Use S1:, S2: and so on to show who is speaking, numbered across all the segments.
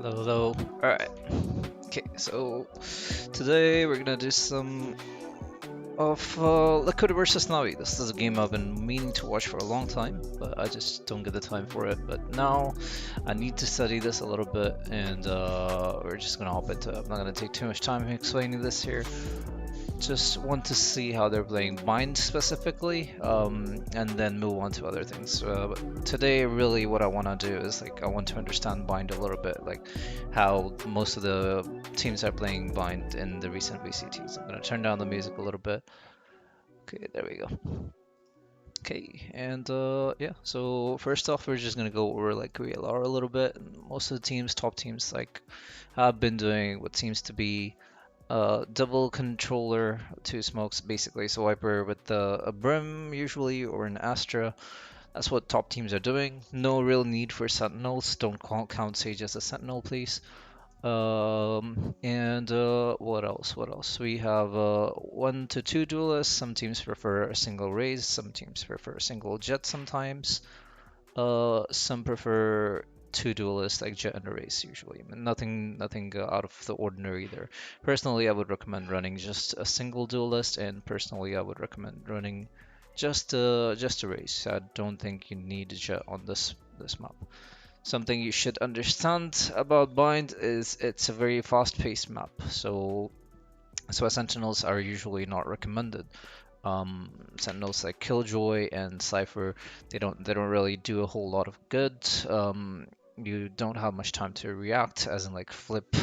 S1: Hello, hello. Alright. Okay, so today we're gonna do some of Liquid versus Navi. This is a game I've been meaning to watch for a long time, but I just don't get the time for it. But now I need to study this a little bit, and we're just gonna hop into it. I'm not gonna take too much time explaining this here. Just want to see how they're playing Bind specifically, and then move on to other things. But today, really, what I want to do is I want to understand Bind a little bit, like how most of the teams are playing Bind in the recent VCTs. I'm gonna turn down the music a little bit. Okay, there we go. Okay, and yeah. So first off, we're just gonna go over like real R a little bit. Most of the teams, top teams, have been doing what seems to be double controller, two smokes basically. So Viper with a Brim usually or an Astra. That's what top teams are doing. No real need for Sentinels. Don't count Sage as a Sentinel, please. And what else? What else? We have 1 to 2 duelists. Some teams prefer a single raise. Some teams prefer a single jet sometimes. Some prefer two duelists like Jet and a race usually. I mean, nothing out of the ordinary there. Personally, I would recommend running just a single duelist, and personally, I would recommend running just a race. I don't think you need a Jet on this map. Something you should understand about Bind is it's a very fast-paced map, so Sentinels are usually not recommended. Sentinels like Killjoy and Cypher, they don't really do a whole lot of good. You don't have much time to react, as in like flip,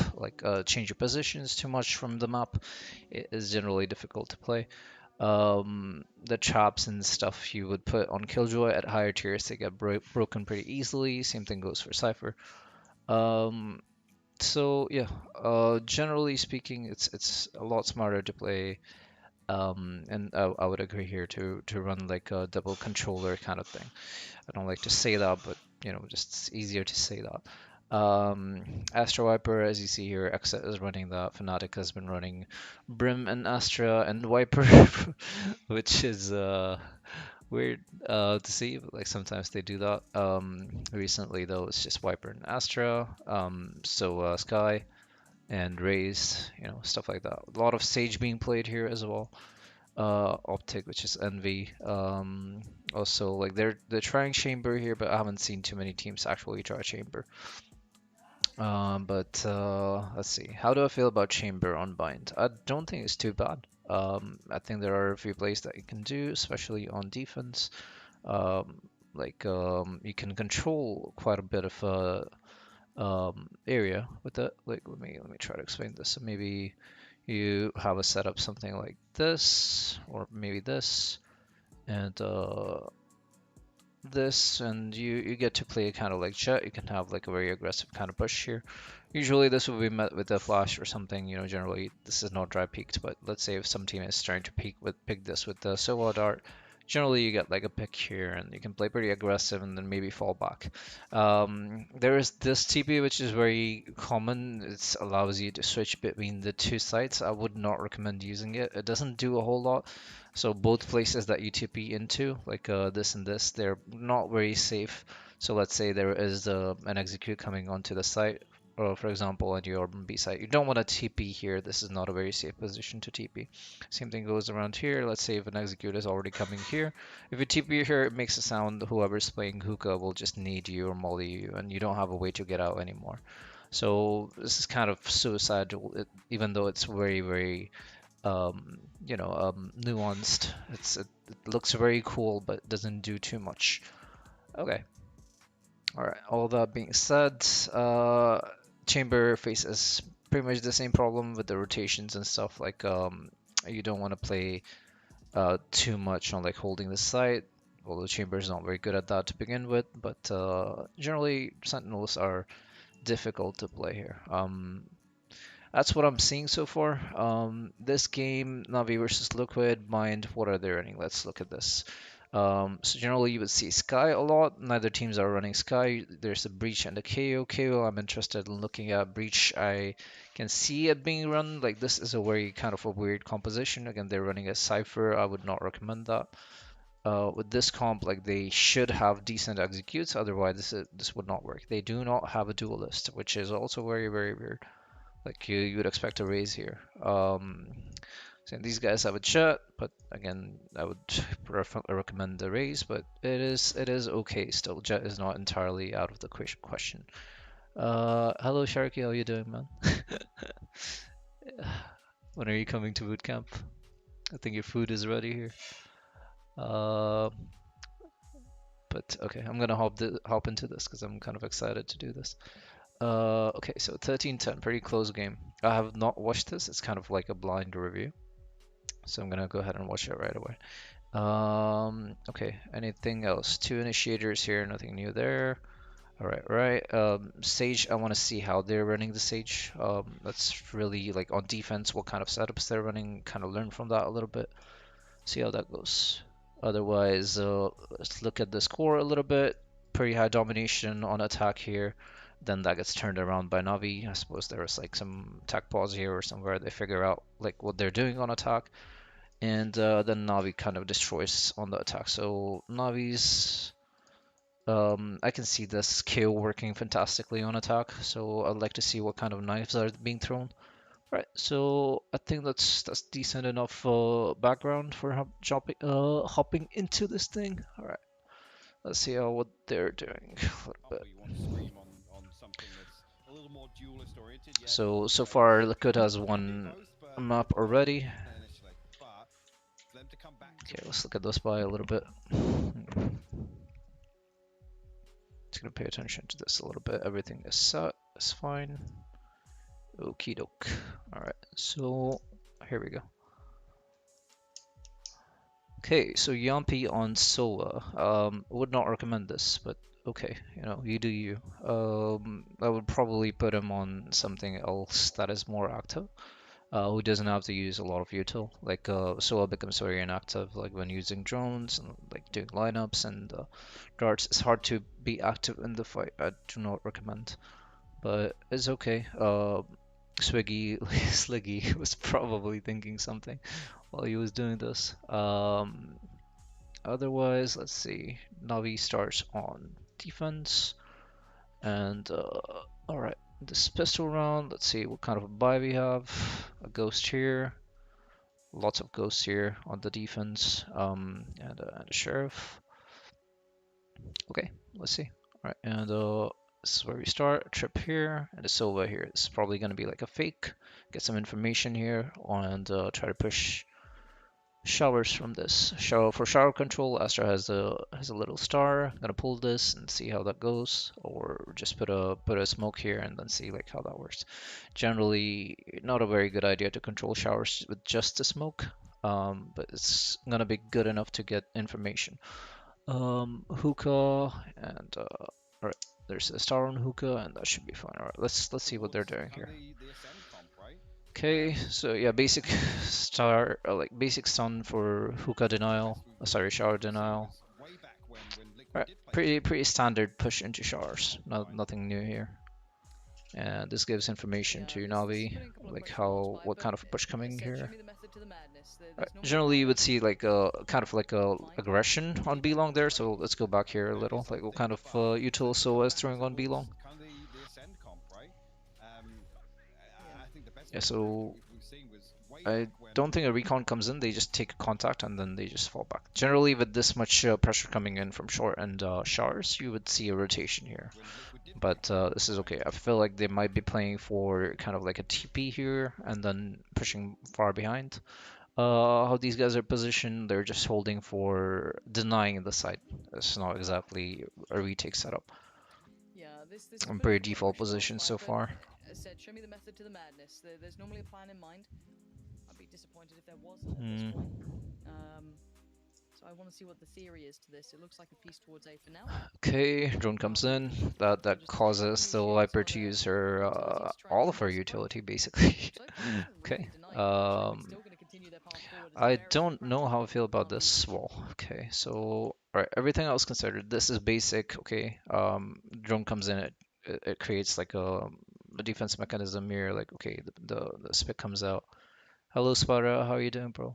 S1: change your positions too much from the map. It is generally difficult to play. The traps and stuff you would put on Killjoy at higher tiers, they get broken pretty easily. Same thing goes for Cypher. Um, so yeah, generally speaking, it's a lot smarter to play and I would agree here to run like a double controller kind of thing. I don't like to say that, but just it's easier to say that. Astra Viper, as you see here, Exit is running that. Fnatic has been running Brim and Astra and Viper, which is weird to see. But, like sometimes they do that. Recently though, it's just Viper and Astra. Sky and Raze, stuff like that. A lot of Sage being played here as well. Optic, which is Envy. Also, like they're trying Chamber here, but I haven't seen too many teams actually try Chamber. But let's see. How do I feel about Chamber on Bind? I don't think it's too bad. I think there are a few plays that you can do, especially on defense. You can control quite a bit of area with that. Like let me try to explain this. So maybe you have a setup something like this, or maybe this, and this, and you get to play kind of like Jet. You can have like a very aggressive kind of push here. Usually this will be met with a flash or something. Generally this is not dry peaked, but let's say if some team is trying to pick this with the Sova Dart, generally you get like a pick here, and you can play pretty aggressive and then maybe fall back. There is this TP which is very common. It allows you to switch between the two sites. I would not recommend using it. It doesn't do a whole lot. So both places that you TP into, like this and this, they're not very safe. So let's say there is an execute coming onto the site, or for example on your B site. You don't want to TP here. This is not a very safe position to TP. Same thing goes around here. Let's say if an execute is already coming here. If you TP here, it makes a sound. Whoever's playing hookah will just nade you or molly you, and you don't have a way to get out anymore. So this is kind of suicidal, even though it's very, very nuanced. It looks very cool, but doesn't do too much. Okay. All right. All that being said, Chamber faces pretty much the same problem with the rotations and stuff. Like, you don't want to play too much on like holding the site. Although Chamber is not very good at that to begin with, but generally Sentinels are difficult to play here. That's what I'm seeing so far. This game, Navi versus Liquid, Mind, what are they running? Let's look at this. So generally you would see Sky a lot. Neither teams are running Sky. There's a Breach and a KO. KO, I'm interested in looking at. Breach, I can see it being run. Like this is a very kind of a weird composition. Again, they're running a Cypher. I would not recommend that. with this comp, like they should have decent executes, otherwise this would not work. They do not have a duelist, which is also very, very weird. Like you would expect a raise here. So these guys have a jet, but again, I would recommend the raise, but it is okay still. Jet is not entirely out of the question. Hello Sharky, how you doing, man? When are you coming to boot camp? I think your food is ready here. Uh, but okay, I'm gonna hop into this because I'm kind of excited to do this. Okay, so 13-10, pretty close game. I have not watched this. It's kind of like a blind review, so I'm gonna go ahead and watch it right away. Okay, anything else? Two initiators here, nothing new there. All right, right. Sage, I want to see how they're running the Sage. That's really like on defense, what kind of setups they're running, kind of learn from that a little bit, see how that goes. Otherwise, let's look at the score a little bit. Pretty high domination on attack here. Then that gets turned around by Navi. I suppose there was like some attack pause here or somewhere they figure out like what they're doing on attack. And then Navi kind of destroys on the attack. So Navi's I can see the skill working fantastically on attack, so I'd like to see what kind of knives are being thrown. Right, so I think that's decent enough background for hopping into this thing. All right, let's see how what they're doing a little bit. So far, Liquid has one map already. Okay, let's look at the spy a little bit. Just gonna pay attention to this a little bit. Everything is set. It's fine. Okie doke. Alright, so here we go. Okay, so Yampi on Sova. Would not recommend this, but okay, you do you. I would probably put him on something else that is more active, who doesn't have to use a lot of util. Like Sova becomes very inactive, like when using drones and like doing lineups and darts. It's hard to be active in the fight. I do not recommend, but it's okay. Swiggy Sliggy was probably thinking something while he was doing this. Otherwise, let's see. Navi starts on defense, and all right, this pistol round. Let's see what kind of a buy we have. A ghost here, lots of ghosts here on the defense, and a sheriff. Okay, let's see. All right, and this is where we start. A trip here and a Silva here. This is probably going to be like a fake. Get some information here and try to push showers from this. For shower control, Astra has a little star. I'm gonna pull this and see how that goes, or just put a smoke here and then see like how that works. Generally, not a very good idea to control showers with just a smoke, but it's gonna be good enough to get information. Hookah and all right, there's a star on hookah and that should be fine. All right, let's see what they're doing here. Okay, so yeah, basic star, like basic stun for hookah denial. Sorry, shower denial. Right, pretty standard push into showers. Nothing new here. And this gives information to Navi, like what kind of push coming here. Right, generally, you would see like a kind of like a aggression on B long there. So let's go back here a little. Like what kind of util so is throwing on B long? Yeah, so I don't think a recon comes in. They just take contact and then they just fall back. Generally, with this much pressure coming in from short and showers, you would see a rotation here. But this is okay. I feel like they might be playing for kind of like a TP here and then pushing far behind. How these guys are positioned, they're just holding for denying the site. It's not exactly a retake setup. I'm pretty default position so far. Hmm.
S2: So I want to see what the theory is to this. It looks like a piece towards A for now.
S1: Okay, drone comes in. That causes the Viper to use her all of her utility basically. Okay. I don't know how I feel about this wall. Okay, so alright, everything else considered, this is basic. Okay, drone comes in, it creates like a defense mechanism here. Like okay, the spit comes out. Hello, Sparta. How are you doing, bro?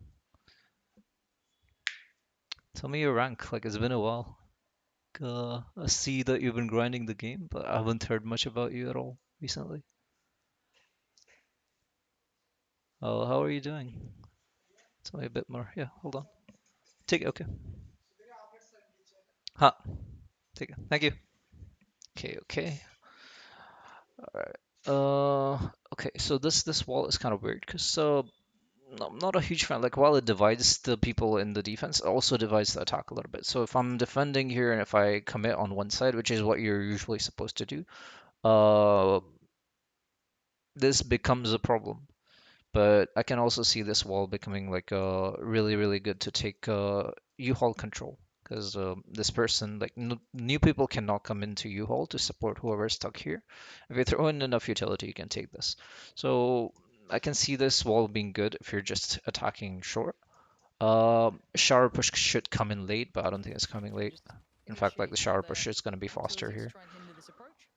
S1: Tell me your rank. Like it's been a while. I see that you've been grinding the game, but I haven't heard much about you at all recently. Oh, how are you doing? Tell me a bit more. Yeah, hold on. Take it. Okay. Ha. Take it. Thank you. Okay. Okay. All right. Okay. So this wall is kind of weird because I'm not a huge fan. Like while it divides the people in the defense, it also divides the attack a little bit. So if I'm defending here and if I commit on one side, which is what you're usually supposed to do, uh, this becomes a problem. But I can also see this wall becoming like really, really good to take U-Haul control. Because this person, like n new people cannot come into U-Haul to support whoever's stuck here. If you throw in enough utility, you can take this. So I can see this wall being good if you're just attacking short. Shower push should come in late, but I don't think it's coming
S2: They
S1: late.
S2: just
S1: In fact, like the
S2: initiate
S1: shower
S2: their
S1: push is going to be faster
S2: utilities to
S1: here.
S2: try and hinder this approach,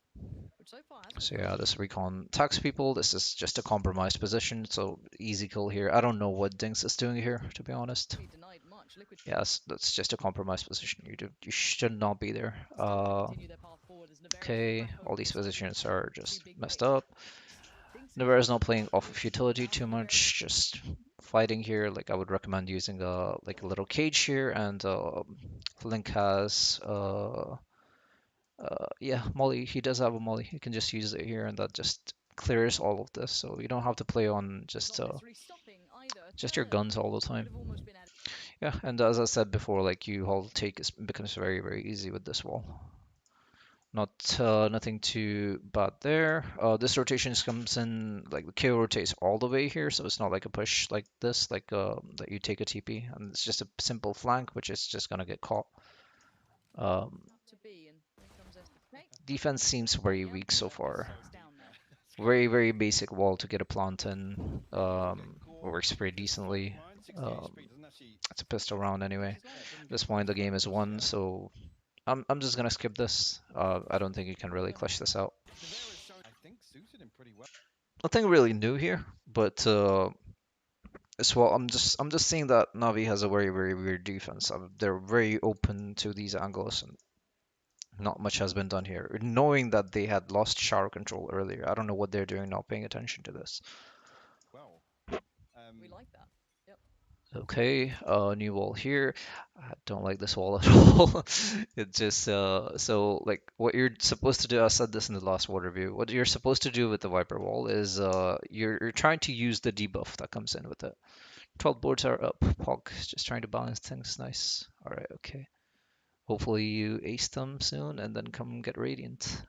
S2: which so far has been
S1: So yeah,
S2: fruitful.
S1: this recon attacks people. This is just a compromised position, so easy kill here. I don't know what Dings is doing here, to be honest.
S2: Be denied much. Liquid
S1: Yes, that's just a compromised position. You should not be there.
S2: still going to continue their path forward as Nevera get
S1: Okay,
S2: back
S1: all
S2: over
S1: these
S2: the side of the
S1: positions
S2: map.
S1: are
S2: Two
S1: just
S2: big
S1: messed
S2: picks.
S1: up.
S2: Dings have
S1: Nevera is not
S2: managed to
S1: playing
S2: find a
S1: off of
S2: niche spot
S1: utility
S2: down
S1: too
S2: in the area.
S1: much, just fighting here. Like I would recommend using like a little cage here, and Link has yeah, Molly. He does have a Molly. You can just use it here, and that just clears all of this. So you don't have to play on
S2: Not necessarily stopping either. A
S1: just your
S2: third
S1: guns all the
S2: could
S1: time.
S2: have almost been added.
S1: Yeah, and as I said before, like you whole take is becomes very very easy with this wall. Not nothing too bad there. This rotation comes in like the KO rotates all the way here, so it's not like a push like this, like that you take a TP, and it's just a simple flank, which is just gonna get caught. Um,
S2: Up to B, and here comes SDK.
S1: Defense seems very
S2: Yep,
S1: weak so far.
S2: so it's down now.
S1: Very very basic wall to get a plant in. Works pretty decently. Um, it's a pistol round anyway.
S2: His lineup
S1: At this point the game is won, so I'm just gonna skip this. I don't think you can really clutch this out. Nothing really new here, but as well, I'm just seeing that Navi has a very very weird defense. They're very open to these angles, and not much has been done here. Knowing that they had lost shower control earlier, I don't know what they're doing, not paying attention to this.
S2: We like that. Yep.
S1: Okay, new wall here. I don't like this wall at all. It just so like what you're supposed to do. I said this in the last water review. What you're supposed to do with the Viper wall is you're trying to use the debuff that comes in with it. 12 boards are up. Pog is just trying to balance things. Nice. All right. Okay. Hopefully you ace them soon and then come get Radiant.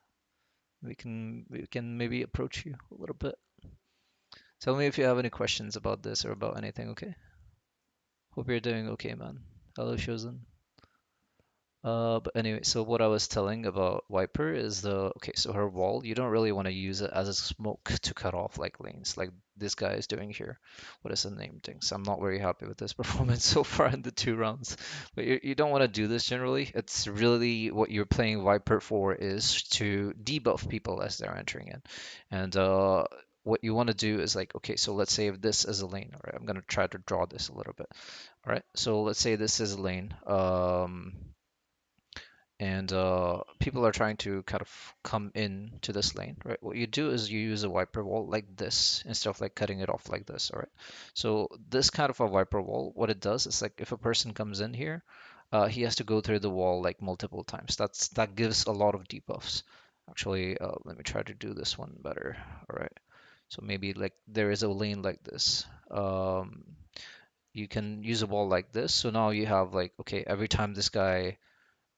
S1: We can maybe approach you a little bit. Tell me if you have any questions about this or about anything. Okay. Hope you're doing okay, man. Hello, Shozen. But anyway, so what I was telling about Viper is okay, so her wall, you don't really want to use it as a smoke to cut off like lanes, like this guy is doing here. What is the name things? I'm not very happy with this performance so far in the 2 rounds. But you don't want to do this generally. It's really what you're playing Viper for is to debuff people as they're entering in. And what you want to do is like, okay, so let's say if this is a lane, all right, I'm gonna try to draw this a little bit. All right, so let's say this is a lane. And people are trying to kind of come in to this lane, right? What you do is you use a wiper wall like this instead of like cutting it off like this, all right? So this kind of a wiper wall, what it does is like if a person comes in here, he has to go through the wall like multiple times. That gives a lot of debuffs. Actually, let me try to do this one better. All right. So maybe like there is a lane like this. You can use a wall like this. So now you have like, okay, every time this guy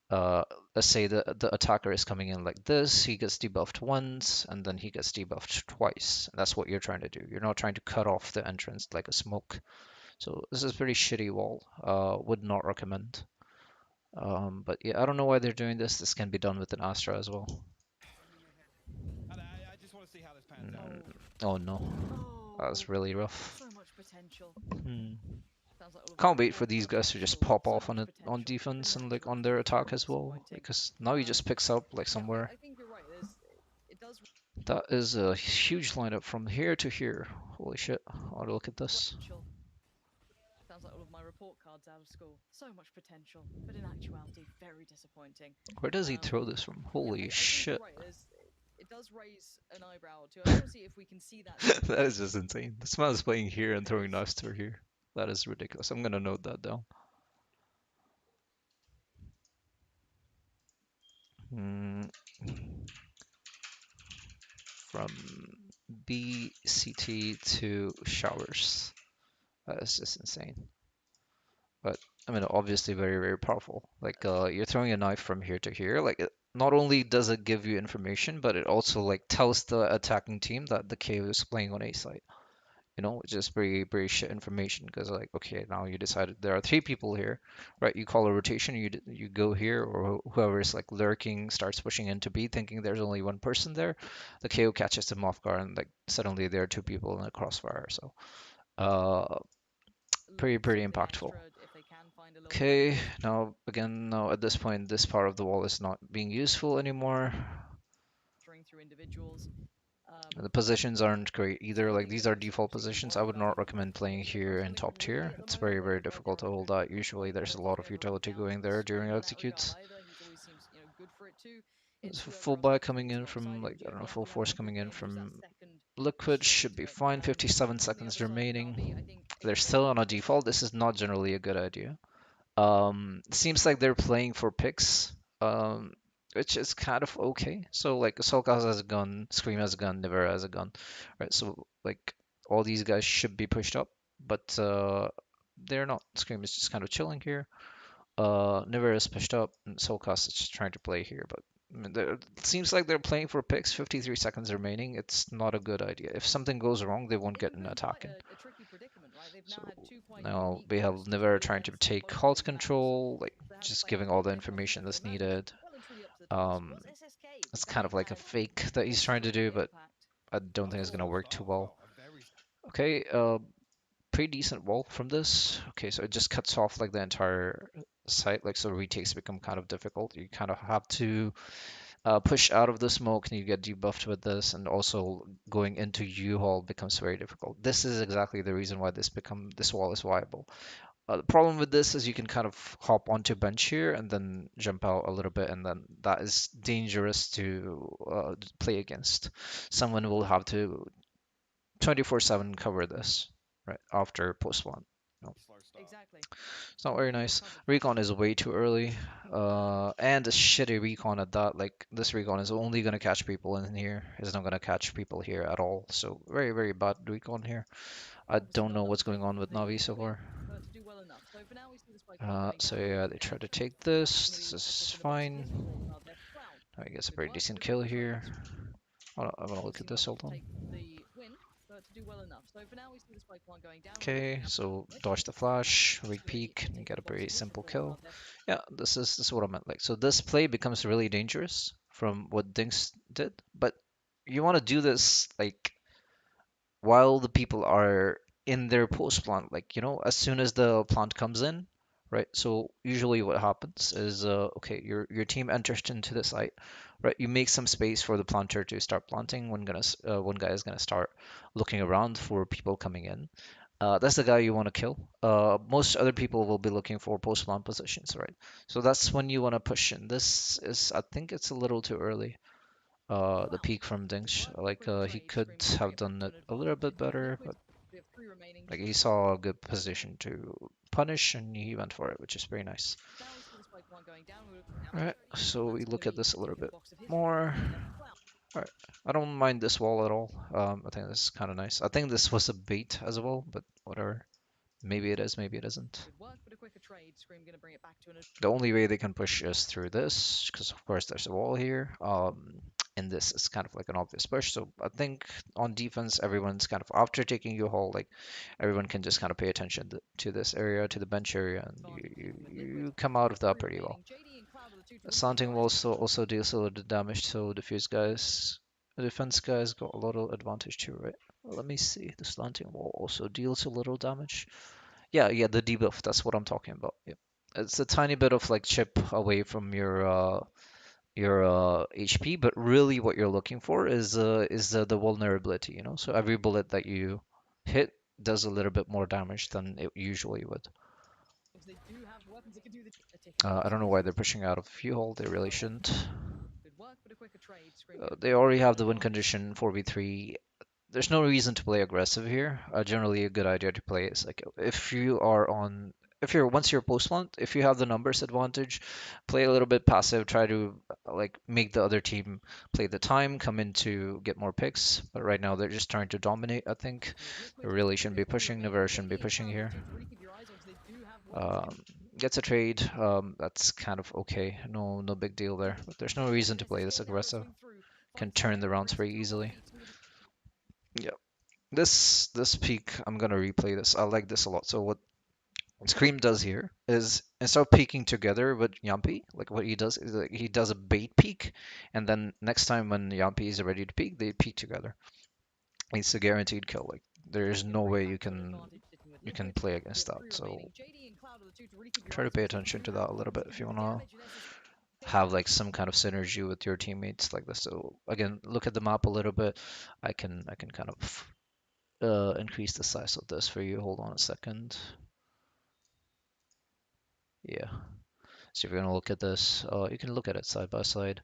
S1: uh, let's say the attacker is coming in like this, he gets debuffed once, and then he gets debuffed twice. And that's what you're trying to do. You're not trying to cut off the entrance like a smoke. So this is pretty shitty wall. Would not recommend. But yeah, I don't know why they're doing this. This can be done with an Astra as well. Mm,
S2: Oh,
S1: oh no, that's
S2: oh,
S1: really rough.
S2: so much potential.
S1: Hmm.
S2: Sounds like all of the
S1: Can't wait for
S2: support
S1: these
S2: across
S1: guys
S2: that
S1: to just
S2: middle.
S1: pop
S2: So
S1: off
S2: much
S1: on
S2: potential, but
S1: defense and like on
S2: naturally
S1: their
S2: a
S1: attack
S2: little
S1: as well.
S2: disappointing.
S1: Because now he just picks up like
S2: Yeah,
S1: somewhere.
S2: I think you're right. It does
S1: That is a huge lineup from here to here. Holy shit. Oh, look at this.
S2: potential. Sounds like all of my report cards out of school. So much potential, but in actuality, very disappointing.
S1: Where does he
S2: Um,
S1: throw this from?
S2: yeah,
S1: Holy
S2: I think you're
S1: shit.
S2: right. It does raise an eyebrow or two. I just want to see if we can see that sort of
S1: That is just
S2: progression.
S1: insane. This man is playing here and throwing
S2: Because
S1: knives through here. That is ridiculous. I'm gonna note that down. Mm, from BCT to showers. That is just insane. But I mean, obviously very, very powerful. Like you're throwing a knife from here to here. Like not only does it give you information, but it also like tells the attacking team that the KO is playing on A site. Which is very, very shit information because like, okay, now you decided there are three people here, right? You call a rotation, you go here, or whoever is like lurking starts pushing into B, thinking there's only one person there. The KO catches them off guard, and like suddenly there are two people in the crossfire. So, uh, pretty,
S2: little
S1: pretty
S2: something
S1: impactful.
S2: extra if they can find a little
S1: Okay,
S2: advantage.
S1: now again, now at this point, this part of the wall is not being useful anymore.
S2: Filtering through individuals.
S1: The positions aren't great either. Like
S2: Something
S1: these are
S2: different
S1: default
S2: to
S1: positions. I
S2: worry
S1: would
S2: about.
S1: not recommend playing
S2: The
S1: here
S2: pros
S1: in
S2: coming from
S1: top
S2: Woodley
S1: tier.
S2: at the
S1: It's
S2: moment,
S1: very,
S2: but
S1: very difficult to
S2: Garrett
S1: hold
S2: could
S1: that.
S2: could
S1: Usually
S2: quite
S1: there's a
S2: quickly
S1: lot of
S2: go right
S1: utility
S2: down to
S1: going
S2: the
S1: there during
S2: screen in that regard
S1: executes.
S2: either. He's always seems good for it too.
S1: There's
S2: It's
S1: a
S2: whoever
S1: full
S2: else
S1: buy
S2: we can put
S1: coming in
S2: alongside
S1: from
S2: him.
S1: like
S2: Do
S1: I
S2: you
S1: don't know,
S2: think
S1: full
S2: he'll have
S1: force
S2: a
S1: coming
S2: good
S1: in
S2: game? Who's that
S1: from
S2: second
S1: Liquid
S2: straight
S1: should be
S2: hit?
S1: fine.
S2: And
S1: 57
S2: on the
S1: seconds
S2: other side of Navi, I
S1: remaining.
S2: think
S1: They're
S2: again
S1: still on a
S2: this
S1: default. This is not generally a good idea. Seems like they're playing for picks, um, which is kind of okay. So like Solkas has a gun, Scream has a gun, Never has a gun, right? So like all these guys should be pushed up, but they're not. Scream is just kind of chilling here. Never is pushed up, and Solkas is just trying to play here, but I mean, it seems like they're playing for picks. 53 seconds remaining. It's not a good idea. If something goes wrong, they won't
S2: it
S1: get
S2: would have
S1: an
S2: been
S1: attack
S2: quite
S1: in.
S2: a tricky predicament, right? They've now
S1: So
S2: had two quite
S1: now
S2: unique
S1: they have
S2: hosts to
S1: Never
S2: go
S1: trying to
S2: against on
S1: take
S2: both of
S1: halt
S2: those maps.
S1: control, like
S2: They had to
S1: just
S2: play
S1: giving
S2: out
S1: all
S2: their
S1: the
S2: game plan for
S1: information
S2: several
S1: that's
S2: rounds,
S1: needed.
S2: well and truly up to the task.
S1: Um,
S2: Was SSK, but
S1: it's
S2: that
S1: kind of like a
S2: had
S1: fake that he's trying to do,
S2: considerable
S1: but
S2: impact.
S1: I don't
S3: I
S1: think it's
S3: thought
S1: gonna
S3: it was
S1: work
S3: that.
S1: too
S3: I
S1: well.
S3: felt a very
S1: Okay, pretty decent wall from this. Okay, so it just cuts off like the entire site, like so retakes become kind of difficult. You kind of have to push out of the smoke and you get debuffed with this, and also going into U-Haul becomes very difficult. This is exactly the reason why this wall is viable. The problem with this is you can kind of hop onto bench here and then jump out a little bit, and then that is dangerous to play against. Someone will have to 24/7 cover this, right, after post one. No,
S3: slow start.
S2: Exactly.
S1: it's not
S2: And
S1: very
S2: they
S1: nice.
S2: recovered
S1: Recon
S2: fast.
S1: is way too early,
S2: Uh,
S1: and a shitty recon at that. Like this recon is only gonna catch people in here. It's not gonna catch people here at all. So very, very bad recon here. I
S2: Obviously
S1: don't
S2: not
S1: know
S2: enough
S1: what's going on
S2: for
S1: with Navi
S2: the
S1: so
S2: win,
S1: far.
S2: but to do well enough. So for now, we see the spike one going
S1: So
S2: down. We'll
S1: yeah,
S2: look
S1: they
S2: at
S1: try to
S2: Astro.
S1: take this.
S2: Going to be
S1: This
S2: looking to
S1: is
S2: put the best of his report
S1: fine.
S2: card there. Cloud.
S1: I guess a
S2: Good
S1: very
S2: work, but
S1: decent
S2: a
S1: kill
S2: quicker trade.
S1: here. I'm gonna look
S2: Obviously
S1: at
S2: not
S1: this.
S2: enough
S1: Hold
S2: to
S1: on.
S2: take the win, but to do well enough. So for now, we see the spike one going down. We'll look at
S1: Okay,
S2: Astro
S1: so
S2: mid.
S1: dodge the
S2: Astro
S1: flash, read
S2: actually
S1: peek, and you
S2: ticking
S1: get a
S2: the box
S1: very
S2: of his
S1: simple
S2: report
S1: kill.
S2: card there.
S1: Yeah, this is what I meant. Like, so this play becomes really dangerous from what Dinks did, but you want to do this like while the people are in their post plant, like, as soon as the plant comes in, right? So usually what happens is, okay, your team enters into the site, right? You make some space for the planter to start planting. One guy is gonna start looking around for people coming in. That's the guy you want to kill. Most other people will be looking for post plant positions, right? So that's when you want to push in. I think it's a little too early, the
S2: Cloud.
S1: peak from
S2: Good
S1: Dings.
S2: work, but a
S1: Like
S2: quicker
S1: he
S2: trade.
S1: could
S2: Scream going to bring
S1: have
S2: it back
S1: done
S2: to
S1: it
S2: an
S1: a little bit
S2: advantage.
S1: better,
S2: Liquid.
S1: but
S2: We have three remaining.
S1: like he saw a good position to punish and he went for it, which is very nice.
S2: Now we see the spike one going down. We're looking at
S1: Alright,
S2: Astro,
S1: so
S2: and
S1: we
S2: that's going
S1: look
S2: to
S1: at
S2: be
S1: this a little
S2: ticking the
S1: bit
S2: box of his report
S1: more.
S2: card there. Cloud.
S1: Alright, I don't mind this wall at all. I think this is kind of nice. I think this was a bait as well, but whatever. Maybe it is, maybe it isn't.
S2: Good work, but a quicker trade. Scream going to bring it back to an
S1: The only way they can push is through this, because of course there's a wall here. And this is kind of like an obvious push. So I think on defense, everyone's kind of after taking your hole, like everyone can just kind of pay attention to this area, to the bench area, and you,
S2: advantage
S1: you,
S2: even with Liquid.
S1: you come out
S2: We
S1: of
S2: have
S1: that
S2: three
S1: pretty well.
S2: remaining. JD and Cloud are the two to
S1: The
S2: look for,
S1: slanting wall
S2: guys.
S1: also deals a little damage, so the defense guys got a little advantage too, right? Well, let me see. The slanting wall also deals a little damage. Yeah, the debuff. That's what I'm talking about. Yep. It's a tiny bit of like chip away from your HP, but really what you're looking for is the vulnerability. So every bullet that you hit does a little bit more damage than it usually would.
S2: They do have weapons that can do the a ticking
S1: I
S2: box
S1: don't know
S2: with
S1: why they're pushing out of fuel. They really
S2: okay.
S1: shouldn't.
S2: Good work, but a quicker trade. Scream could
S1: They
S2: really
S1: already
S2: take
S1: have the win
S2: advantage.
S1: condition 4v3. There's no reason to play aggressive here. Generally, a good idea to play is like if you're once you're post plant, if you have the numbers advantage, play a little bit passive. Try to like make the other team play the time, come in to get more picks. But right now they're just trying to dominate. I think
S2: With
S1: they
S2: Liquid
S1: really
S2: in
S1: shouldn't
S2: the
S1: be
S2: middle of
S1: pushing.
S2: it,
S1: Never shouldn't be
S2: JD and
S1: pushing
S2: Cloud are the
S1: here.
S2: two to really keep your eyes on because they do have weapons that can
S1: Gets a trade. That's kind of okay. No big deal there. But there's no reason to
S2: Yes,
S1: play
S2: it's
S1: this
S2: getting down to a
S1: aggressive.
S2: swing through.
S1: Can
S2: Fighting
S1: turn the
S2: very
S1: rounds
S2: aggressive
S1: very
S2: through a lot of
S1: easily.
S2: feet. Some of the
S1: Yeah. This peak, I'm gonna replay this. I like this a lot. So what Scream does here is instead of peeking together with Yampi, like what he does is like he does a bait peek, and then next time when Yampi is ready to peek, they peek together. It's a guaranteed kill. Like there's
S2: can
S1: no
S2: bring
S1: way
S2: back to an advantage sitting with
S1: you can
S2: Liquid.
S1: play
S2: With
S1: against that.
S2: three
S1: So
S2: remaining, JD and Cloud are the two to really keep your
S1: try to
S2: eyes on
S1: pay
S2: because they
S1: attention
S2: do
S1: to
S2: have
S1: that a little
S2: weapons
S1: bit
S2: that can
S1: if you
S2: do the
S1: wanna
S2: damage. And there's a
S1: have
S2: fade.
S1: like some kind of synergy with your teammates like this. So again, look at the map a little bit. I can kind of increase the size of this for you. Hold on a second. Yeah. So if you're gonna look at this, you can look at it side by side.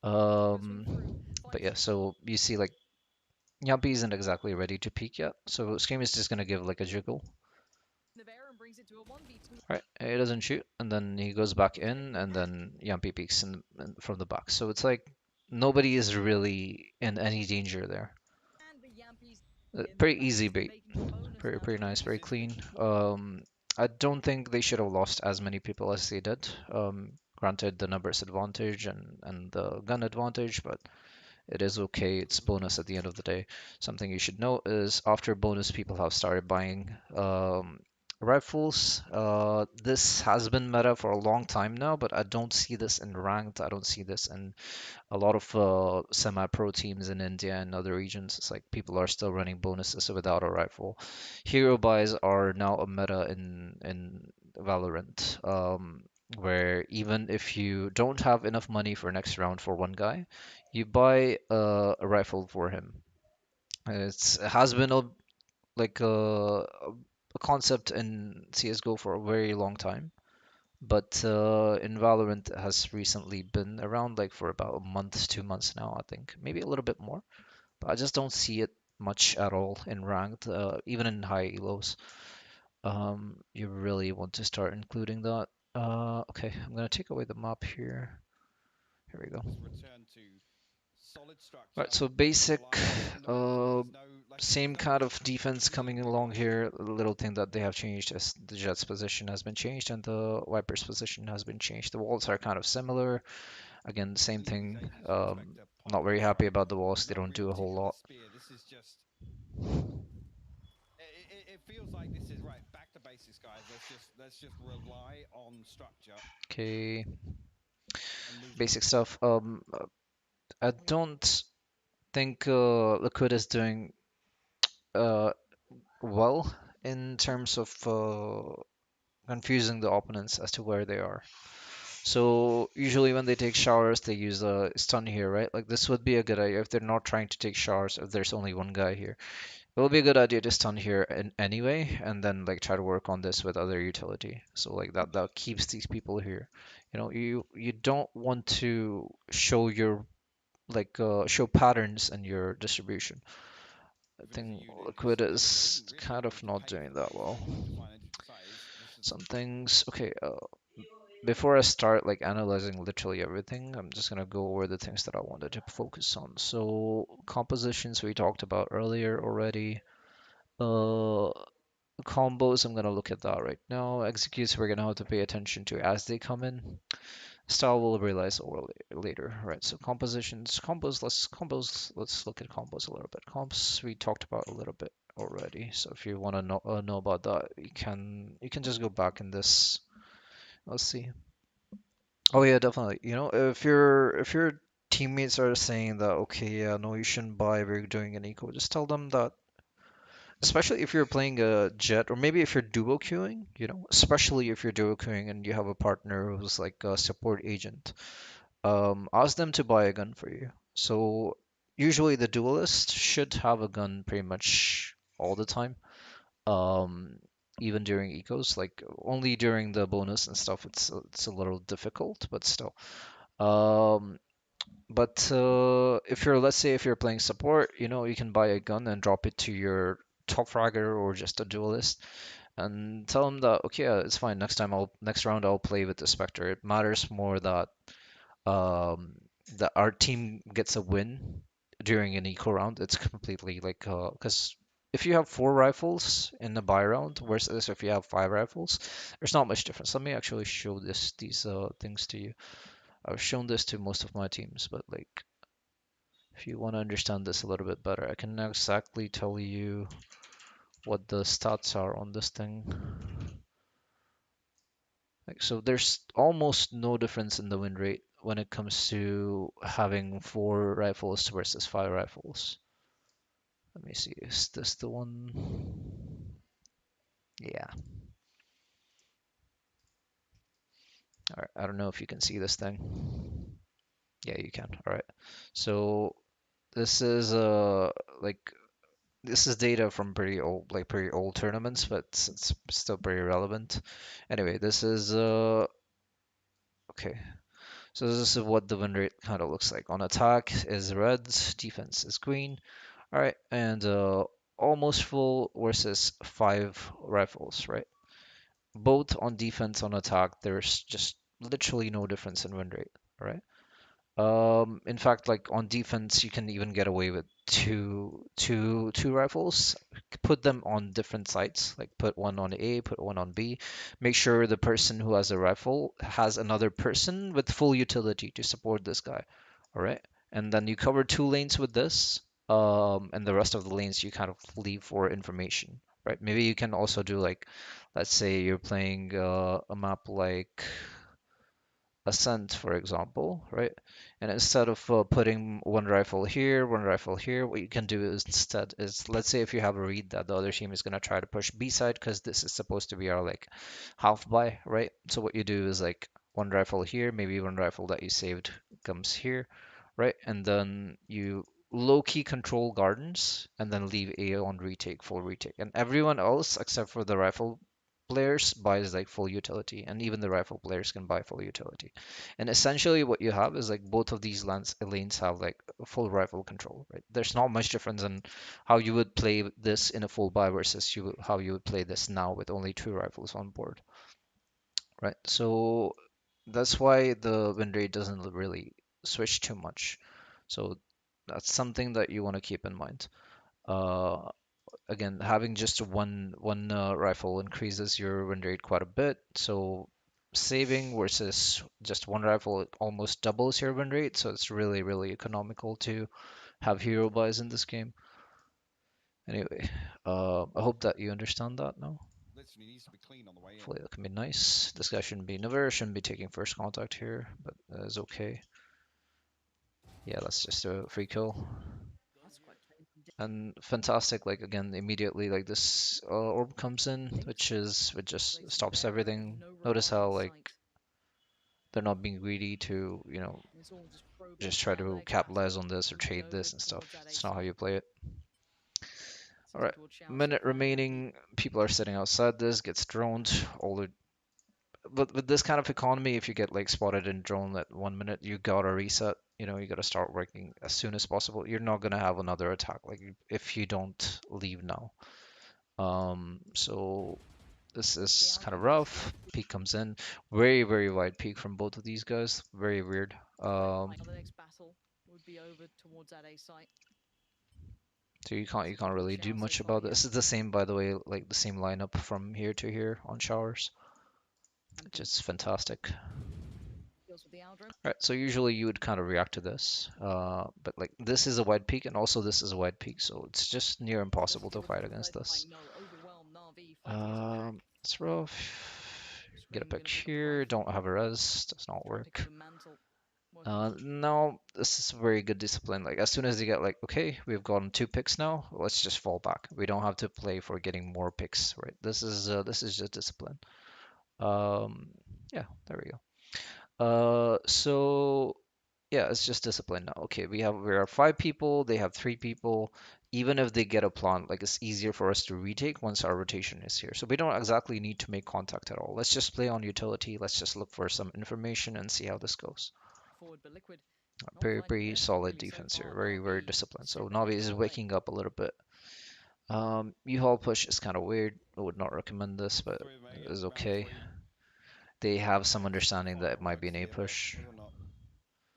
S2: Go swing through.
S1: But
S2: Finds
S1: yeah, so you see like Yampi isn't exactly ready to peek yet. So Scream is just gonna give like a jiggle.
S2: the bear and brings it to a 1v2.
S1: Right, he doesn't shoot, and then he goes back in, and then Yampi peeks from the back. So it's like nobody is really in any danger there.
S2: And the Yampies in the
S1: Pretty easy
S2: backs,
S1: bait.
S2: making the bonus now
S1: Pretty nice, very
S2: 3v2.
S1: clean. I don't think they should have lost as many people as they did. Granted the numbers advantage and the gun advantage, but it is okay. It's bonus at the end of the day. Something you should know is after bonus, people have started buying rifles. This has been meta for a long time now, but I don't see this in ranked. I don't see this in a lot of semi-pro teams in India and other regions. It's like people are still running bonuses without a rifle. Hero buys are now a meta in Valorant, where even if you don't have enough money for next round for one guy, you buy a rifle for him. It has been a concept in CS:GO for a very long time. But in Valorant, it has recently been around like for about a month, 2 months now, I think. Maybe a little bit more. But I just don't see it much at all in ranked, even in high elos. You really want to start including that. Okay, I'm gonna take away the map here. Here we go. Right, so basic, uh, same kind of defense coming along here. The little thing that they have changed is the Jet's position has been changed and the Viper's position has been changed. The walls are kind of similar. Again, same thing. Not very happy about the walls. They don't do a whole lot. Okay, basic stuff. I don't think Liquid is doing uh, well in terms of confusing the opponents as to where they are. So usually when they take showers, they use a stun here, right? Like this would be a good idea if they're not trying to take showers, if there's only one guy here. It would be a good idea to stun here anyway, and then like try to work on this with other utility. So like that keeps these people here. You don't want to show your show patterns in your distribution. I think Liquid is kind of not doing that well. Some things, okay, before I start like analyzing literally everything, I'm just gonna go over the things that I wanted to focus on. So compositions we talked about earlier already. Uh, Combos, I'm gonna look at that right now. Executes, we're gonna have to pay attention to as they come in. Style we'll realize later, right? So let's look at combos a little bit. Comps we talked about a little bit already. So if you want to know about that, you can just go back in this. Let's see. Oh yeah, definitely. If your teammates are saying that, okay, yeah, no, you shouldn't buy, we're doing an eco, just tell them that, especially if you're playing a jet, or maybe if you're duo queuing, especially if you're duo queuing and you have a partner who's like a support agent, ask them to buy a gun for you. So usually the duelist should have a gun pretty much all the time. Um, even during ecos, like only during the bonus and stuff, it's a little difficult, but still. Um, but if you're, let's say, if you're playing support, you can buy a gun and drop it to your top fragger or just a duelist, and tell them that okay, it's fine. Next round I'll play with the Spectre. It matters more um, that our team gets a win during an eco round. It's completely like because if you have four rifles in the buy round versus if you have five rifles, there's not much difference. Let me actually show these things to you. I've shown this to most of my teams, but like if you want to understand this a little bit better, I can now exactly tell you what the stats are on this thing. Like, so there's almost no difference in the win rate when it comes to having four rifles versus five rifles. Let me see, is this the one? Yeah. All right. I don't know if you can see this thing. Yeah, you can. All right. So this is like this is data from pretty old tournaments, but it's still pretty relevant. Anyway, this is okay. So this is what the win rate kind of looks like. On attack is red, defense is green. All right, and almost full versus five rifles, right? Both on defense, on attack, there's just literally no difference in win rate, all right? In fact, like on defense, you can even get away with two rifles. Put them on different sites, like put one on A, put one on B. Make sure the person who has a rifle has another person with full utility to support this guy. All right, and then you cover two lanes with this, and the rest of the lanes you kind of leave for information. Right? Maybe you can also do like, let's say you're playing a map like ascent, for example, right? And instead of putting one rifle here, what you can do is instead is let's say if you have a read that the other team is gonna try to push B side because this is supposed to be our like half buy, right? So what you do is like one rifle here, maybe one rifle that you saved comes here, right? And then you low key control gardens and then leave A on retake, full retake. And everyone else except for the rifle players buys like full utility, and even the rifle players can buy full utility. And essentially what you have is like both of these lanes have like full rifle control, right? There's not much difference in how you would play this in a full buy versus how you would play this now with only two rifles on board, right? So that's why the win rate doesn't really switch too much. So that's something that you want to keep in mind. Uh, Again, having just one rifle increases your win rate quite a bit. So saving versus just one rifle almost doubles your win rate. So it's really, really economical to have hero buys in this game. Anyway, I hope that you understand that now. Hopefully that can be nice. This guy shouldn't be taking first contact here, but it's okay. Yeah, that's just a free kill.
S2: That's quite plain from
S1: And fantastic, like again, immediately like this orb comes in, which just
S2: placement
S1: stops
S2: there, and
S1: everything.
S2: no
S1: Notice
S2: reply
S1: how
S2: in
S1: like
S2: sight.
S1: they're not being greedy to,
S2: And it's all just probing
S1: just
S2: for
S1: try
S2: their
S1: to
S2: leg
S1: capitalize
S2: battle.
S1: on this or
S2: Would be
S1: trade
S2: over
S1: this and stuff.
S2: towards that A
S1: It's not how you
S2: site.
S1: play it. All
S2: Seems
S1: right,
S2: to have chanced it
S1: minute
S2: quite heavily.
S1: remaining. People are sitting outside this, gets droned. All the But with this kind of economy, if you get like spotted and drone at 1 minute, you gotta reset. You gotta start working as soon as possible. You're not gonna have another attack like if you don't leave now. So this
S2: Goes for the
S1: is kind of
S2: Aldrin.
S1: rough. Peak comes in. Very, very wide peak from both of these guys. Very weird.
S2: Red light. The next battle would be over towards that A site.
S1: So you can't
S2: Seems to have
S1: really do
S2: chanced so
S1: much
S2: far,
S1: about this.
S2: yeah.
S1: This is the same, by the way, like the same lineup from here to here on showers,
S2: And
S1: which
S2: peak.
S1: is fantastic.
S2: Goes with the Aldrin.
S1: Right, so usually you would kind of react to this, but like this is a wide peak and also this is a wide peak, so it's just near
S2: Goes
S1: impossible
S2: for the
S1: to fight
S2: reveal.
S1: against
S2: Red light.
S1: this.
S2: No. Overwhelmed Navi fighting his way back.
S1: It's rough. Get a
S2: Scream
S1: pick
S2: gonna pick up the
S1: here.
S2: rifle.
S1: Don't have a res. Does not
S2: Try and pick up
S1: work.
S2: the mantle. Working for
S1: No, this is very good discipline. Like as soon as you get like, okay, we've gotten two picks now, let's just fall back. We don't have to play for getting more picks, right? This is just discipline. Um, yeah, there we go. So yeah, it's just discipline now. Okay, we are five people. They have three people. even if they get a plant, like it's easier for us to retake once our rotation is here. So we don't exactly need to make contact at all. Let's just play on utility. Let's just look for some information and see how this goes.
S2: Forward, but Liquid not
S1: Very,
S2: finding
S1: very
S2: this
S1: solid
S2: really so
S1: defense here.
S2: far.
S1: Very, very
S2: Navi
S1: disciplined. So
S2: stepping
S1: Navi
S2: up to
S1: is
S2: the plate.
S1: waking up a little bit. U-Haul push is kind of weird. I would not recommend this, but
S3: Three of
S1: it
S3: me,
S1: is
S3: round
S1: okay.
S3: three.
S1: They have some
S3: Just see if the
S1: understanding that it
S3: fire
S1: might be
S3: works
S1: an A
S3: here, but
S1: push.
S3: whether or not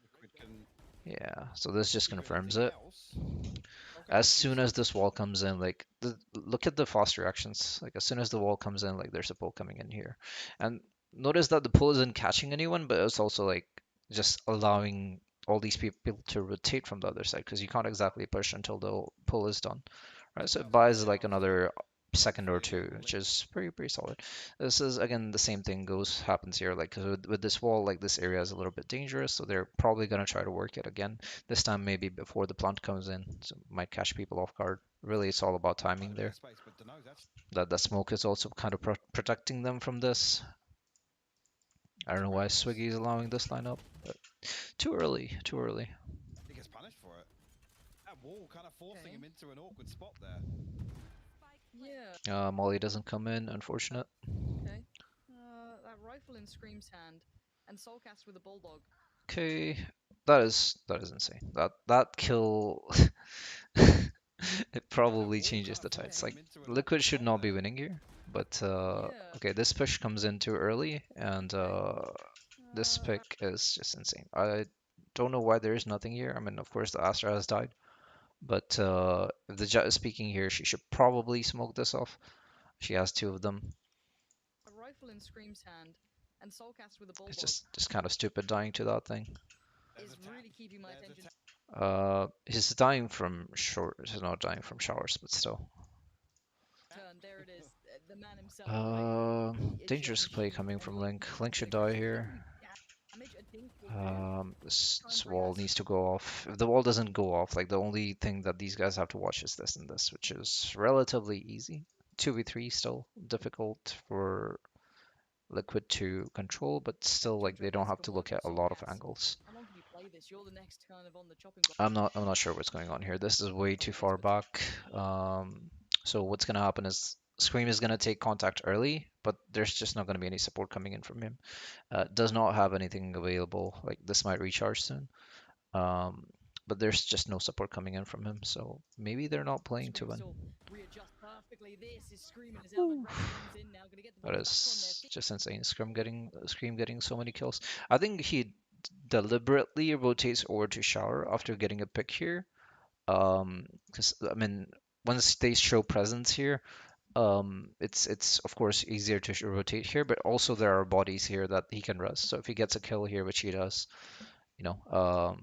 S3: Liquid can
S1: Yeah, so this just
S3: give
S1: confirms
S3: anything
S1: it.
S3: else.
S1: As
S2: Soulcast
S1: soon as this wall comes in, like look at the fast reactions. Like as soon as the wall comes in, like there's a pull coming in here, and notice that the pull isn't catching anyone, but it's also like just allowing all these people to rotate from the other side because you can't exactly push until the pull is done, right? So it
S3: Perfect
S1: buys like
S3: layout for
S1: another
S3: round
S1: second or
S3: three
S1: two,
S3: for
S1: which
S3: Liquid.
S1: is pretty solid. This is again the same thing goes happens here. Like 'cause with this wall, like this area is a little bit dangerous, so they're probably gonna try to work it again. This time maybe before the plant comes in, so it might catch people off guard. Really, it's all about
S3: Quite
S1: timing
S3: a bit
S1: there.
S3: of space, but no, that's
S1: That the smoke is also kind of protecting them from this. I don't know why
S3: practice.
S1: Swiggy is allowing this lineup, but too early, too early.
S3: He gets punished for it. That wall kind of forcing
S2: Okay.
S3: him into an awkward spot there.
S2: Yeah.
S1: Molly doesn't come in, unfortunate.
S2: Okay. That rifle in Scream's hand, and Soulcast with a bulldog.
S1: Okay, that is insane. That kill, it
S3: That
S1: probably
S3: wall
S1: changes
S3: kind of
S1: the tides.
S3: forcing
S1: Like
S3: him into an
S1: Liquid
S3: awkward
S1: should
S3: spot
S1: not be
S3: there.
S1: winning here, but
S2: Yeah.
S1: okay, this push comes in too early, and
S2: Okay.
S1: this
S2: That
S1: pick is just insane. I don't know why there is nothing here. I mean, of course, the Astra has died, but if the Jet is speaking here, she should probably smoke this off. She has two of them.
S2: a rifle in Scream's hand, and Soulcast with a
S1: It's
S2: bulldog
S1: just kind of stupid dying to that thing.
S3: There's a
S2: is
S3: tap.
S2: really keeping my
S3: There's a
S2: attention.
S3: tap.
S1: He's dying from short. He's not dying from showers, but still.
S2: Turn. There it is. The man himself, right? He is just
S1: Dangerous play
S2: machining
S1: coming from
S2: anyone
S1: Link. Link
S2: out
S1: should
S2: there
S1: die
S2: because look how
S1: here.
S2: many damage a dink will do. Try and
S1: This
S2: bring
S1: wall
S2: us.
S1: needs to go off. If the wall doesn't go off, like the only thing that these guys have to watch is this and this, which is relatively easy. 2v3 still difficult for Liquid to control, but still like
S2: Future
S1: they
S2: of
S1: don't
S2: this
S1: have
S2: can
S1: to
S2: work
S1: look
S2: for
S1: at a lot of
S2: Soulcast.
S1: angles.
S2: How long can you play this? You're the next kind of on the chopping block.
S1: I'm not sure what's going on here. This is way too
S2: Apologies,
S1: far
S2: but Soul
S1: back. So what's gonna happen is Scream is gonna take contact early, but there's just not gonna be any support coming in from him. Does not have anything available. Like this might recharge soon. Um, but there's just no support coming in from him, so maybe they're not playing to
S2: Scream
S1: win.
S2: still readjust perfectly. This is screaming as Element
S1: Whew.
S2: Rest comes in now, gonna get the
S1: That
S2: boys back on their
S1: is
S2: feet.
S1: just insane. Scream getting so many kills. I think he deliberately rotates over to Shower after getting a pick here. Because I mean, once they show presence here, it's of course easier to rotate here, but also there are bodies here that he can rest. So if he gets a kill here, which he does, you know,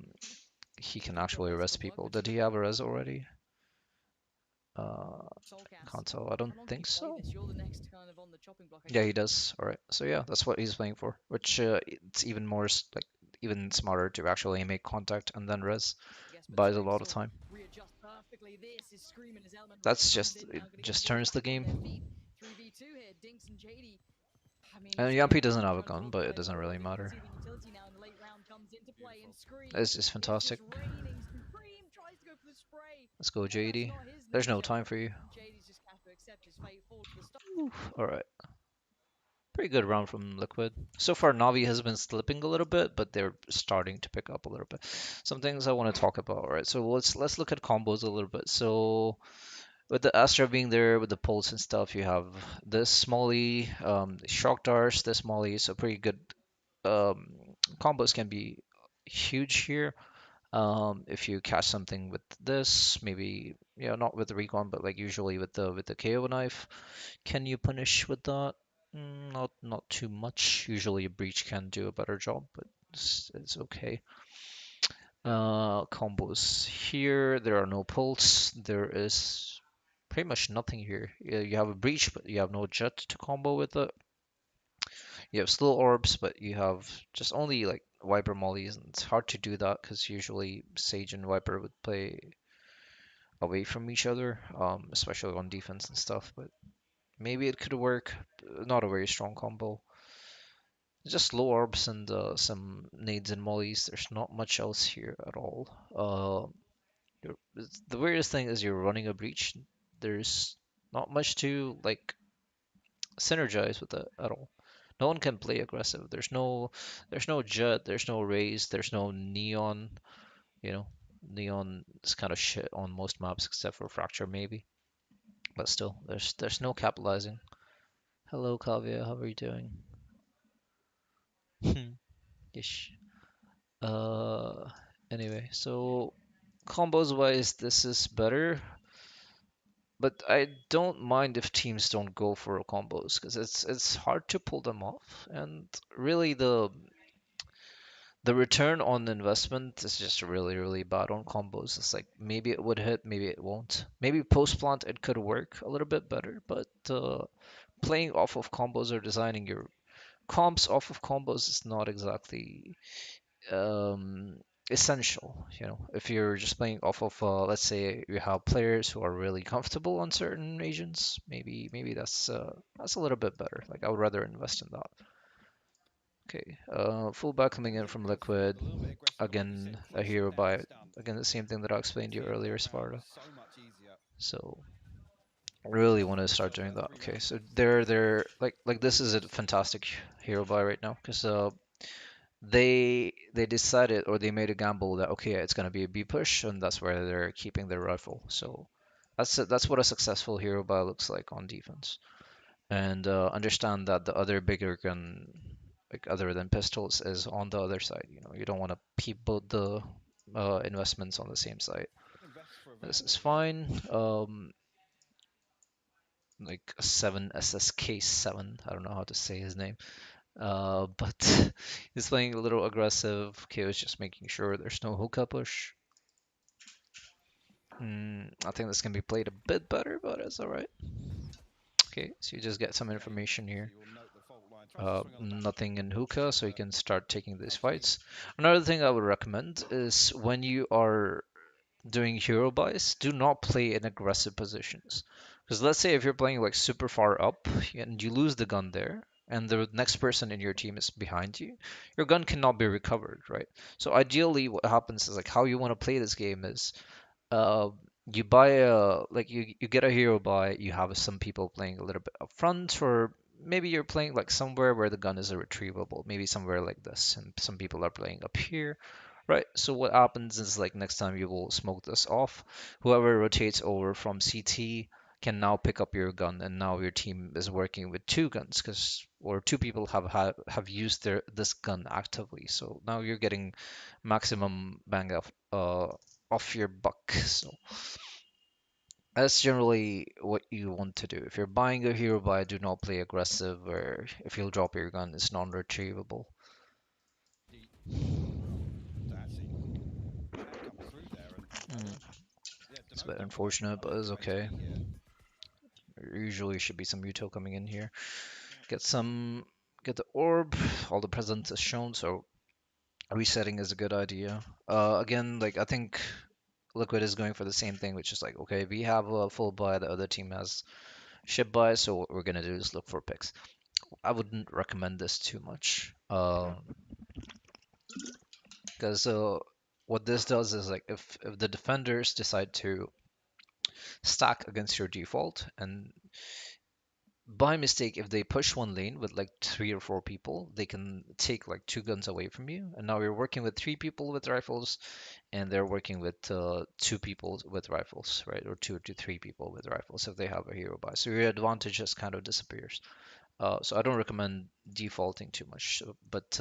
S1: he can
S2: Looking for a
S1: actually
S2: res on
S1: arrest
S2: the block,
S1: people.
S2: but
S1: Did he have a res already? Uh,
S2: Soulcast.
S1: can't tell. I don't
S2: How long can
S1: think
S2: you play
S1: so.
S2: this? You're the next kind of on the chopping block, I
S1: Yeah,
S2: guess.
S1: he does. All right. So yeah, that's what he's playing for. Which it's even more like even smarter to actually make contact and then res.
S2: But
S1: Buys a
S2: Scream
S1: lot of
S2: still
S1: time.
S2: readjust perfectly. This is screaming as Element Rest
S1: That's
S2: comes
S1: just
S2: in
S1: it
S2: now, gonna get the
S1: just
S2: boys
S1: turns
S2: back
S1: the
S2: on their
S1: game.
S2: feet. 3v2 here, Dinks and JD. I mean,
S1: And
S2: it's
S1: Yampi
S2: great.
S1: doesn't have a
S2: Trying to
S1: gun, but it
S2: fortify the
S1: doesn't
S2: wall,
S1: really
S2: but you can
S1: matter.
S2: see the utility now in the late round comes into play, and
S3: Beautiful.
S2: Scream
S1: It's
S2: is
S1: fantastic.
S2: just raining. Supreme tries to go for the spray.
S1: Let's go,
S2: No, that's
S1: JD.
S2: not his
S1: There's no
S2: nature.
S1: time for you.
S2: And JD's just have to accept his fate, fall to the stop.
S1: All right. Pretty good round from Liquid. So far, Navi has been slipping a little bit, but they're starting to pick up a little bit. Some things I want to talk about, right? So let's look at combos a little bit. So with the Astra being there with the pulse and stuff, you have this Molly, Shock Dars, this Molly, so pretty good combos can be huge here. If you catch something with this, maybe not with the recon, but like usually with the KO knife, can you punish with that? Not too much. Usually a breach can do a better job, but it's okay. Combos here, there are no pulse. There is pretty much nothing here. Yeah, you have a breach, but you have no jet to combo with it. You have slow orbs, but you have just only like Viper mollies, and it's hard to do that because usually Sage and Viper would play away from each other, especially on defense and stuff. But maybe it could work. Not a very strong combo. Just low orbs and some nades and mollies. There's not much else here at all. The weirdest thing is you're running a breach. There's not much to like synergize with it at all. No one can play aggressive. There's no jet, there's no raise, there's no neon. You know, neon is kind of shit on most maps except for fracture maybe. But still, there's no capitalizing. Hello, Kavya. How are you doing? Ish. Uh, anyway, so combos wise, this is better, but I don't mind if teams don't go for combos because it's hard to pull them off, and really the return on investment is just really bad on combos. It's like maybe it would hit, maybe it won't. Maybe post plant it could work a little bit better, but playing off of combos or designing your comps off of combos is not exactly um, essential. You know, if you're just playing off of, let's say you have players who are really comfortable on certain agents, maybe that's a little bit better. Like I would rather invest in that. Okay, fullback coming in
S3: Just
S1: from
S3: because you look
S1: Liquid.
S3: a little bit aggressive on the
S1: Again,
S3: six,
S1: a
S3: close it
S1: hero
S3: down,
S1: by
S3: it's done.
S1: again the same thing that I explained to you
S3: Clear the
S1: earlier,
S3: ball out
S1: Sparta.
S3: so much easier.
S1: So really want to
S3: Give
S1: start
S3: yourself
S1: doing
S3: about
S1: that.
S3: 3
S1: Okay,
S3: rounds
S1: so
S3: here.
S1: they're like this is a fantastic hero buy right now because they decided or they made a gamble that okay it's gonna be a B push and that's where they're keeping their rifle. So that's what a successful hero buy looks like on defense. And understand that the other bigger gun, like other than pistols, is on the other side. You know, you don't want to keep both the investments on the same side.
S3: Invest for a
S1: This
S3: Vandal
S1: is
S3: as well.
S1: fine. Like a 7 SSK7. I don't know how to say his name. But he's playing a little aggressive. KO is just making sure there's no hookah push. I think this can be played a bit better, but it's alright. Okay, so you just get some
S3: Okay,
S1: information
S3: so
S1: here.
S3: you'll note the fault line. Tries to swing on the back
S1: Nothing in
S3: push
S1: hookah,
S3: of
S1: so you can start taking these
S3: RGE.
S1: fights. Another thing I would recommend is when you are doing hero buys, do not play in aggressive positions. Because let's say if you're playing like super far up and you lose the gun there, and the next person in your team is behind you, your gun cannot be recovered, right? So ideally, what happens is like how you want to play this game is uh, you buy a like you get a hero buy. You have some people playing a little bit up front, or maybe you're playing like somewhere where the gun is retrievable. Maybe somewhere like this, and some people are playing up here, right? So what happens is like next time you will smoke this off. Whoever rotates over from CT can now pick up your gun, and now your team is working with two guns because or two people have used this gun actively. So now you're getting maximum bang off your buck. So that's generally what you want to do. If you're buying a hero buy, do not play aggressive, or if you'll drop your gun, it's non-retrievable.
S3: To actually come through there and
S1: Mm,
S3: yeah,
S1: it's a
S3: denote
S1: bit
S3: that quite
S1: unfortunate, but it's okay.
S3: correctly here.
S1: There usually should be some util coming in here. Get the orb. All the presents is shown, so resetting is a good idea. Again, like I think Liquid is going for the same thing, which is like, okay, we have a full buy, the other team has ship buy, so what we're gonna do is look for picks. I wouldn't recommend this too much. Because what this does is like if the defenders decide to stack against your default and by mistake if they push one lane with like 3 or 4 people they can take like 2 guns away from you and now you're working with 3 people with rifles and they're working with 2 people with rifles, right? Or 2 to 3 people with rifles if they have a hero buy, so your advantage just kind of disappears. So I don't recommend defaulting too much. But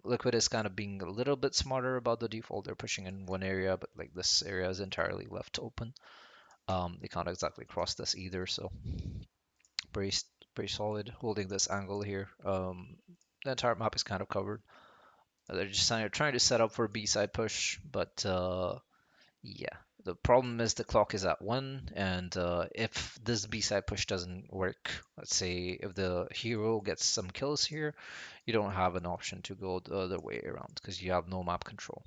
S1: Liquid is kind of being a little bit smarter about the default. They're pushing in one area, but like this area is entirely left open. They can't exactly cross this either, so pretty pretty solid holding this angle here. The entire map is kind of covered. They're just trying to set up for a B-side push, but yeah. The problem is the clock is at 1, and if this B-side push doesn't work, let's say if the hero gets some kills here, you don't have an option to go the other way around because you have no map control.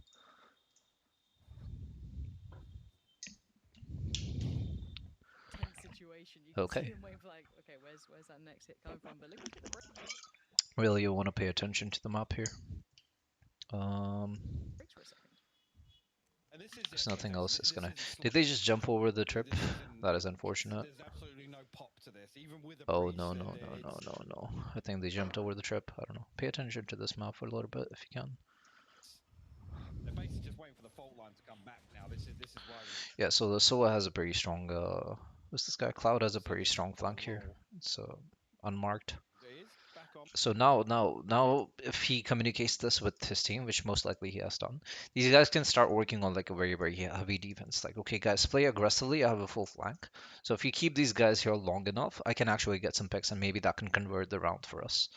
S2: Tense situation. You can see
S1: Okay,
S2: them waiting for like, okay, where's that next hit coming from? But Liquid get the
S1: really you want to pay attention to the map here.
S2: breaks for a second.
S3: And this is
S1: Because
S3: it.
S1: nothing else is gonna.
S3: This is
S1: Did they just jump over the trip? That is unfortunate.
S3: There's absolutely no pop to this, even with a
S1: Oh,
S3: priest.
S1: no, no, no, no, no, no. I think they jumped over the trip. I don't know. Pay attention to this map for a little bit if you can.
S3: They're basically just waiting for the fault line to come back now. This is why we
S1: Yeah, so the Soa has a pretty strong. What's this guy? Cloud has a
S3: see
S1: pretty
S3: this
S1: strong flank here.
S3: roll.
S1: It's unmarked.
S3: It is back on.
S1: So now, if he communicates this with his team, which most likely he has done, these guys can start working on like a very, very heavy defense. Like, okay, guys, play aggressively. I have a full flank. So if you keep these guys here long enough, I can actually get some picks, and maybe that can convert the round for us.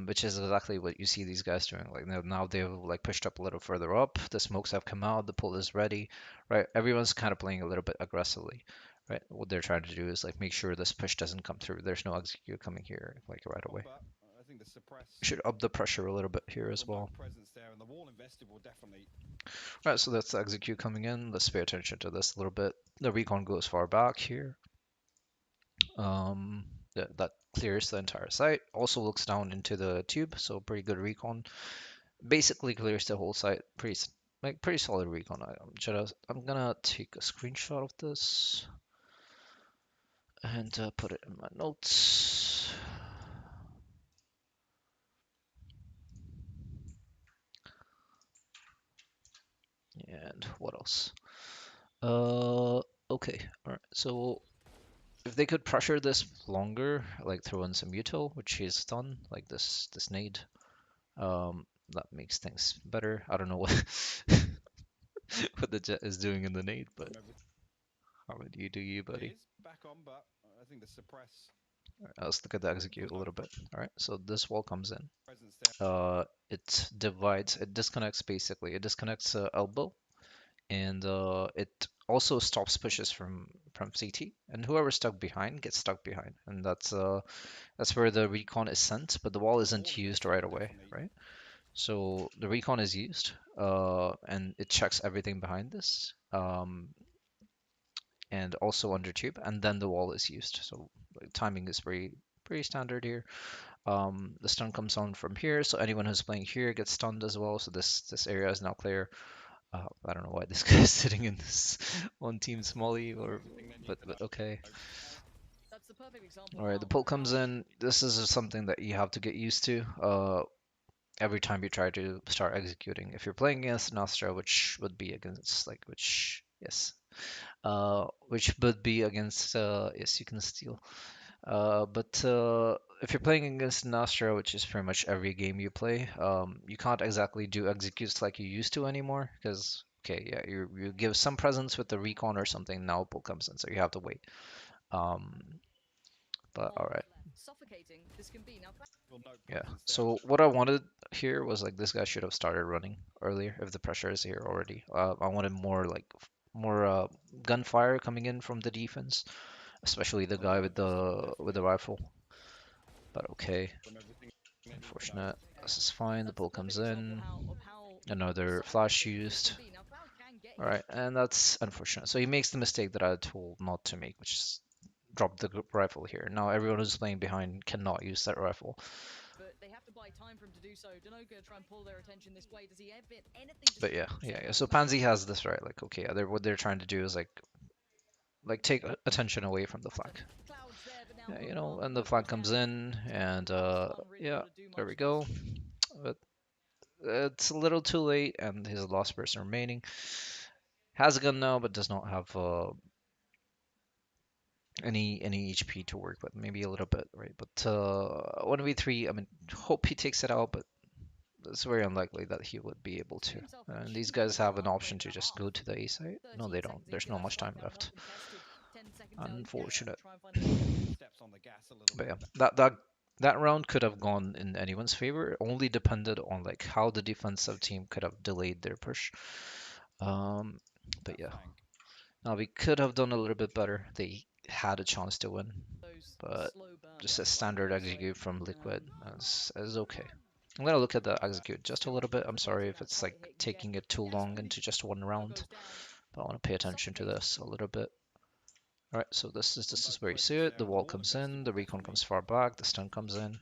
S1: Which is exactly what you see these guys doing. Like now they've like pushed up a little further up. The smokes have come out. The pull is ready, right? Everyone's kind of playing a little bit aggressively, right? What they're trying to do is like make sure this push doesn't come through. There's no execute coming here like right away.
S3: But I think the suppress
S1: Should up the pressure a little bit here as well.
S3: remote presence there, and the wall invested will definitely.
S1: Right, so that's the execute coming in. Let's pay attention to this a little bit. The recon goes far back here. That clears the entire site. Also looks down into the tube, so pretty good recon. Basically clears the whole site. Pretty solid recon. I'm gonna take a screenshot of this and put it in my notes. And what else? Okay, all right. So if they could pressure this longer, like throw in some util, which he's done, like this nade, that makes things better. I don't know what what the jet is doing in the nade, but how would you do you,
S3: It
S1: buddy?
S3: is back on, but I think the suppress
S1: All right, let's look at the execute a little bit. All right, so this wall comes in.
S3: presence there.
S1: It divides, it disconnects basically. It disconnects elbow, and it also stops pushes from CT. And whoever's stuck behind gets stuck behind, and that's where the recon is sent, but the wall isn't used right away, right? So the recon is used, and it checks everything behind this, and also under tube, and then the wall is used. So like, timing is pretty standard here. The stun comes on from here, so anyone who's playing here gets stunned as well. So this area is now clear. I don't know why this guy is sitting in this one team Smolly, but okay.
S2: That's the perfect example
S1: All
S2: of
S1: right, the
S2: how
S1: pull comes in. This is something that you have to get used to. Every time you try to start executing. If you're playing against Nostra, which would be against like which yes, which would be against yes, you can steal. But if you're playing against Nostra, which is pretty much every game you play, you can't exactly do executes like you used to anymore because okay, yeah, you give some presence with the recon or something. Now pull comes in, so you have to wait. Um, but all right.
S2: suffocating this can be. Now,
S1: Yeah. So what I wanted here was like this guy should have started running earlier if the pressure is here already. I wanted more like more gunfire coming in from the defense, especially the guy with the rifle. But okay, unfortunate. This is fine. The
S2: that's the
S1: pull comes
S2: perfect example
S1: in.
S2: of how
S1: Another flash
S2: suffocating this
S1: used.
S2: can be. Now, Cloud can get
S1: All
S2: here,
S1: right, and that's unfortunate. So he makes the mistake that I told not to make, which is drop the rifle here. Now everyone who's playing behind cannot use that rifle.
S2: but they have to buy time for him to do so. Dano gonna try and pull their attention this way. Does he have anything to
S1: But
S2: say?
S1: yeah. So Pansy has this right. Like, okay, yeah, what they're trying to do is like take attention away from the flank.
S2: Clouds there, but now
S1: Yeah,
S2: Mobile
S1: and the
S2: will go
S1: flank comes
S2: down.
S1: in, and
S2: Can't really
S1: yeah,
S2: able to do
S1: there
S2: much
S1: we
S2: there.
S1: go. But it's a little too late, and he's the last person remaining. Has a gun now, but does not have any HP to work with. Maybe a little bit, right? But 1v3, I mean, hope he takes it out, but it's very unlikely that he would be able to. And these guys have an option to just go to the A site. No, they don't. There's not much time left. Unfortunate.
S3: Steps on the gas a little
S1: But
S3: bit.
S1: yeah, that round could have gone in anyone's favor. It only depended on like how the defensive team could have delayed their push. Um, but yeah, now we could have done a little bit better. They had a chance to win, but just a standard execute from Liquid is okay. I'm gonna look at the execute just a little bit. I'm sorry if it's like taking it too long into just one round, but I want to pay attention to this a little bit. All right, so this is where you see it. The wall comes in, the recon comes far back, the stun comes in.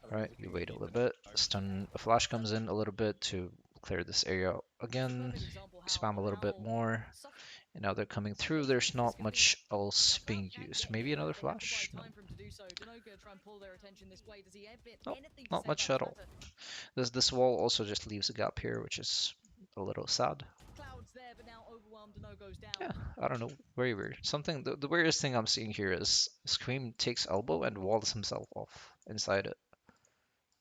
S1: All right, you wait a little bit. A flash comes in a little bit to clear this area again,
S2: Perfect example
S1: spam a little bit
S2: how
S1: more.
S2: such
S1: And now they're coming through.
S2: difference
S1: There's
S2: this
S1: not
S2: can be.
S1: much
S2: Now
S1: else
S2: Cloud
S1: being
S2: can
S1: used.
S2: get
S1: Maybe
S2: here.
S1: another
S2: They have to buy
S1: flash? No.
S2: time for him to do so. Denogo try and pull their attention this way. Does he have
S1: Nope,
S2: anything to
S1: not
S2: say
S1: much
S2: about
S1: at
S2: this
S1: all.
S2: matter?
S1: This wall also just leaves a gap here, which is a little sad.
S2: Cloud's there, but now overwhelmed. Denogo's down.
S1: Yeah, I don't know. Very weird. Something the weirdest thing I'm seeing here is Scream takes elbow and walls himself off inside it.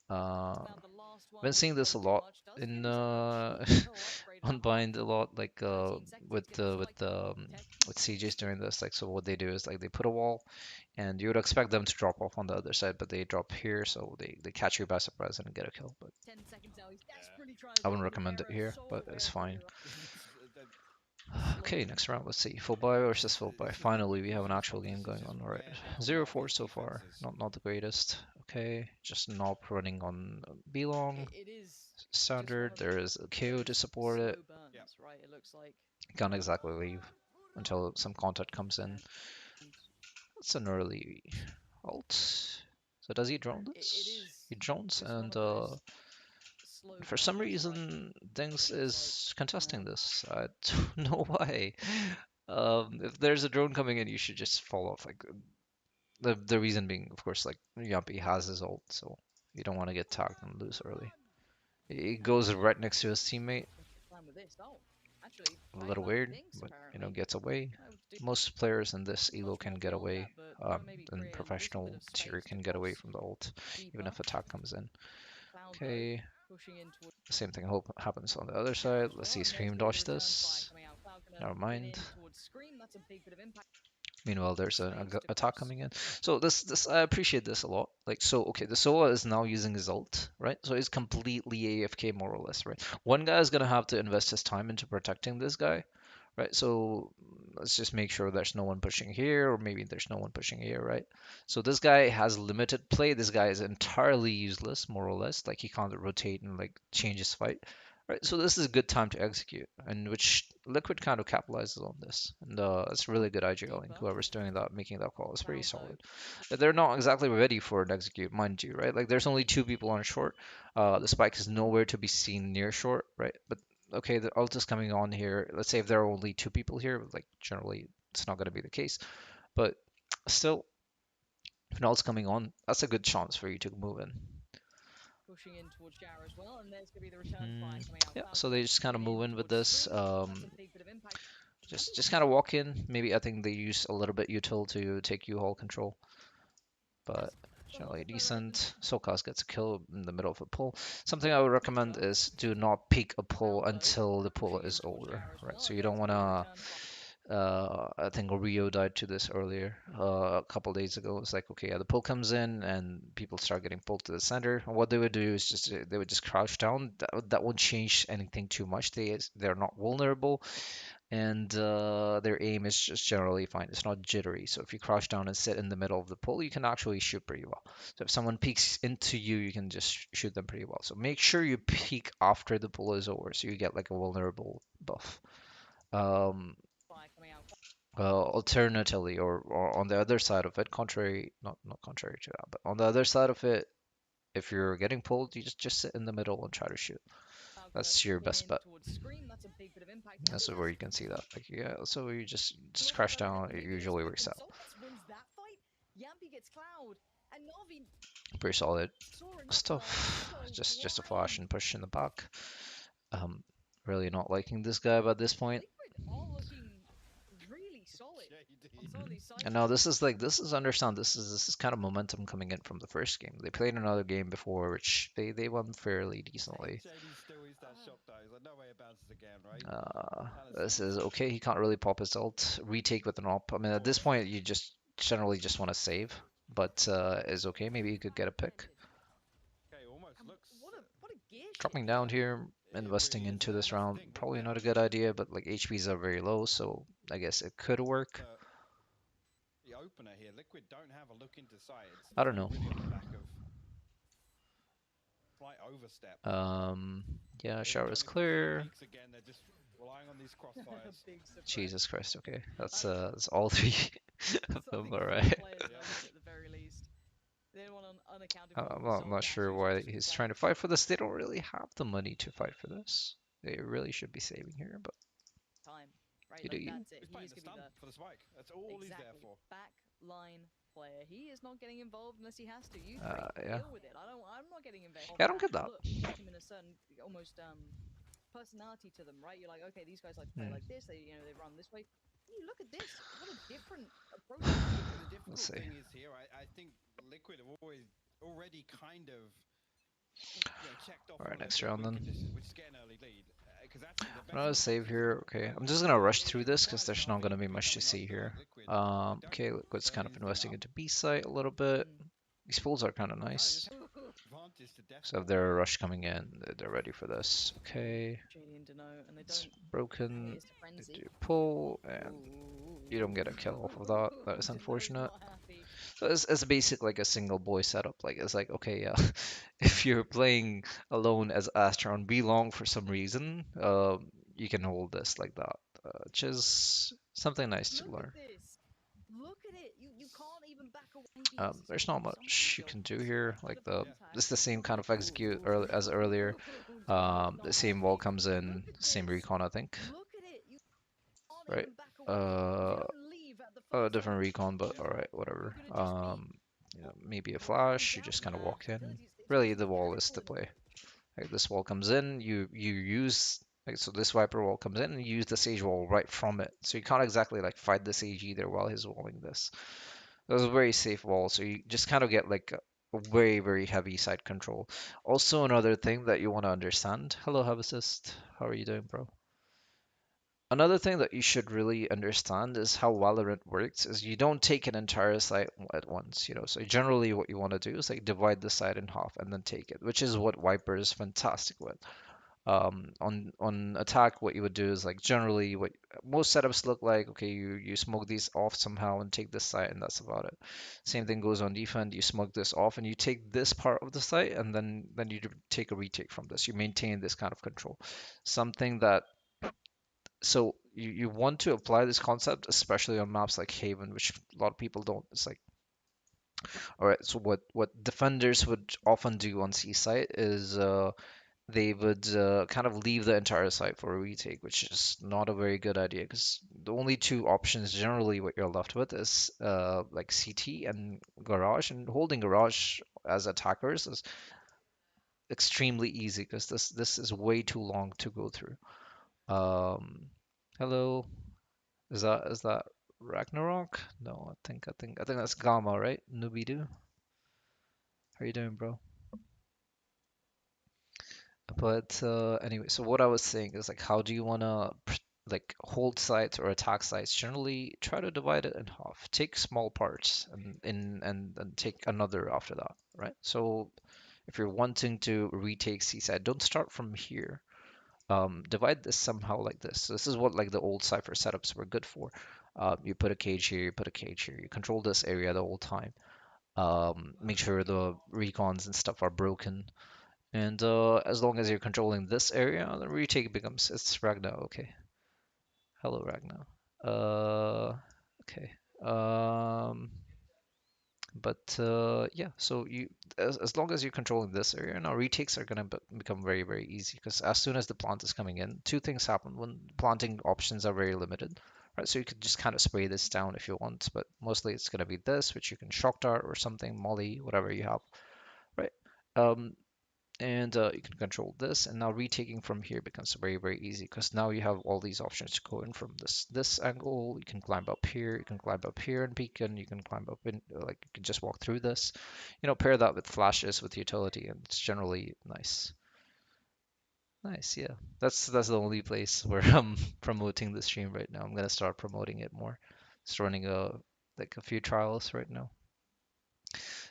S2: Found the last one,
S1: Been seeing
S2: didn't
S1: this a
S2: bother too
S1: lot
S2: much. Does
S1: in
S2: give himself a cheeky little upgrade
S1: on
S2: at half.
S1: Bind a lot, like
S2: 13 seconds
S1: with
S2: gives us like tech.
S1: with CJs doing this. Like, so what they do is like they put a wall, and you would expect them to drop off on the other side, but they drop here, so they catch you by surprise and get a kill. But
S2: 10 seconds now. He's desperately trying to
S1: I
S2: take
S1: wouldn't
S2: over the
S1: recommend it
S2: area.
S1: here,
S2: So
S1: but
S2: aware
S1: it's
S2: of where
S1: fine.
S2: you're at.
S1: Okay, next round, let's see. Full buy versus full buy. Finally, we have an actual game going on. Alright, 0-4 so far. Not the greatest. Okay, just Knob running on B long.
S2: It is
S1: Standard. There is a KO to support
S2: slow
S1: it.
S2: burns, right? It looks like.
S1: Can't exactly leave until some content comes in. It's an early ult. So does he drone
S2: It
S1: this?
S2: is
S1: He drones,
S2: just one
S1: and
S2: of those slow
S1: for some
S2: burners, right?
S1: reason, Things
S2: It looks
S1: is
S2: like,
S1: contesting this. I don't know why. If there's a drone coming in, you should just fall off. Like the reason being, of course, like Yuppie has his ult, so you don't want to get tagged and lose early. He goes right next to his teammate.
S2: what's the plan with this? Oh, actually,
S1: A
S2: buying
S1: little
S2: time
S1: weird,
S2: thinks
S1: but
S2: apparently.
S1: gets away.
S2: Able to do
S1: Most players in this elo
S2: much
S1: can
S2: more
S1: get
S2: beyond
S1: away,
S2: that, but trying to maybe
S1: and
S2: create a little bit
S1: professional
S2: of
S1: tier
S2: space to
S1: can get away
S2: cross
S1: from the ult, even
S2: deeper.
S1: if attack comes in.
S2: Cloud though,
S1: Okay,
S2: pushing in towards
S1: the same thing hope happens on the other
S2: Shower
S1: side.
S2: as
S1: Let's
S2: well,
S1: see
S2: and there's
S1: Scream
S2: gonna be the
S1: dodge
S2: return fire
S1: this.
S2: coming out. Cloud gonna
S1: Never
S2: win
S1: mind.
S2: in towards Scream. That's a big bit of impact.
S1: Meanwhile, there's an
S2: Space to
S1: attack
S2: cross.
S1: coming in. So this I appreciate this a lot. Like, so okay, the Sova is now using his ult, right? So he's completely AFK more or less, right? One guy is gonna have to invest his time into protecting this guy, right? So let's just make sure there's no one pushing here, or maybe there's no one pushing here, right? So this guy has limited play. This guy is entirely useless, more or less. Like he can't rotate and like change his fight, right? So this is a good time to execute, and which Liquid kind of capitalizes on this, and it's really good IGLing.
S2: Deeper.
S1: Whoever's doing that, making that call is pretty
S2: Cloud though.
S1: solid. They're not exactly ready for an execute, mind you, right? Like there's only two people on short. The spike is nowhere to be seen near short, right? But okay, the ult is coming on here. Let's say if there are only two people here, like generally it's not going to be the case. But still, if an ult's coming on, that's a good chance for you to move in.
S2: Pushing in towards Shower as well, and there's gonna be the return fire coming out.
S1: Yeah,
S2: Cloud
S1: so they
S2: wants
S1: just
S2: to
S1: kind of
S2: win
S1: move in with
S2: towards
S1: this.
S2: Scream. That's a big bit of impact.
S1: Just kind of walk in. Maybe I think they use a little bit util to take U-Haul control, but generally decent. Sokas gets a kill in the middle of a pull. Something I would recommend is do not peek a pull until the pull is over, right? So you don't want to. I think Rio died to this earlier, a couple days ago. It's like, okay, yeah, the pull comes in and people start getting pulled to the center. And what they would do is just they would just crouch down. That won't change anything too much. They're not vulnerable, and their aim is just generally fine. It's not jittery. So if you crouch down and sit in the middle of the pull, you can actually shoot pretty well. So if someone peeks into you, you can just shoot them pretty well. So make sure you peek after the pull is over, so you get like a vulnerable buff. Um, Alternatively, or on the other side of it, contrary, not contrary to that, but on the other side of it, if you're getting pulled, you just sit in the middle and try to shoot. That's your best bet. That's where you can see that. Like, yeah, so you just crash down. It usually works out. Pretty solid stuff. Just a flash and push in the back. Really not liking this guy by this point. And now this is understand this is kind of momentum coming in from the first game. They played another game before which they won fairly decently. This is okay. He can't really pop his ult. Retake with an op. I mean, at this point, you just generally just want to save, but is okay. Maybe you could get a pick. Dropping down here, investing into this round, probably not a good idea, but like HPs are very low, so I guess it could work.
S3: The opener here, Liquid don't have a look into sides.
S1: I don't know.
S3: Really on the back of slight overstep.
S1: Yeah, shower is clear.
S3: Again, they're just relying on these crossfires.
S1: Jesus Christ, okay. That's all three of them, alright.
S2: They didn't want an unaccounted for
S1: Well, I'm
S2: result
S1: not
S2: now,
S1: sure
S2: so he's
S1: why
S2: obviously
S1: he's
S2: decided
S1: trying to
S2: to
S1: fight
S2: choose
S1: for this. They don't really have the money to fight for this. They really should be saving here, but
S2: time, right?
S1: you do
S2: Like
S1: you.
S2: that's it.
S3: He's
S2: He
S3: playing
S2: is
S3: the
S2: gonna be
S3: stun
S2: the
S3: for the spike. That's all he's there
S2: exactly
S3: for.
S2: back line player. He is not getting involved unless he has to. You three
S1: Yeah.
S2: deal with it. I'm not getting involved.
S1: Yeah, I don't
S2: That
S1: get that.
S2: look puts him in a certain almost personality to them, right? You're like, okay, these guys like to play
S1: Hmm.
S2: like this. They run this way. You look at this. What a different approach he's taken.
S3: The
S1: Let's
S3: difficult
S1: see.
S3: thing is here, I think Liquid have already kind of checked off
S1: All right,
S3: one of those
S1: next
S3: big
S1: round
S3: win
S1: then.
S3: conditions, which is get an early lead. Because actually the best
S1: Another
S3: option
S1: save
S3: for this
S1: here.
S3: map
S1: Okay, I'm
S3: is
S1: just gonna rush through
S3: it
S1: this because
S3: requires
S1: there's not gonna be
S3: Navi
S1: much to
S3: coming
S1: see
S3: over
S1: here.
S3: like Liquid. I don't
S1: Okay, Liquid's kind of
S3: phase them
S1: investing
S3: out.
S1: into B site a little bit.
S2: Mm.
S1: These pulls are kind of
S3: No, you just
S1: nice.
S3: have advantage to death
S1: So if
S3: walk
S1: they're a
S3: here.
S1: rush coming in, they're ready for this. Okay,
S2: JD and Deno, and they
S1: it's
S2: don't. And
S1: broken.
S2: it is to
S1: They
S2: frenzy.
S1: do pull, and you don't get a kill off of that. That is
S2: Deno's
S1: unfortunate.
S2: not happy.
S1: So it's basic like a single boy setup. Like it's like okay, yeah, if you're playing alone as Astra on B long for some reason, you can hold this like that, which is something nice to
S2: Look at
S1: learn.
S2: this. Look at it. You can't even back away because he's
S1: There's
S2: holding
S1: not
S2: so much.
S1: much you
S2: Go
S1: can do
S2: pass
S1: here.
S2: right to the
S1: Like
S2: plant
S3: Yeah.
S2: tag.
S1: it's the same
S2: Look at
S1: kind
S2: it.
S1: of execute as earlier.
S2: Deno's
S1: The
S2: not
S1: same wall
S2: happy.
S1: comes
S2: Look
S1: in,
S2: at
S1: same
S2: this.
S1: recon, I think.
S2: Look at it. You can't
S1: Right.
S2: even back away. If you
S1: Uh,
S2: don't leave at the
S1: a
S2: first
S1: different recon, but
S3: Yeah.
S1: all right,
S2: you're
S1: whatever.
S2: gonna just be
S1: Maybe a
S2: ground
S1: flash. You
S2: down.
S1: just kind of
S2: Nah,
S1: walk in.
S2: because it's
S1: Really,
S2: almost
S1: the wall is
S2: mechanical
S1: the
S2: in a
S1: play.
S2: way.
S1: Like this wall comes in, you use like so this Viper wall comes in and you use the Sage wall right from it. So you can't exactly like fight the Sage either while he's walling this. It was a very safe wall, so you just kind of get like a very, very heavy side control. Also, another thing that you want to understand. Hello, Have Assist. How are you doing, bro? Another thing that you should really understand is how Valorant works is you don't take an entire site at once, you know. So generally what you want to do is like divide the site in half and then take it, which is what Viper is fantastic with. On attack, what you would do is like generally what most setups look like. Okay, you smoke these off somehow and take this site, and that's about it. Same thing goes on defense. You smoke this off and you take this part of the site, and then you take a retake from this. You maintain this kind of control. Something that so you want to apply this concept, especially on maps like Haven, which a lot of people don't. It's like, all right, so what defenders would often do on C site is they would kind of leave the entire site for a retake, which is not a very good idea because the only two options generally what you're left with is like CT and Garage, and holding Garage as attackers is extremely easy because this is way too long to go through. Um, hello, is that Ragnarok? No, I think that's Gamma, right? Nubidu. How you doing, bro? But anyway, so what I was saying is like, how do you wanna like hold sites or attack sites? Generally, try to divide it in half. Take small parts and take another after that, right? So if you're wanting to retake seaside, don't start from here. Divide this somehow like this. So this is what like the old Cypher setups were good for. You put a cage here, you put a cage here. You control this area the whole time. Make sure the recons and stuff are broken, and as long as you're controlling this area, the retake becomes it's Ragnar. Okay. Hello, Ragnar. Okay. But yeah, so as long as you're controlling this area, now retakes are gonna become very, very easy because as soon as the plant is coming in, two things happen. When planting options are very limited, right? So you could just kind of spray this down if you want, but mostly it's gonna be this, which you can shock dart or something, molly, whatever you have, right? Um, and you can control this, and now retaking from here becomes very, very easy because now you have all these options to go in from this angle. You can climb up here, you can climb up here and beacon, you can climb up in like you can just walk through this, pair that with flashes with utility, and it's generally nice. Nice, yeah. That's the only place where I'm promoting the stream right now. I'm gonna start promoting it more. Just running a few trials right now.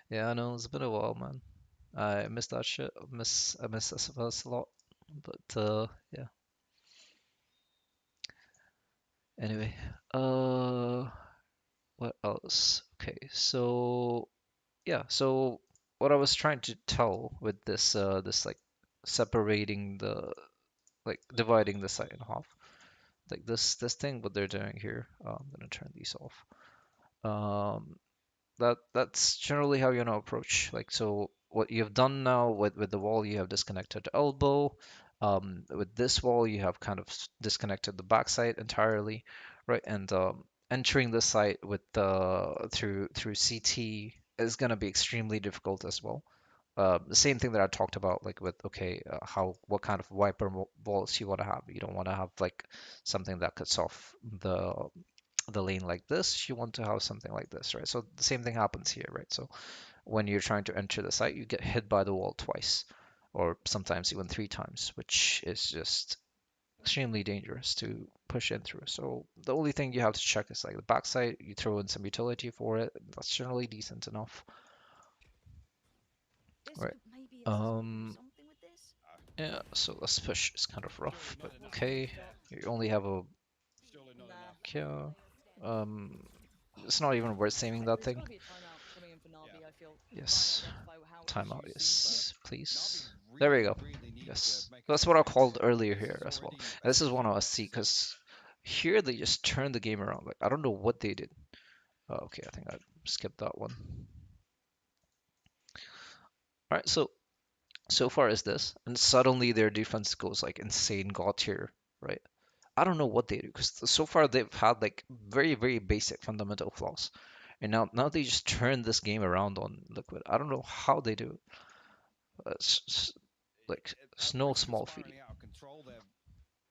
S1: Yeah, I know it's been a while, man. I miss that shit. I miss SFS a lot. But yeah. Anyway, uh, what else? Okay, so yeah, so what I was trying to tell with this like separating the like dividing the site in half, like this thing what they're doing here. I'm gonna turn these off. Um, That's generally how you know approach. Like so, what you've done now with the wall, you have disconnected the elbow. With this wall, you have kind of disconnected the backside entirely, right? And entering the site with the through CT is gonna be extremely difficult as well. The same thing that I talked about, like with okay, how what kind of wiper walls you want to have. You don't want to have like something that cuts off the lane like this. You want to have something like this, right? So the same thing happens here, right? So when you're trying to enter the site, you get hit by the wall twice, or sometimes even three times, which is just extremely dangerous to push in through. So the only thing you have to check is like the backside. You throw in some utility for it. That's generally decent enough,
S2: This,
S1: right?
S2: but maybe it's to do
S1: Um,
S2: something with this.
S1: Yeah, so this push is kind of rough,
S3: Surely
S1: but
S3: not enough.
S1: okay. You only have a
S3: Surely not
S2: Nah.
S3: enough.
S1: Kia. Um, it's not even worth saving that
S2: There's got
S1: thing.
S2: to be a timeout coming in for
S3: Yeah.
S2: Navi, I feel. Try and
S1: Yes,
S2: identify how he
S1: timeout,
S2: should,
S3: You see, but
S1: yes,
S3: Navi
S1: please. There we
S3: really,
S1: go.
S3: really need to
S1: Yes,
S3: make a
S1: that's what I
S3: statement
S1: called
S3: here.
S1: earlier
S3: This
S1: here
S3: is
S1: as well.
S3: already
S1: And this is
S3: basically
S1: one I want to see
S3: lost.
S1: because here they just turned the game around. Like I don't know what they did. Oh, okay, I think I skipped that one. All right, so far is this, and suddenly their defense goes like insane god tier, right? I don't know what they do because so far they've had like very, very basic fundamental flaws. And now they just turn this game around on Liquid. I don't know how they do it. Like it's
S3: At
S1: no
S3: risk of
S1: small feat.
S3: spiraling out of control, they're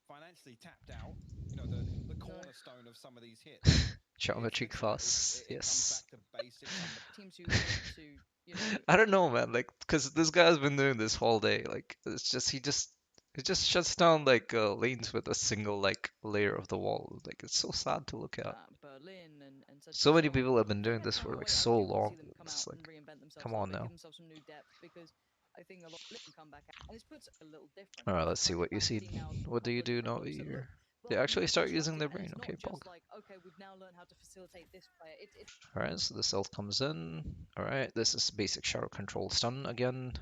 S3: financially tapped out. You know, the
S2: no
S3: cornerstone of some of these hits.
S1: Geometry
S3: It's
S1: class,
S3: it comes
S1: yes.
S3: back to basics.
S2: teams who want to, you know,
S1: I don't know, man. Like, cause this guy's been doing this whole day. Like, it's just he just shuts down like lanes with a single like layer of the wall. Like, it's so sad to look at.
S2: Berlin and
S1: So
S2: so
S1: many
S2: on.
S1: people have been
S2: I
S1: doing
S2: think at
S1: this
S2: the
S1: for like
S2: 108, I
S1: so
S2: do want to
S1: long.
S2: see them come
S1: It's
S2: out
S1: like,
S2: and reinvent themselves
S1: come
S2: a little
S1: on
S2: bit, give
S1: now.
S2: themselves some new depth because I think a lot of them come back out and this puts it a little different.
S1: All right, let's see
S2: Right,
S1: what
S2: you're
S1: you
S2: back
S1: see.
S2: seeing now a
S1: What do
S2: couple
S1: you
S2: of
S1: do
S2: different
S1: now
S2: looks that look
S1: here? They
S2: well
S1: actually start using
S2: constructed,
S1: their
S2: and
S1: brain.
S2: it's not
S1: Okay, Pog.
S2: just like okay, we've now learned how to facilitate this player. It's
S1: All right, so the stealth comes in. All right, this is basic shadow control stun again.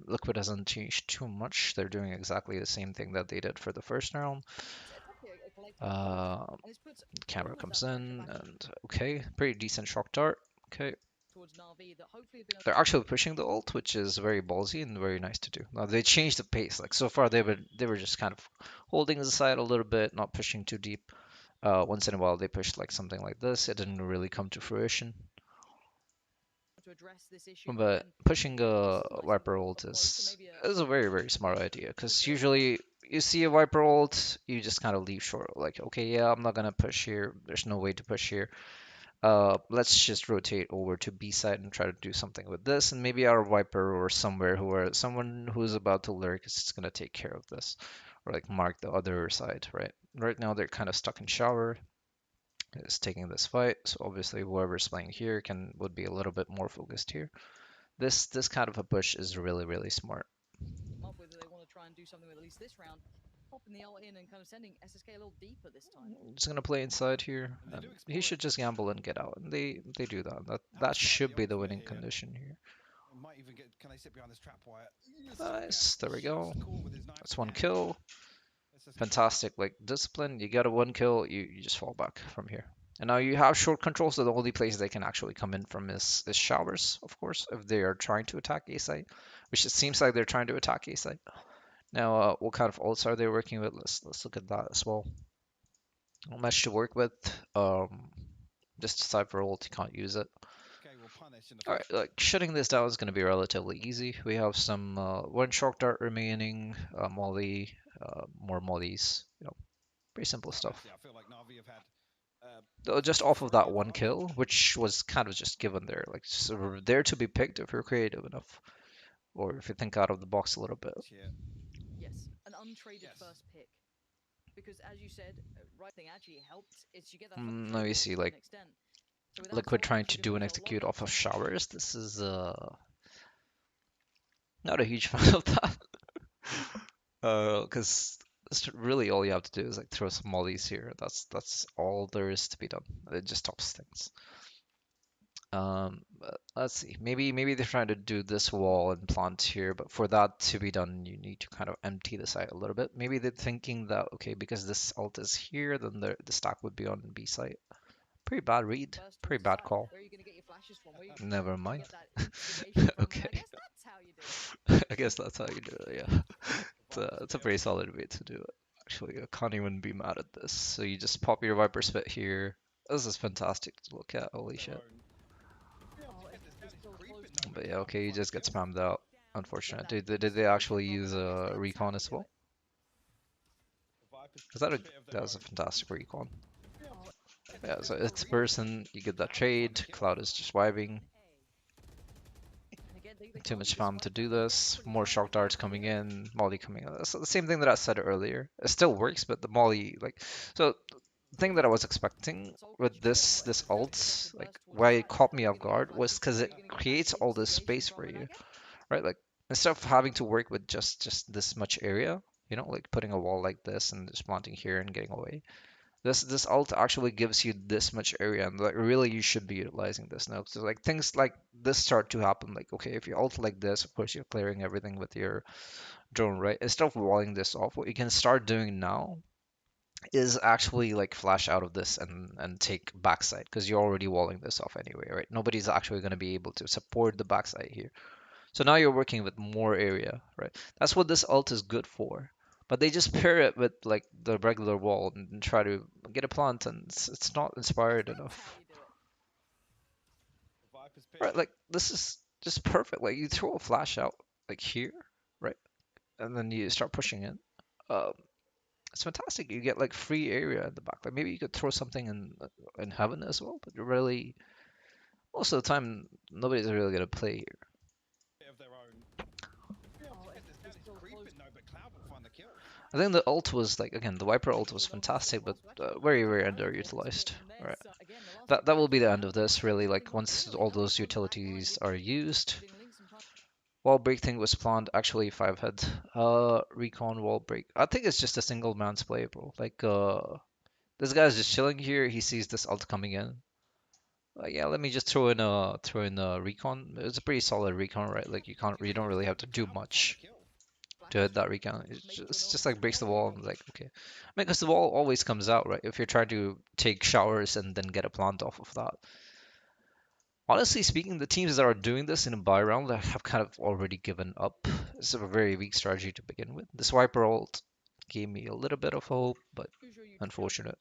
S1: Liquid hasn't changed too much. They're doing exactly the same thing that they did for the first round.
S2: it's actually a collective approach,
S1: Uh,
S2: and this puts
S1: camera
S2: all of
S1: comes
S2: that pressure
S1: in,
S2: back
S1: and okay, pretty decent shock dart. Okay,
S2: towards Navi that hopefully have been
S1: they're actually pushing the ult, which is very ballsy and very nice to do. Now they changed the pace. Like so far, they were just kind of holding the side a little bit, not pushing too deep. Once in a while, they pushed like something like this. It didn't really come to fruition.
S2: to address this issue, but
S1: But
S2: then
S1: pushing
S2: this
S1: a
S2: is a nice
S1: Viper
S2: little
S1: ult
S2: approach and maybe
S1: is a very, very
S2: a
S1: smart idea
S2: little
S1: because
S2: bit more.
S1: usually you see a Viper ult, you just kind of leave short. Like, okay, yeah, I'm not gonna push here. There's no way to push here. Let's just rotate over to B side and try to do something with this, and maybe our Viper or someone who's about to lurk is just gonna take care of this, or like mark the other side, right? Right now they're kind of stuck in shower. Is taking this fight, so obviously whoever's playing here can would be a little bit more focused here. This kind of a push is really, really smart.
S2: Up with they want to try and do something with at least this round, popping the ult in and kind of sending SSK a little deeper this time.
S1: Just gonna play inside here,
S3: And they
S1: and
S3: do
S1: he
S3: explore it
S1: should just gamble and get out, and they do that. That
S3: outside
S1: should
S3: the
S1: be the
S3: ultimate
S1: winning
S3: here.
S1: condition here.
S3: Might even get. Can they sit behind this trap wire? Yes,
S1: Nice,
S3: yes.
S1: there we
S3: Shuts
S1: go.
S3: the call with his knife
S1: That's one
S3: again.
S1: kill.
S3: SSK.
S1: Fantastic, like discipline. You get a one kill, you just fall back from here. And now you have short control, so the only place they can actually come in from is showers, of course, if they are trying to attack A site, which it seems like they're trying to attack A site. Now, what kind of ults are they working with? Let's look at that as well. Not much to work with. Just decide for ult, you can't use it.
S3: SSK will punish in the
S1: All right,
S3: first.
S1: like shutting this down is going to be relatively easy. We have some one shock dart remaining, molly, more mollies. Pretty simple stuff.
S3: Actually, I feel like Navi have had
S1: Just
S3: a
S1: off of that
S3: throwing
S1: one
S3: advantage
S1: kill, which was kind of just given there, like so there to be picked if you're creative enough, or if you think out of the box a little bit.
S3: here.
S2: Yes, an untraded
S3: Yes.
S2: first pick. Because as you said, right thing actually helped is you get that fucking
S1: Now
S2: trade
S1: you
S2: off
S1: see,
S2: to an
S1: like
S2: extent. So without
S1: Liquid
S2: someone
S1: trying to
S2: actually
S1: do
S2: doing
S1: and
S2: their
S1: execute
S2: loading,
S1: off of
S2: sometimes
S1: showers. This is not a huge fan of that. Because that's really all you have to do is like throw some mollies here. That's all there is to be done. It just stops things. But let's see. Maybe they're trying to do this wall and plant here, but for that to be done, you need to kind of empty the site a little bit. Maybe they're thinking that okay, because this ult is here, then the stack would be on B site. Pretty bad read.
S2: burst
S1: Pretty
S2: towards the
S1: bad
S2: side.
S1: call.
S2: Where are you going to get your flashes? vicious one where you
S1: Never mind.
S2: get that inspiration from,
S1: Okay.
S2: and I guess that's how you do it.
S1: I guess that's how you do it, yeah.
S3: Viper's
S1: It's a
S3: bit
S1: pretty
S3: of
S1: solid way to do it. Actually, I can't even be mad at this. So you just pop your Viper Spit here. This is fantastic to look at, holy
S3: their
S1: shit.
S3: own. Be able to
S2: Oh,
S3: get this down.
S2: it's
S3: It's
S2: so close.
S3: creeping though, but
S1: But yeah,
S3: Cloud
S1: okay,
S3: will
S1: you
S3: find the
S1: just get
S3: kill.
S1: spammed out.
S2: Get
S1: Unfortunate.
S2: that
S1: Did they
S2: inspiration
S1: actually
S2: from,
S1: use
S2: and I guess that's
S1: recon
S2: how you
S1: as
S2: do
S1: well?
S2: it.
S3: The Vipers
S1: Is that a
S3: bit of their
S1: that was a
S3: own.
S1: fantastic recon.
S3: Be able
S2: Oh,
S3: to get this
S1: Yeah, so
S3: down. It's
S1: it's
S3: creeping.
S1: person, you get that
S3: Cloud will find the
S1: trade,
S3: kill.
S1: Cloud is just vibing.
S2: and again, they
S1: Too
S2: can't
S1: much
S2: really
S1: spam to
S2: survive
S1: do
S2: that. They get
S1: this.
S2: pretty
S1: More
S2: high,
S1: shock
S2: they can't
S1: darts
S2: kill
S1: coming
S2: it.
S1: in, Molly coming in. That's the same thing that I said earlier. It still works, but the Molly, like, so the thing that I was expecting
S2: Soul
S1: with
S2: Catcher,
S1: this
S2: very potential
S1: ult, like
S2: burst towards the
S1: why it
S2: site.
S1: caught me
S2: Where are
S1: off
S2: you gonna get
S1: guard
S2: flashed
S1: was
S2: in
S1: because
S2: from? Where
S1: it
S2: are you gonna get that
S1: creates all this
S2: instigatio
S1: space
S2: from?
S1: for
S2: And I
S1: you,
S2: guess
S1: right? Like instead of having to work with just this much area, you know, like putting a wall like this and just planting here and getting away. This ult actually gives you this much area, and like really you should be utilizing this now. So like things like this start to happen. Like okay, if you ult like this, of course you're clearing everything with your drone, right? Instead of walling this off, what you can start doing now is actually like flash out of this and take backside because you're already walling this off anyway, right? Nobody's actually going to be able to support the backside here. So now you're working with more area, right? That's what this ult is good for. But they just pair it with like the regular wall and try to get a plant, and it's not
S2: that's
S1: inspired
S2: how
S1: enough,
S2: you do it.
S3: The Vipers bit
S1: right?
S3: of.
S1: Like this is just perfect. Like you throw a flash out like here, right, and then you start pushing in. Um, it's fantastic. You get like free area in the back. Like maybe you could throw something in heaven as well, but really most of the time nobody's really gonna play here.
S3: Bit of their own. Be able to
S2: Oh,
S3: get this down.
S2: it's
S3: It's
S2: so close.
S3: creeping though, but Cloud will find the kill.
S1: I think the ult was like again the Viper ult was
S2: Well, they'll just get
S1: fantastic, but
S2: lost. We've actually got
S1: very
S2: two
S1: very
S2: rounds of this bit
S1: underutilized.
S2: from
S1: All
S2: there.
S1: right,
S2: So again, the last two
S1: that will
S2: rounds
S1: be the
S2: right
S1: end
S2: now,
S1: of this. Really,
S2: something
S1: like
S2: more
S1: once
S2: clear.
S1: all
S2: Navi
S1: those
S2: on the back line,
S1: utilities are used,
S2: putting links in front.
S1: wall break thing was planned. Actually, five head. Recon wall break. I think it's just a single man's play, bro. Like this guy's just chilling here. He sees this ult coming in. Yeah, let me just throw in a recon. It's a pretty solid recon, right? Like you don't really have to
S3: But
S1: do
S3: Cloud will find the
S1: much
S3: kill.
S1: to hit
S2: Flashes
S1: that recon.
S2: make sure
S1: It's
S2: no
S1: just
S2: one
S1: like
S2: can
S1: breaks the
S2: play.
S1: wall and like okay. I mean, because the wall always comes out, right? If you're trying to take showers and then get a plant off of that. Honestly speaking, the teams that are doing this in a buy round have kind of already given up. It's a very weak strategy to begin with. The swiper ult gave me a little bit of hope, but
S2: Usual utility
S1: unfortunate.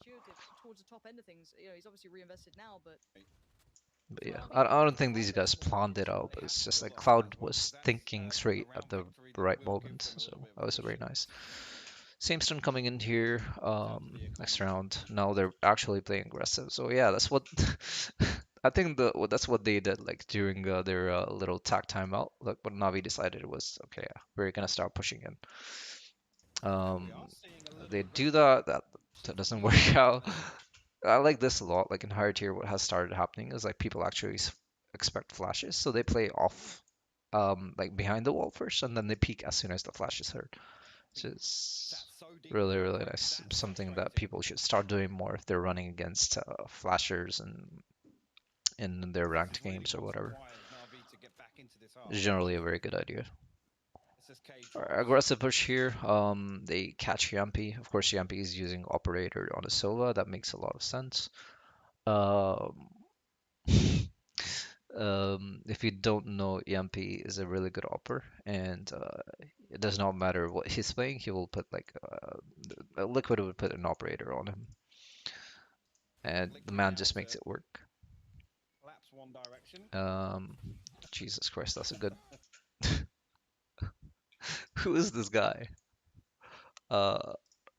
S2: towards the top end of things. You know, he's obviously reinvested now, but
S1: But
S2: it's
S1: yeah,
S2: not
S1: I,
S2: being
S1: I don't
S2: it's
S1: think
S2: not
S1: these
S2: been
S1: guys
S2: optimal.
S1: planned it out,
S3: They
S1: but
S3: have
S1: it's
S3: to
S1: just
S3: build
S1: like
S3: off that
S1: Cloud
S3: as well, because
S1: was
S3: that's
S1: thinking
S3: a
S1: straight at
S3: round
S1: the
S3: victory that
S1: right
S3: will give
S1: moment.
S3: them a little
S1: So
S3: bit of
S1: that
S3: a
S1: was very
S3: cushion
S1: nice. Same stone coming in here.
S3: down to the
S1: Next
S3: economy.
S1: round. Now they're actually playing aggressive. So yeah, that's what I think that's what they did like during their little tack timeout. Like what Navi decided was okay, yeah, we're gonna start pushing in.
S3: And we
S1: Um,
S3: are seeing a little
S1: they do
S3: aggression.
S1: that
S3: Seems to
S1: doesn't
S3: be on
S1: work
S3: point
S1: out.
S3: now.
S1: I like this a lot. Like in higher tier, what has started happening is like people actually expect flashes, so they play off like behind the wall first, and then they peek as soon as the flash is heard. So
S3: Sat
S1: it's
S3: so deep
S1: really
S3: within the
S1: really
S3: fight.
S1: nice.
S3: That's
S1: Something that
S3: frustrating.
S1: people should start doing more if they're running against flashers and in their
S3: This is
S1: ranked
S3: really
S1: games or
S3: what's
S1: whatever.
S3: required of Navi to get back into this
S1: It's
S3: half.
S1: generally a very good idea.
S3: SSK
S1: Alright,
S3: drops.
S1: aggressive push here. They catch Yampi. Of course, Yampi is using operator on a Sova. That makes a lot of sense. Um, if you don't know, Yampi is a really good opper, and it does not matter what he's playing. He will put like Liquid would put an operator on him, and the
S3: Liquid
S1: man
S3: now
S1: just
S3: to
S1: makes it work.
S3: collapse one direction.
S1: Um, Jesus Christ, that's a good. Who is this guy? Uh,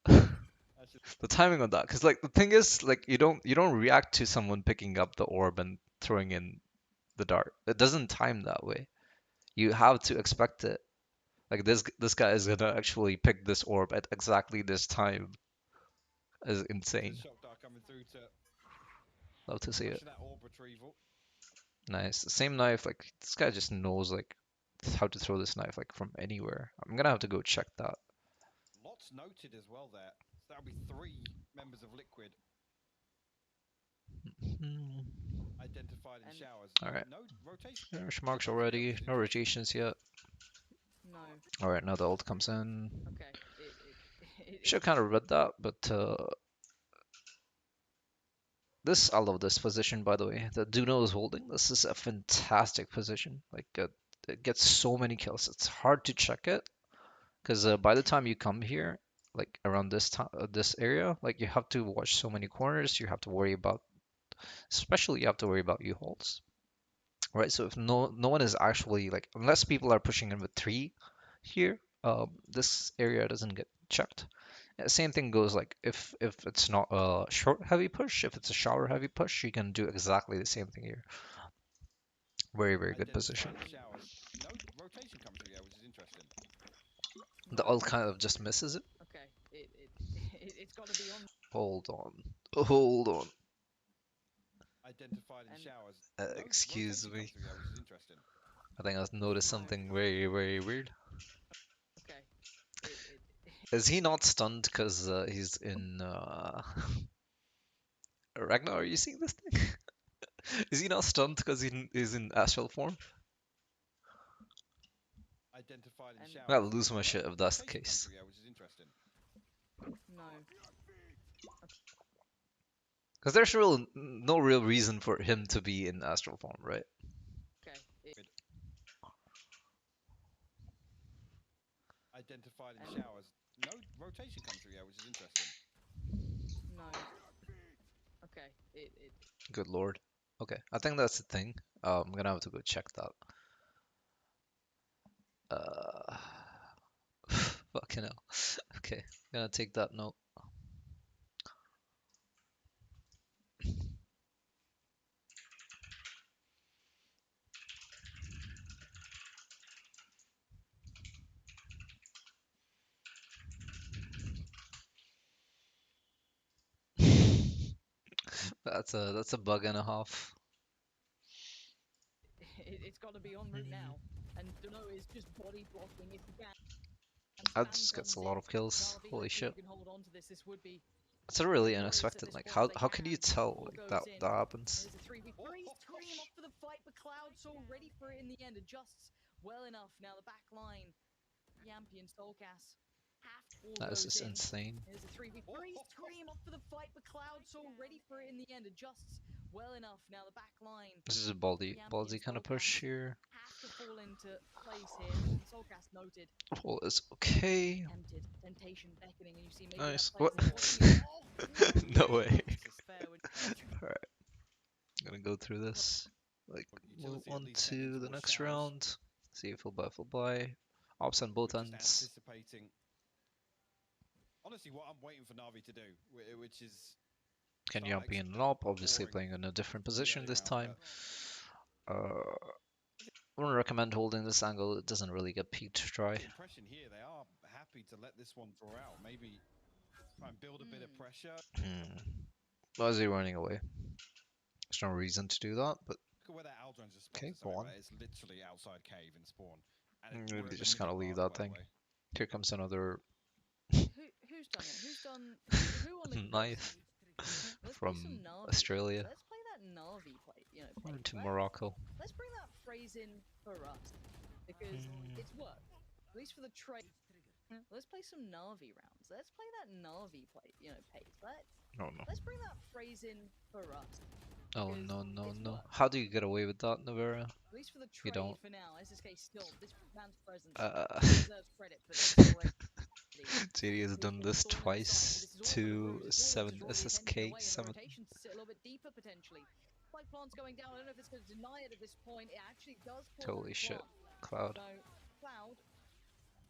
S3: That's just
S1: the timing on that, because like the thing is, like you don't react to someone picking up the orb and throwing in the dart. It doesn't time that way. You have to expect it. Like this guy is gonna actually pick this orb at exactly this time. Is
S3: the
S1: insane.
S3: shock dart coming through to
S1: Love to see it.
S3: pressure that orb retrieval.
S1: Nice. Same knife. Like this guy just knows like how to throw this knife like from anywhere. I'm gonna have to go check that.
S3: Lots noted as well there. So that'll be 3 members of Liquid
S1: Hmm.
S3: identified in
S2: And
S3: showers.
S1: All right.
S3: No rotation.
S1: There's
S3: Did
S1: marks
S3: not reveal
S1: already.
S3: this
S1: No
S3: info.
S1: rotations yet.
S2: no,
S1: All right. Now the ult comes in.
S2: okay,
S1: Should kind of read that, but This, I love this position, by the way. The Duno is holding. This is a fantastic position. Like, it gets so many kills. It's hard to check it because by the time you come here, like around this time, this area, like you have to watch so many corners. You have to worry about, especially you have to worry about U-hauls, right? So if no one is actually like, unless people are pushing in with three here, this area doesn't get checked. Same thing goes like if it's not a short heavy push, if it's a shower heavy push, you can do exactly the same thing here. Very good position.
S3: Identifying the showers. No rotation coming through there, which is interesting.
S1: The ult kind of just misses it.
S2: Okay, it's got to be on.
S1: Hold on. Hold on.
S3: Identified in
S2: And-
S3: showers. No
S1: Excuse
S3: rotation
S1: me.
S3: coming through there, which is interesting.
S1: I think I've noticed something very weird.
S2: Okay,
S1: Is he not stunned because he's in Ragnar? Are you seeing this thing? Is he not stunned because he's in astral form?
S3: Identified in
S2: And-
S3: showers.
S1: I'm gonna lose my
S3: No
S1: shit if that's the
S3: rotation coming
S1: case.
S3: through there, which is interesting.
S2: no.
S1: Because there's real no real reason for him to be in astral form, right?
S2: Okay,
S3: Identified in
S2: And-
S3: showers. No rotation coming through there, which is interesting.
S2: no. Okay,
S1: Good lord. Okay, I think that's the thing. I'm gonna have to go check that. Uh, fucking hell. Okay, gonna take that note. That's a bug and a half.
S2: it's got to be en route now. And Duno is just body blocking if he can.
S1: That just gets a lot of kills.
S2: Navi,
S1: Holy
S2: hopefully
S1: shit.
S2: you can hold on to this. This would be
S1: It's a really
S2: glorious at
S1: unexpected.
S2: this
S1: Like
S2: point if
S1: how
S2: they
S1: can you
S2: can.
S1: tell
S2: All
S1: like
S2: goes
S1: that
S2: in.
S1: that happens?
S2: There's a 3v3. Scream up for the fight, but Cloud so ready for it in the end. Adjusts well enough. Now the back line. Yampy and Soulcast. Half all
S1: That is
S2: goes
S1: just
S2: in.
S1: insane.
S2: There's a 3v3. Scream up for the fight, but Cloud so ready for it in the end. Adjusts well enough. Now the back line.
S1: This is a ballsy kind of push here.
S2: Have to fall into place here. And Soulcast noted.
S1: Wall is okay.
S2: Tempted. Temptation beckoning. And you see maybe
S1: Nice.
S2: that
S1: What?
S2: plays in.
S1: No way.
S2: Fair with
S1: Alright. I'm gonna go through this. Like move
S3: Utility at
S1: on
S3: least heading
S1: to the
S3: towards
S1: next
S3: showers.
S1: round. See full buy. Ops on both
S3: We're just
S1: ends.
S3: anticipating. Honestly, what I'm waiting for Navi to do, which is
S1: Can
S3: start
S1: Yampy in an op, obviously
S3: exploring
S1: playing in a different
S3: the
S1: position
S3: early
S1: this
S3: round,
S1: time. I wouldn't recommend holding this angle, it doesn't really get peaked to try.
S3: The impression here, they are happy to let this one draw out. Maybe try and build a bit of pressure.
S1: Why is he running away? There's no reason to do that, but
S3: Look at where that Aldron's just
S1: okay,
S3: spotted
S1: go on.
S3: something, right? It's literally outside cave and spawn. And we're
S1: Maybe
S3: in the
S1: just kind of
S3: middle
S1: leave
S3: part,
S1: that
S3: by the
S1: thing.
S3: way.
S1: Here comes another
S2: who's done it? Who on the
S1: knife
S2: Let's
S1: from
S2: play some Navi.
S1: Australia
S2: Let's play that Navi play.
S1: to Morocco.
S2: Let's bring that phrase in for us because it's worked. At least for the trade. Let's play some Navi rounds. Let's play that Navi play. Pace.
S1: Oh no.
S2: Let's bring that phrase in for us.
S1: Oh
S2: because
S1: no.
S2: it's worked.
S1: How do you get away with that, Navera?
S2: At least for the
S1: You
S2: trade
S1: don't.
S2: for now. SSK still this man's presence deserves credit for this already.
S1: JD has done this twice to 7 SSK, 7.
S2: Rotation to sit a little bit deeper potentially. Spike plant's going down. I don't know if it's going to deny it at this point. It actually does.
S1: Holy shit, Cloud.
S2: So Cloud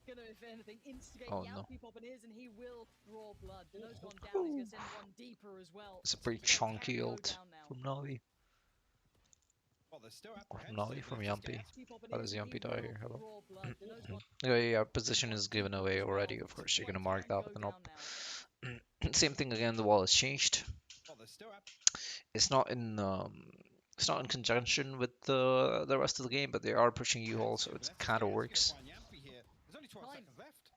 S2: gonna, if anything, instigate
S1: Oh no.
S2: Yampy popping his, and he will draw blood. Dano's gone down. He's gonna send one deeper as well.
S1: It's a pretty chunky ult from Navi.
S3: Well, they're still
S1: Or from
S3: apprehensive.
S1: Navi, from
S3: Let's just
S1: Yampy.
S3: get-
S1: How does Yampy die here? Hello. Yeah, position is given away already. Of course, you're gonna mark that with an op. Same thing again. The wall has changed.
S3: Well, they're still
S1: It's not in conjunction with the rest of the game, but they are pushing you all, so it kind of works.
S3: There's only 12 seconds left.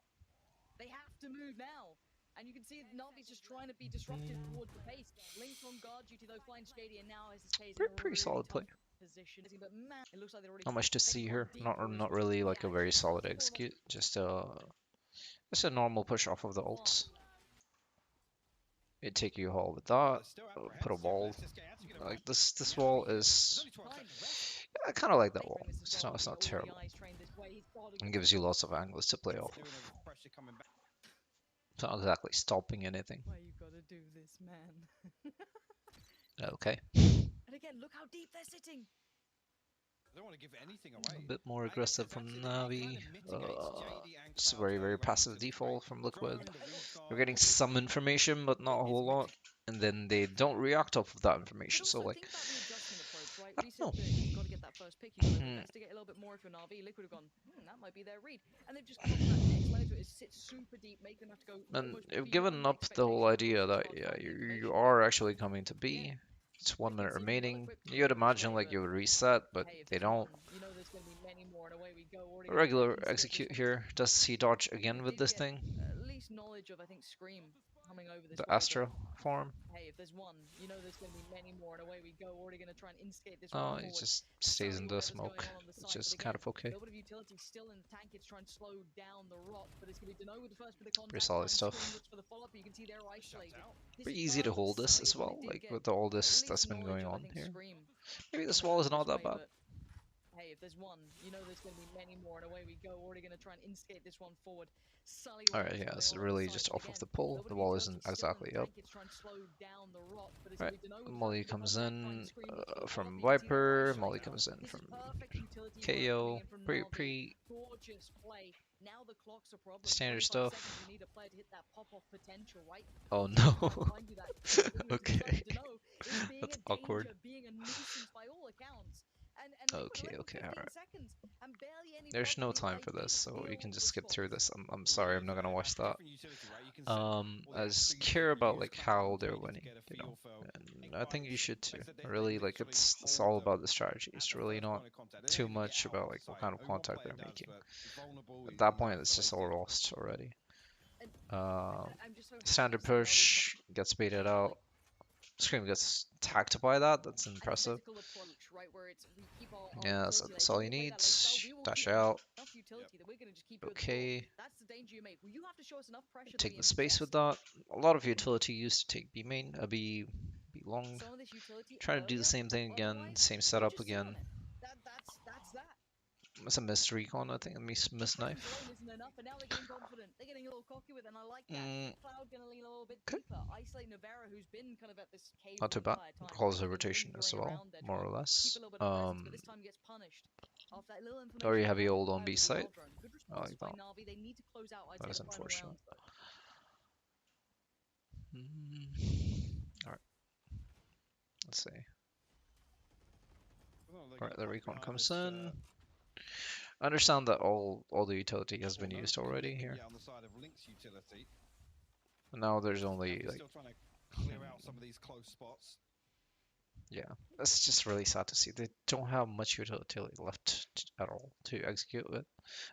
S2: They have to move now. And you can see Navi's just trying to be disruptive towards the pace. Link's on guard duty though, finds Shady, and now SSK is in a
S1: Pretty
S2: really
S1: solid
S2: tough
S1: play.
S2: position. But man, it looks like they're already
S1: Not much to see here. Not really like a very solid execute. Just a normal push off of the ults. You take you haul with
S3: Oh,
S1: that.
S3: they're still
S1: Put a
S3: apprehensive.
S1: wall.
S3: SSK actually gonna
S1: Like
S3: rush.
S1: this
S3: Navi
S1: wall
S3: here.
S1: is.
S3: There's only 12
S2: Time to
S3: seconds.
S2: rest.
S1: I kind of like that
S2: They
S1: wall.
S2: bring this as well.
S1: It's
S2: We
S1: not
S2: get all the
S1: terrible.
S2: eyes trained this way. He's starting
S1: It
S2: to
S1: gives you
S2: control.
S1: lots of angles to play off
S3: Doing
S1: of.
S3: it with pressure coming back.
S1: It's not exactly stopping anything.
S2: Why you gotta do this, man?
S1: Okay.
S2: And again, look how deep they're sitting.
S3: I don't want to give anything
S1: A
S3: away.
S1: bit more
S3: I guess
S1: aggressive
S3: that's
S1: from
S3: actually
S1: Navi.
S3: kind of mitigates JD and
S1: Just
S3: Cloud's
S1: very,
S3: going
S1: very
S3: around
S1: passive
S3: utility, right?
S1: default from Liquid.
S3: Drawing the recon,
S1: You're getting
S3: obviously.
S1: some information, but not a whole lot. And then they don't react off of that information.
S2: But
S1: So,
S2: also
S1: like,
S2: think about the adjustment approach, right?
S1: I
S2: Reset
S1: don't know.
S2: that you've got to get that first pick. You've got to investigate a little bit more if you're Navi. Liquid have gone, that might be their read, and they've just come up with that next layer to it. Is sit super deep, make them have to go
S1: And
S2: almost
S1: you've given
S2: beyond
S1: up the whole
S2: expectation
S1: idea
S2: once they
S1: that,
S2: start
S1: yeah,
S2: finding the
S1: you
S2: information.
S1: are actually coming to
S2: Yeah,
S1: B. It's
S2: they
S1: 1
S2: can
S1: minute
S2: seemingly well
S1: remaining.
S2: equip
S1: You'd
S2: this
S1: imagine,
S2: way,
S1: like,
S2: but
S1: you would reset, but
S2: hey, if
S1: they
S2: there's
S1: don't.
S2: one, you know there's going to be many more, and away we go. Already
S1: A
S2: going to try and
S1: regular
S2: instate this
S1: execute
S2: one.
S1: here. Does he dodge again
S2: They
S1: with
S2: did
S1: this
S2: get
S1: thing?
S2: at least knowledge of, I think, Scream coming over this
S1: The
S2: way, but
S1: Astro form?
S2: hey, if there's one, you know there's going to be many more, and away we go. Already going to try and instigate this one
S1: Oh, he
S2: forward.
S1: just stays
S2: Sully
S1: in the
S2: whatever's going
S1: smoke,
S2: on the
S1: which
S2: site, but
S1: is
S2: again,
S1: kind of
S2: a
S1: okay.
S2: little bit of utility still in the tank. It's trying to slow down the rot, but it's going to be Deno with the first bit of
S1: Pretty
S2: contact.
S1: solid
S2: Time Scream
S1: stuff.
S2: looks for the follow-up, but you can see they're isolated.
S3: Out.
S2: This
S1: Pretty
S2: is
S1: easy to
S2: perfect
S1: hold
S2: for
S1: this
S2: Sully
S1: as
S2: as well.
S1: well,
S2: They did
S1: like
S2: get
S1: with all
S2: at
S1: this that's
S2: least
S1: been
S2: knowledge
S1: going
S2: of, I
S1: on
S2: think,
S1: here.
S2: Scream
S1: Maybe this
S2: coming
S1: wall
S2: over
S1: is not
S2: this
S1: that
S2: way,
S1: bad.
S2: but hey, if there's one, you know there's going to be many more, and away we go. Already going to try and instigate this one forward. Sully,
S1: Alright,
S2: whatever's
S1: yeah,
S2: going
S1: it's
S2: on the
S1: really
S2: site,
S1: just
S2: but
S1: off of
S2: again,
S1: the
S2: a
S1: pull.
S2: little bit
S1: The
S2: of
S1: wall
S2: utility
S1: isn't
S2: still in the
S1: exactly up.
S2: tank. It's trying to slow down the rot, but it's
S1: Right,
S2: going to be Deno with the first
S1: Molly
S2: bit of
S1: comes
S2: contact. Time
S1: in
S2: Scream looks for the follow-up,
S1: from
S2: but you can see they're
S1: Viper. Molly
S2: isolated.
S1: comes in
S2: This is
S1: from
S2: perfect utility work coming
S1: KO.
S2: in from
S1: Pretty,
S2: Navi.
S1: pretty
S2: Gorgeous play. Now the clock's a problem.
S1: standard
S2: 25 seconds, you
S1: stuff.
S2: need a player to hit that pop-off potential, right?
S1: Oh
S2: He's trying to
S1: no.
S2: find you that opportunity.
S1: Okay.
S2: Suddenly Deno is being
S1: That's
S2: a
S1: awkward.
S2: danger, being a nuisance by all accounts. And Liquid are
S1: Okay,
S2: left with
S1: okay,
S2: 15
S1: alright.
S2: seconds and barely any
S1: There's no
S2: property
S1: time
S2: life
S1: for this,
S2: in
S1: so you can
S2: field
S1: just skip through
S2: response.
S1: this. I'm
S3: Well,
S1: sorry,
S3: yeah,
S1: I'm not
S3: for
S1: gonna
S3: that
S1: watch that.
S3: different utility, right? You can set all the
S1: I just
S3: attributes
S1: care
S3: that you
S1: about
S3: use
S1: like
S3: kind of on
S1: how they're
S3: JD to
S1: winning,
S3: get a
S1: you know.
S3: feel for
S1: And
S3: tank
S1: I think you
S3: wise.
S1: should too.
S3: Like I said,
S1: Really,
S3: they
S1: like
S3: literally
S1: it's
S3: hold
S1: all
S3: them
S1: about the strategy.
S3: at
S1: It's
S3: the
S1: really
S3: first
S1: not
S3: point of contact. They're
S1: too
S3: never going to get
S1: much
S3: out
S1: about
S3: of
S1: like what
S3: sight.
S1: kind of
S3: Only one
S1: contact
S3: player
S1: they're
S3: does,
S1: making.
S3: but he's vulnerable.
S1: At
S3: He's,
S1: that
S3: he's
S1: point, it's just all
S3: isolated.
S1: lost already.
S2: And
S1: Um,
S2: I'm just so happy
S1: Standard
S2: to see Navi come
S1: push gets baited
S2: like
S1: out. Scream gets tagged by that. That's
S2: an
S1: impressive.
S2: aesthetical approach, right? Where it's we keep our
S1: Yeah,
S2: utility.
S1: that's
S2: If you
S1: all you
S2: want to play
S1: need.
S2: that late style, we will
S1: Dash
S2: keep
S1: out.
S2: enough
S3: Yep.
S2: utility that we're going to just keep you at the door.
S1: Okay.
S2: That's the danger you make. Well, you have to show us enough pressure that
S1: Take
S2: we
S1: the space with
S2: invest
S1: that. A lot of utility used to take B main, B long.
S2: some of this utility
S1: Trying to do the
S2: earlier.
S1: same thing again,
S2: Otherwise,
S1: same
S2: we
S1: setup
S2: just sit
S1: again.
S2: on it. That's that.
S1: It's a missed recon, I think. Miss
S2: Presence alone
S1: knife.
S2: isn't enough, and now they're getting confident. They're getting a little cocky with it, and I like that. Cloud gonna lean a little bit
S1: Okay.
S2: deeper. Isolate Navarra, who's been kind of at this cave
S1: Not
S2: the
S1: too bad.
S2: entire time, right?
S1: Calls
S2: He's
S1: a
S2: been
S1: rotation as
S2: lingering
S1: well,
S2: around there,
S1: more
S2: trying
S1: or
S2: to keep
S1: less.
S2: a little bit of presence, but this time gets punished. After that little
S1: Very
S2: information
S1: heavy
S2: provided
S1: hold on
S2: by
S1: B
S2: the
S1: side.
S2: drone. Good
S1: I
S2: response
S1: like
S2: by
S1: that.
S2: Navi. They need to close out, I'd
S1: That
S2: say,
S1: is
S2: the final
S1: unfortunate.
S2: rounds, though.
S1: Alright, let's see.
S3: Well, they're
S1: Alright,
S3: gonna
S1: the
S3: pop
S1: recon
S3: behind
S1: comes
S3: this,
S1: in. I understand that all the utility has been used already here.
S3: Yeah, on the side of Link's utility.
S1: Now there's
S3: And
S1: only
S3: they're
S1: like
S3: still trying to clear out some of these close spots.
S1: yeah. It's just really sad to see. They don't have much utility left at all to execute with.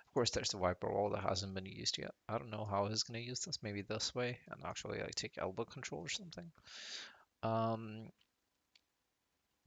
S1: Of course, there's the Viper wall that hasn't been used yet. I don't know how he's gonna use this. Maybe this way and actually like take elbow control or something. Um,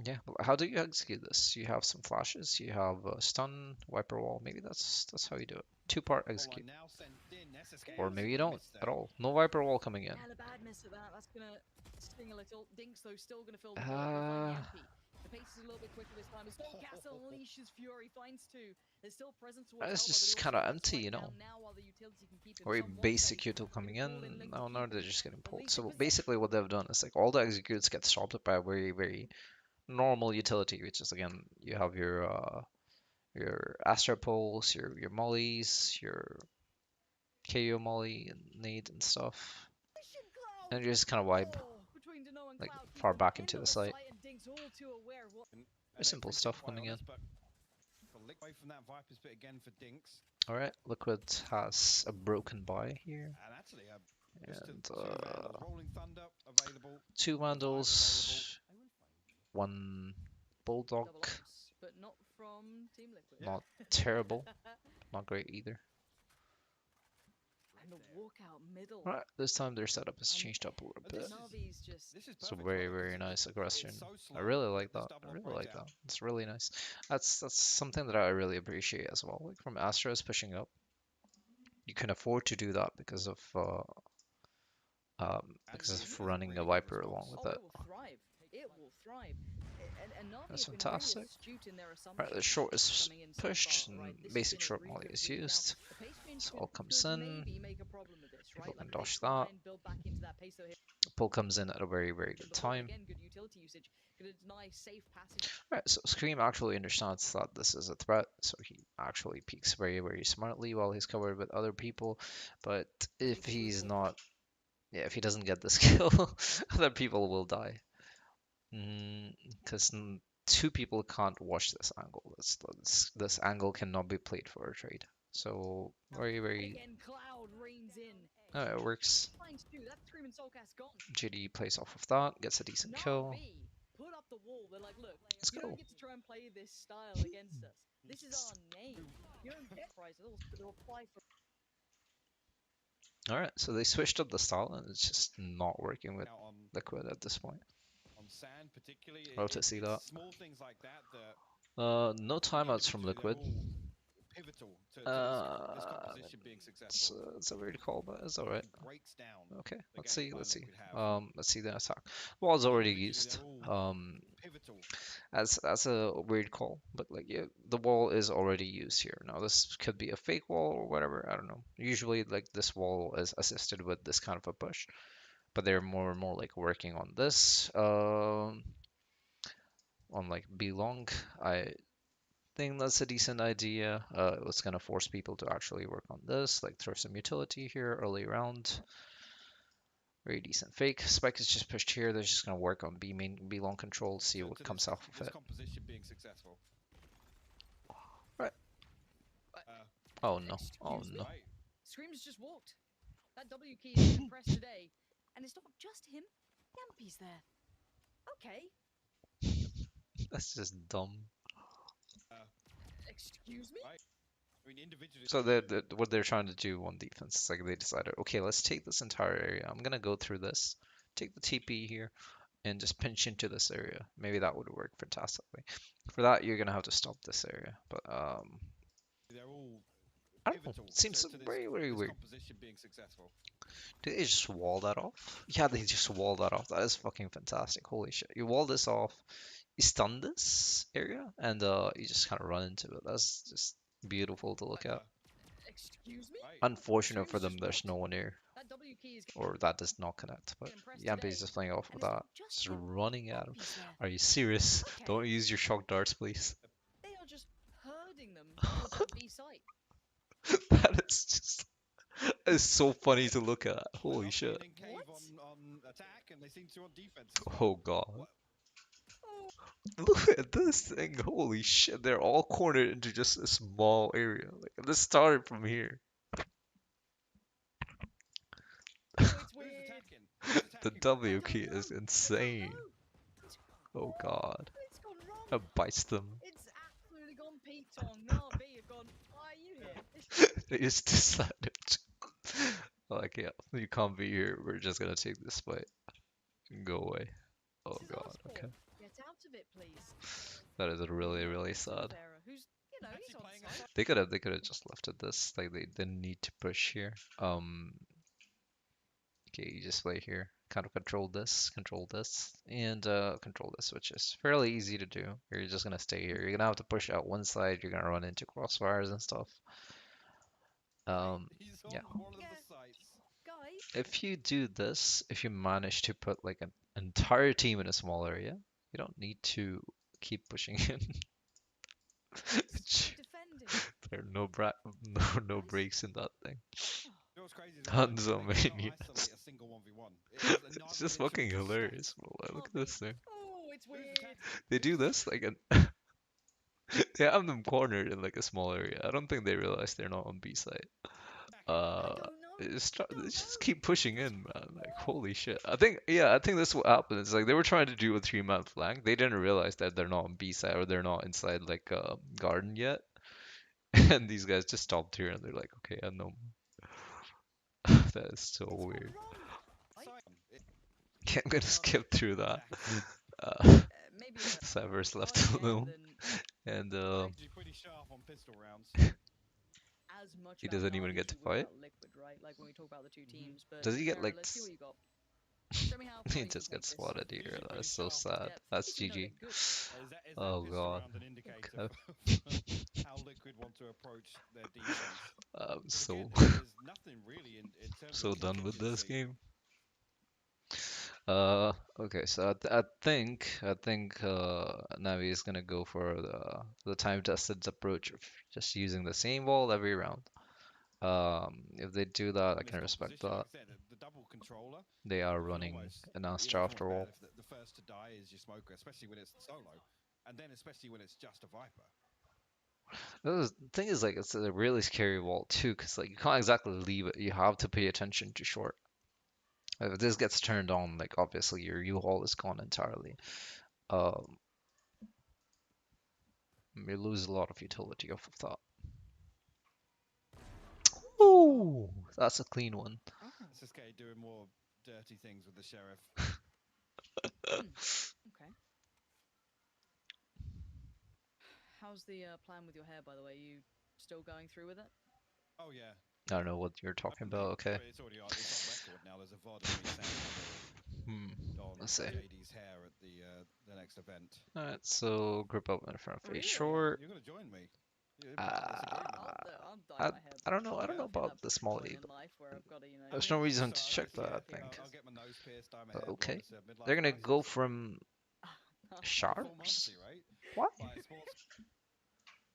S1: yeah. How do you execute this? You have some flashes. You have stun, Viper wall. Maybe that's how you do it. Two-part
S3: Hotline
S1: execute,
S3: now sent in. SSK
S1: or
S3: actually
S1: maybe you
S3: gonna
S1: don't
S3: miss
S1: at
S3: there.
S1: all. No Viper wall coming in.
S2: And a bad miss at that. That's gonna sting a little. Dinks, though, still gonna fill the hole. Gonna find the MP. The pace is a little bit quicker this time. As Stormcast unleashes Fury, finds two. There's still presence towards
S1: It's
S2: elbow, but he
S1: just
S2: also
S1: kind of
S2: gets
S1: empty,
S2: right
S1: you
S2: down
S1: know.
S2: now while the utility can keep him
S1: Very
S2: somewhat
S1: basic
S2: safe.
S1: util coming
S2: Gonna pull in
S1: in.
S2: Link to
S1: No,
S2: keep
S1: now
S2: him
S1: they're just getting
S2: at
S1: pulled.
S2: least in
S1: So
S2: possession.
S1: basically, what they've done is like all the executes get stopped by very normal utility, which is again you have your Astra pulls, your mollies, your KO molly and nade and stuff,
S2: Mission Cloud!
S1: and you just kind of vibe
S2: Oh, between Deno and
S1: like
S2: Cloud, keep
S1: far
S2: them
S1: back
S2: end
S1: into
S2: of
S1: the
S2: the
S1: site.
S2: site, and Dinks all too aware. What
S1: Very simple
S3: Everything,
S1: stuff
S3: quite
S1: coming in.
S3: honest, but Lick away from that Viper's bit again for Dinks.
S1: All right, Liquid has a broken buy here,
S3: And actually, just
S1: and
S3: two Vandals. Rolling Thunder available.
S1: two
S3: Revive
S1: Vandals, one Bulldog.
S2: double ups, but not from Team Liquid.
S1: Not terrible, not great either.
S2: And the walkout middle.
S1: Right, this time their setup has
S2: And
S1: changed up a little
S3: But
S1: bit.
S3: this is-
S2: Navi's just
S3: This is
S1: So
S3: perfect
S1: very,
S3: weather
S1: very
S3: considering
S1: nice aggression.
S3: it's so
S1: I
S3: slow
S1: really like
S3: this
S1: that.
S3: double
S1: I really
S3: operates
S1: like
S3: out.
S1: that. It's really nice. That's something that I really appreciate as well. Like from Astros pushing up, you can afford to do that because of because
S3: And
S1: of
S3: it is a
S1: running a
S3: really good
S1: Viper along
S3: response.
S1: with
S2: Oh,
S1: it.
S2: it will thrive. It will thrive. And Navi
S1: That's
S2: have been really
S1: fantastic.
S2: astute in their
S1: Alright, the
S2: assumptions
S1: short is
S2: coming in so
S1: pushed,
S2: far,
S1: and
S2: right? This has
S1: basic
S2: been a
S1: short
S2: really
S1: molly
S2: good
S1: is
S2: read. Now,
S1: used.
S2: the pace change
S1: So all comes
S2: could
S1: in.
S2: maybe make a problem with this,
S1: People
S2: right?
S1: can
S2: Like they
S1: dodge
S2: try
S1: that.
S2: and build back into that pace though here.
S1: Pull comes in at a very, very good
S2: The hold
S1: time.
S2: again, good utility usage. Gonna deny safe passage.
S1: Alright, so Scream actually understands that this is a threat, so he actually peeks very, very smartly while he's covered with other people. But if he's not, yeah, if he doesn't get this kill, other people will die. Because two people can't watch this angle. This angle cannot be played for a trade. So very,
S2: And
S1: very,
S2: again, Cloud reigns in.
S1: it works.
S2: Finds two. That's Screaming Soulcast gone.
S1: JD plays off of that, gets a decent kill.
S2: Navi put up the wall. They're like, look,
S1: Let's
S2: you
S1: go.
S2: don't get to try and play this style against us. This is our name. You don't get prize. They'll apply for.
S1: Alright, so they switched up the style and it's just not working with
S3: Now
S1: Liquid at this point.
S3: on sand, particularly,
S1: Love to see that.
S3: it's small things like that that
S1: No
S3: I think
S1: timeouts from
S3: individually
S1: Liquid.
S3: they're all pivotal to this
S1: Uh,
S3: composition being successful.
S1: it's a weird call, but it's alright.
S3: It breaks down
S1: Okay,
S3: the
S1: let's
S3: game
S1: see,
S3: plan
S1: let's see.
S3: Liquid have.
S1: Let's see the attack. Wall's already
S3: Individually,
S1: used.
S3: they're all pivotal.
S1: As a weird call, but like yeah, the wall is already used here. Now this could be a fake wall or whatever. I don't know. Usually like this wall is assisted with this kind of a push, but they're more and more like working on this. On like B long, I think that's a decent idea. It was gonna force people to actually work on this, like throw some utility here early round. Very decent fake. Spike is just pushed here. They're just gonna work on B main, B long control, see what
S3: To
S1: comes off of
S3: this
S1: it.
S3: composition being successful.
S1: Right.
S3: Uh,
S1: Oh no. Oh
S2: Excuse me?
S1: no.
S3: right.
S2: Scream's just walked. That W key has been pressed today, and it's not just him. Yampy's there. Okay.
S1: That's just dumb.
S2: Excuse me?
S3: Right. I mean, individually,
S1: So what they're trying to do on defense is like they decided, okay, let's take this entire area. I'm gonna go through this, take the TP here, and just pinch into this area. Maybe that would work fantastically. For that, you're gonna have to stop this area. But
S3: they're all
S1: I don't know.
S3: pivotal
S1: It seems
S3: to
S1: very, very
S3: this
S1: weird.
S3: composition being successful.
S1: Did they just wall that off? Yeah, they just wall that off. That is fucking fantastic. Holy shit. You wall this off, you stun this area, and you just kind of run into it. That's just beautiful to look at.
S2: Excuse me?
S3: Right.
S1: Unfortunate for
S2: Scream's
S1: them,
S2: just
S1: there's
S2: walked.
S1: no one here.
S2: That W key is
S1: Or that does not connect, but
S2: impressed
S1: Yampe
S2: today,
S1: is just playing off
S2: and
S1: of
S2: it's
S1: that.
S2: not just
S1: Just
S2: him.
S1: running at him.
S2: Yampy's there.
S1: Are you serious?
S2: Okay.
S1: Don't use your shock darts, please.
S2: They are just herding them towards that B site.
S1: That is just it's so funny to look at. Holy
S3: Enough
S1: shit.
S3: being in cave
S2: What?
S3: on attack, and they seem to on defense as well.
S1: Oh god.
S3: What?
S2: Oh,
S1: Look at this thing. Holy shit. They're all cornered into just a small area. Like this started from here.
S2: oh, it's
S3: Who's
S2: weird.
S3: attacking? Who's attacking
S1: The
S3: right
S1: W
S3: now?
S1: key is insane. Oh god.
S2: It's gone wrong.
S1: That bites them.
S2: It's absolutely gone Pete Tong. Navi have gone, why are you here?
S1: They just decided to. Like, yeah, you can't be here. We're just gonna take this fight and go away. Oh
S2: This is
S1: god,
S2: our sport.
S1: okay.
S2: Get out of it, please.
S1: That is really,
S2: Moving on
S1: really
S2: to
S1: sad.
S2: Silvera, who's, you know,
S3: Actually
S2: he's on
S3: playing
S2: site.
S1: They could have just left it this. Like they didn't need to push here. Okay, you just play here. Kind of control this, and control this, which is fairly easy to do. You're just gonna stay here. You're gonna have to push out one side. You're gonna run into crossfires and stuff.
S3: He's on
S1: Yeah.
S3: one of
S2: Yeah.
S3: the sites.
S2: Guys,
S1: If you do this, if you manage to put like an entire team in a small area, you don't need to keep pushing in.
S2: defending.
S1: There are no breaks in that thing.
S3: You know what's crazy is
S1: Tons
S3: they
S1: of
S3: cannot
S1: minions.
S3: isolate a single 1v1. It is
S1: It's
S3: another
S1: just fucking
S3: individual
S1: hilarious.
S3: stat.
S1: Bro. Look at this thing.
S2: Oh, it's
S3: Who's
S2: weird.
S3: attacking?
S1: They do this like they have them cornered in like a small area. I don't think they realize they're not on B side.
S2: I
S1: Uh,
S2: don't know.
S1: they just keep pushing in, man. Like holy shit. I think that's what happened. It's like they were trying to do a 3-man flank. They didn't realize that they're not on B side or they're not inside like garden yet. And these guys just stopped here and they're like, okay, I know. That is so
S2: It's gone
S1: weird.
S2: wrong.
S1: Okay, I'm gonna skip through that.
S3: Exactly.
S2: Maybe
S1: Cyber's
S2: a
S1: left
S2: higher end
S1: alone,
S2: than
S1: and
S3: Actually pretty sharp on pistol rounds.
S2: as much
S1: He
S2: about
S1: doesn't even
S2: Navi
S1: get
S2: as
S1: to
S2: you would
S1: fight.
S2: about Liquid, right? Like when we talk about the two teams. But
S1: Does he get
S2: Sarah,
S1: like?
S2: let's see what you got. Show me how
S1: He
S2: far you can
S1: just
S2: take
S1: gets
S2: this.
S1: swatted here.
S3: Usually pretty
S1: That's so
S3: sharp.
S1: sad.
S2: Yeah,
S1: That's
S2: 50, no, they're
S1: GG.
S2: good.
S3: Is that
S1: Oh
S3: pistol
S1: god.
S3: round an indicator
S1: Okay.
S3: for how Liquid want to approach their defense?
S1: I'm
S3: Because again,
S1: so
S3: there's nothing really in terms of
S1: so done with this
S3: contingency.
S1: game. Okay, so I think Navi is gonna go for the time tested approach of just using the same wall every round. If they do that, I
S3: In this
S1: can respect
S3: composition, like
S1: that.
S3: I said, the double controller,
S1: They are
S3: you can
S1: running
S3: almost,
S1: an
S3: you know,
S1: Astra
S3: it's almost
S1: after
S3: bad
S1: all.
S3: if the first to die is your smoker, especially when it's solo, and then especially when it's just a Viper.
S1: The thing is, like, it's a really scary wall too, because like you can't exactly leave it. You have to pay attention to short. If this gets turned on, like obviously your U-haul is gone entirely. Um, you lose a lot of utility off of that. Ooh, that's a clean one.
S2: Oh,
S3: SSK doing more dirty things with the sheriff.
S2: okay. How's the plan with your hair, by the way? You still going through with it?
S3: Oh yeah,
S1: I don't know what you're talking about. Okay.
S3: it's already it's on record now. There's a VOD of me saying I will
S1: Hmm.
S3: don
S1: Let's see.
S3: JD's hair at the next event.
S1: All right. So grip up in front of face
S2: Really?
S3: Yeah,
S1: short.
S3: you're gonna join me. You're part of this agreement.
S1: Uh,
S2: I'll dye
S1: I
S2: my hair
S1: I don't know. I don't
S3: Yeah?
S1: know
S2: I think
S1: about
S2: that
S1: the small
S2: point
S1: A,
S2: in
S1: but
S2: life where I've got to,
S3: I
S1: there's
S3: mean,
S1: no reason
S3: so
S1: to
S3: I
S1: check
S3: just
S1: that,
S3: yeah,
S1: I think.
S3: I'll get my nose pierced, dye my
S1: But
S3: hair blonde.
S1: okay.
S3: It's a midlife
S1: They're gonna
S3: crisis.
S1: go from
S3: Bit full
S1: sharps.
S3: Monty, right?
S1: What?
S3: Buy a sports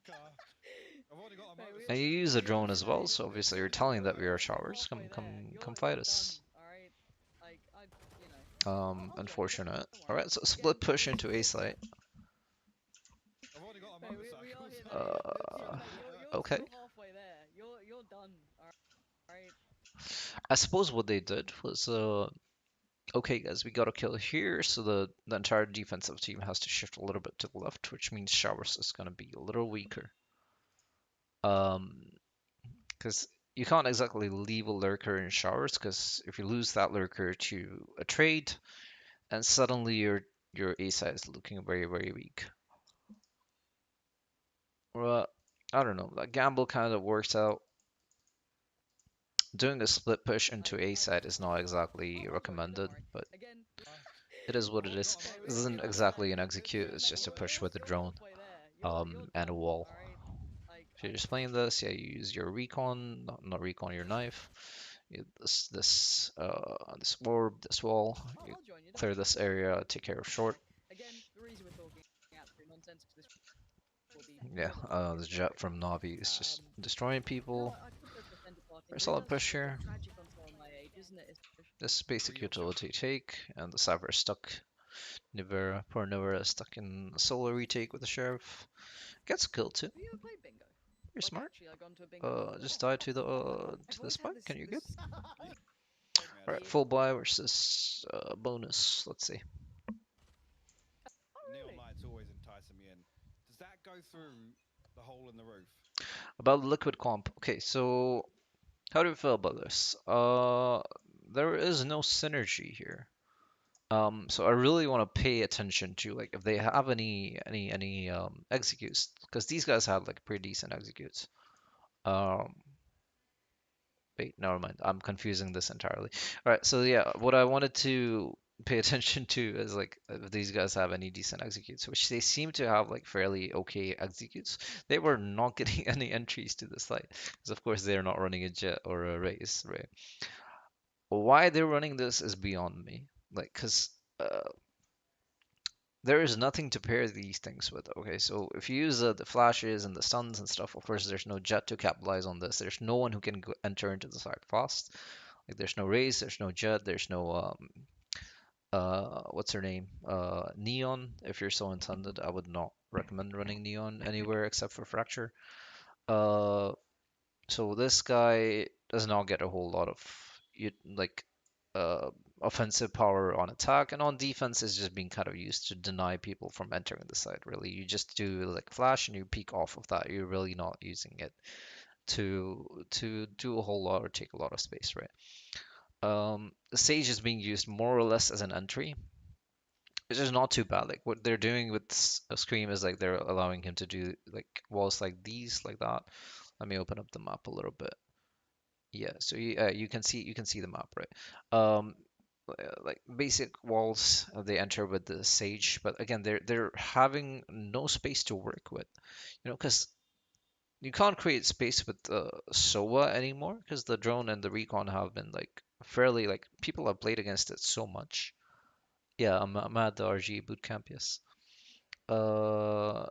S3: car. I've already got a
S2: Mate,
S1: And
S3: motorcycle.
S1: you use a
S2: we
S1: drone
S2: are,
S1: as
S2: mate,
S1: well, so obviously you're
S3: You're
S1: telling that we are
S2: you're
S1: showers.
S2: halfway
S1: Come,
S2: there.
S1: come, come
S2: You're
S1: fight
S2: done.
S1: us.
S2: All right. Like you know, I'll join you.
S1: Unfortunate.
S2: Don't
S1: All
S2: worry.
S1: right, so
S2: Again,
S1: split push
S2: this
S1: into A
S2: is
S1: site.
S3: I've already got a
S2: mate, we
S3: motorcycle,
S2: are here.
S3: so
S2: No,
S1: Uh,
S2: mate, you're
S1: okay.
S2: still halfway there. You're done. All right.
S1: I suppose what they did was, okay, guys, we got a kill here, so the entire defensive team has to shift a little bit to the left, which means showers is gonna be a little weaker. Um, because you can't exactly leave a lurker in showers, because if you lose that lurker to a trade, and suddenly your A side is looking very, very weak. Well, I don't know. That gamble kind of works out. Doing a split push into A side is not exactly
S2: I'll join you. Don't
S1: recommended,
S2: worry.
S1: but
S2: Again,
S1: it is what
S3: I've
S1: it
S3: already
S1: is.
S3: got a
S1: This isn't
S3: motorcycle.
S1: exactly an execute, it's
S2: mate,
S1: just a
S2: you're
S1: push with a
S2: still
S1: drone.
S2: halfway there. You're
S1: And a
S2: done.
S1: wall.
S2: All right. Like
S1: If you're just playing this, yeah, you use your recon, not recon, your knife. This orb, this wall. You
S2: I'll join you. Don't
S1: clear
S2: worry.
S1: this area, take care of short.
S2: Again, the reason we're talking absolute nonsense because this will be
S1: Yeah,
S2: more than likely
S1: the
S2: a
S1: jet
S2: victory.
S1: from Navi is just destroying
S2: You know
S1: people.
S2: what? I could go for a center part
S1: Very
S2: injury.
S1: solid push
S2: That's
S1: here.
S2: tragic on someone my age, isn't it?
S1: This basic
S3: Real shot.
S1: utility take, and the Cypher is stuck. Nivera, poor Nivera is stuck in a solo retake with the Sheriff. Gets a kill too.
S2: Have you ever played bingo?
S1: You're
S2: Like
S1: smart.
S2: actually, like gone to a bingo before?
S1: Just die to
S2: I've
S1: the
S2: always had
S1: spike.
S2: this
S1: Can you good?
S3: Yeah,
S1: Alright, full buy versus bonus. Let's see.
S2: Oh
S3: Neon
S2: really?
S3: light's always enticing me in. Does that go through the hole in the roof?
S1: About the liquid comp. Okay, so how do you feel about this? There is no synergy here. So I really want to pay attention to like if they have any executes because these guys have like pretty decent executes. Um, Wait, never mind. I'm confusing this entirely. All right, so yeah, what I wanted to pay attention to is like if these guys have any decent executes, which they seem to have like fairly okay executes. They were not getting any entries to the site because of course they're not running a jet or a race, right? Why they're running this is beyond me. Like, cause there is nothing to pair these things with. Okay, so if you use the flashes and the stuns and stuff, of course, there's no jet to capitalize on this. There's no one who can enter into the site fast. Like, there's no race, there's no jet, there's no what's her name? Neon. If you're so intended, I would not recommend running Neon anywhere except for Fracture. Uh, so this guy does not get a whole lot of you like uh, offensive power on attack, and on defense is just being kind of used to deny people from entering the site. Really, you just do like flash and you peek off of that. You're really not using it to do a whole lot or take a lot of space, right? The Sage is being used more or less as an entry, which is not too bad. Like what they're doing with Scream is like they're allowing him to do like walls like these, like that, Let me open up the map a little bit. Yeah, so you can see the map, right? Um, like basic walls, they enter with the sage, but again, they're having no space to work with, because you can't create space with SOA anymore, because the drone and the recon have been like fairly like people have played against it so much. Yeah, I'm at the RGE bootcamp, yes.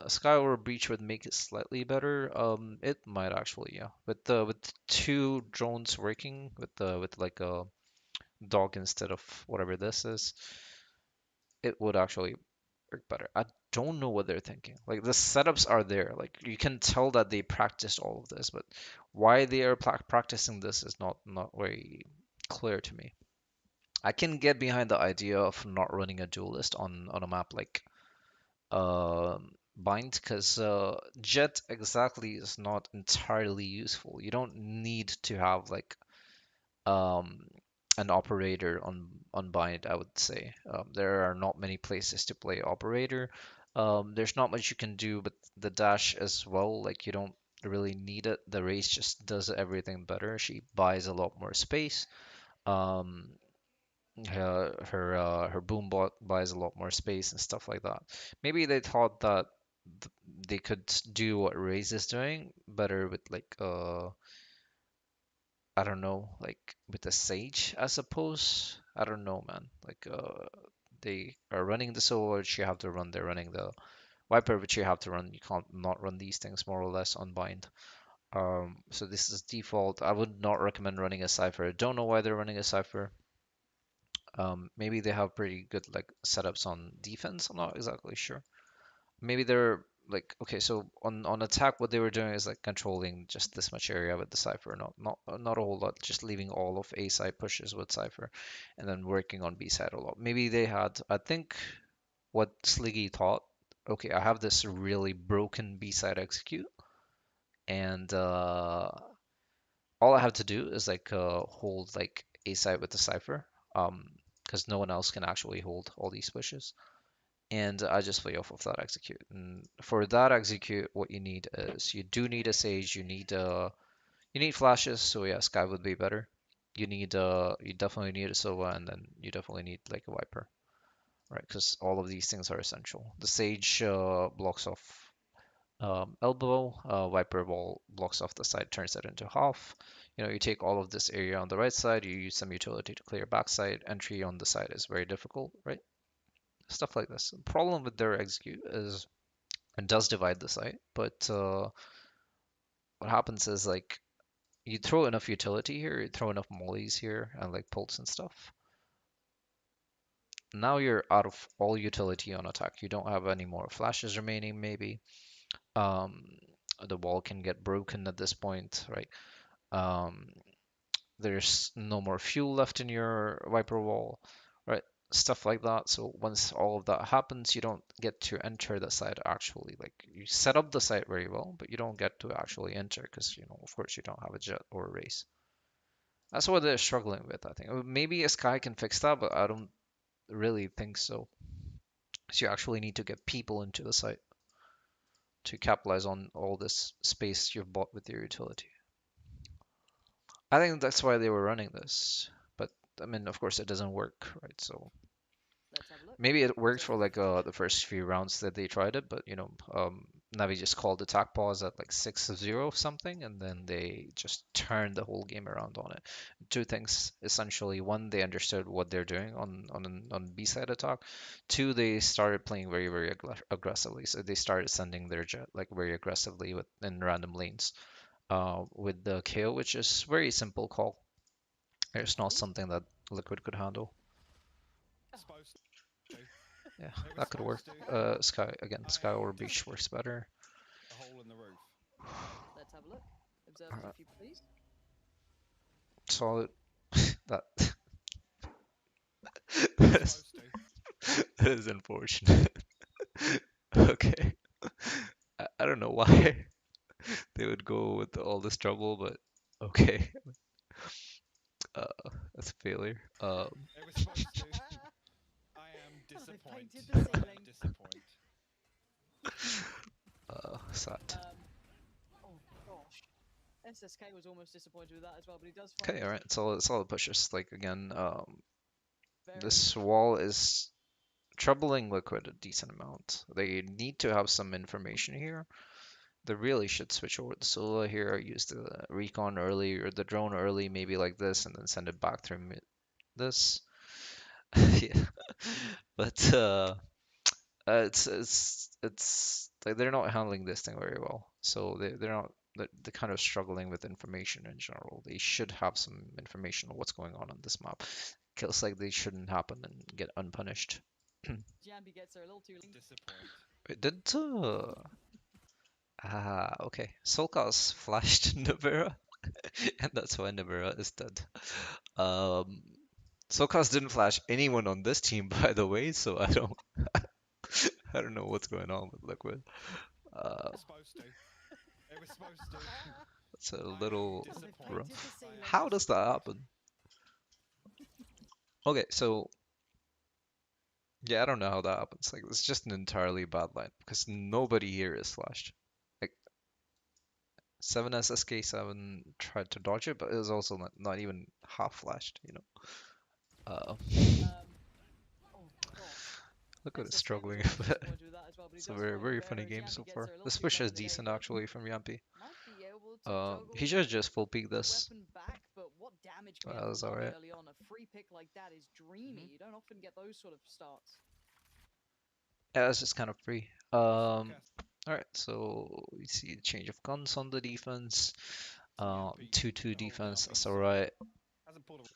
S1: Sky or Breach would make it slightly better. It might actually, yeah. With two drones working with like a dog instead of whatever this is, it would actually work better. I don't know what they're thinking. Like the setups are there. Like you can tell that they practiced all of this, but why they are practicing this is not very clear to me. I can get behind the idea of not running a duelist on a map like bind, because jet exactly is not entirely useful. You don't need to have like um an operator on bind, I would say. There are not many places to play operator. There's not much you can do with the dash as well. Like you don't really need it. The race just does everything better. She buys a lot more space. Um, her boom bot buys a lot more space and stuff like that. Maybe they thought that th they could do what Raze is doing better with like I don't know, like with the Sage, I suppose. I don't know, man. Like they are running the solo, which you have to run. They're running the Viper, which you have to run. You can't not run these things more or less on bind. So this is default. I would not recommend running a Cypher. Don't know why they're running a Cypher. Maybe they have pretty good like setups on defense. I'm not exactly sure. Maybe they're like okay, so on attack, what they were doing is like controlling just this much area with the Cypher, not a whole lot, just leaving all of A side pushes with Cypher, and then working on B side a lot. Maybe they had, I think, what Sliggy thought. Okay, I have this really broken B side execute, and all I have to do is like hold like A side with the Cypher, because no one else can actually hold all these pushes. And I just play off of that execute. And for that execute, what you need is you do need a Sage, you need flashes, so yeah, Sky would be better. You definitely need a Sova, and then you definitely need like a Viper, right? Because all of these things are essential. The Sage blocks off elbow, Viper wall blocks off the side, turns it into half. You take all of this area on the right side, you use some utility to clear backside. Entry on the side is very difficult, right? Stuff like this. The problem with their execute is it does divide the site, but what happens is like you throw enough utility here, you throw enough mollies here, and like pulse and stuff. Now you're out of all utility on attack. You don't have any more flashes remaining, maybe. Um, the wall can get broken at this point, right? Um, there's no more fuel left in your Viper wall, right? Stuff like that. So once all of that happens, you don't get to enter the site actually. Like you set up the site very well, but you don't get to actually enter because, of course, you don't have a jet or a race. That's what they're struggling with, I think. Maybe a Sky can fix that, but I don't really think so. So you actually need to get people into the site to capitalize on all this space you've bought with your utility. I think that's why they were running this. But I mean, of course, it doesn't work, right? So
S2: Let's have a look.
S1: maybe it worked
S2: So
S1: for like the first few rounds that they tried it, but Navi just called attack pause at like 6-0 something, and then they just turned the whole game around on it. Two things essentially: one, they understood what they're doing on B side attack. Two, they started playing very very aggressively, so they started sending their jet like very aggressively in random lanes. With the KO, which is very simple call. It's not
S2: please.
S1: something that Liquid could handle.
S3: Supposed to.
S1: Yeah,
S3: It was
S1: that could work.
S3: supposed to.
S1: Sky again,
S3: I
S1: Sky
S3: am
S1: or Beach works better.
S3: a hole in the roof.
S2: Let's have a look. Observers,
S1: Alright,
S2: if you please.
S1: solid. That
S3: It
S1: that
S3: was
S1: is,
S3: supposed to.
S1: that is unfortunate. Okay, I don't know why they would go with all this trouble, but okay, that's a failure.
S3: It was supposed to. I am
S2: And I
S3: disappointed.
S2: painted the
S3: I am
S2: ceiling.
S3: disappointed.
S1: Sad.
S2: Oh gosh. SSK was almost disappointed with that as well, but he does find
S1: Okay,
S2: the
S1: all right. It's all the pushes. Like again,
S2: very
S1: this wall is troubling Liquid a decent amount. They need to have some information here. They really should switch over to Sula here, use the recon early or the drone early, maybe like this, and then send it back through this. Yeah, but it's like they're not handling this thing very well. So they're not they're kind of struggling with information in general. They should have some information on what's going on this map. Kills like they shouldn't happen and get unpunished.
S2: Jambi gets there a little too late.
S3: Disappoint.
S1: Wait, did okay. Solkas flashed Navera, and that's why Navera is dead. Um, Solkas didn't flash anyone on this team, by the way, so I don't know what's going on with Liquid.
S3: Supposed to. It was supposed to.
S1: It's a
S3: I
S1: little
S2: Oh, they've
S3: disappoint.
S2: waited to
S1: rough.
S2: see
S1: How does that happen? Okay, so yeah, I don't know how that happens. Like, it's just an entirely bad line because nobody here is flashed. Like, 7 SSK7 tried to dodge it, but it was also not even half flashed, you know.
S2: Um, oh gosh.
S1: Liquid is
S2: SSK was
S1: struggling
S2: almost
S1: a bit.
S2: disappointed with that as well, but he
S1: It's a
S2: does
S1: very,
S2: find
S1: very funny
S2: Vera.
S1: game
S2: Jambi
S1: so
S2: gets
S1: far.
S2: there a little
S1: This
S2: too
S1: push
S2: late
S1: is
S2: in the game,
S1: decent
S2: but
S1: actually from Yampi.
S2: might be able to juggle
S1: He should just full peek
S2: the
S1: this.
S2: weapon back, but what damage can we
S1: That
S2: get
S1: was
S2: from Navi
S1: alright.
S2: early on? A free pick like that is dreamy. You don't often get those sort of starts.
S1: Yeah, it's just kind of free.
S3: Forecast.
S1: Alright, so we see a change of guns on the defense.
S3: Yampy
S1: 2-2
S3: to hold
S1: defense,
S3: Yampy's
S1: that's
S3: side.
S1: alright.
S3: Hasn't pulled away.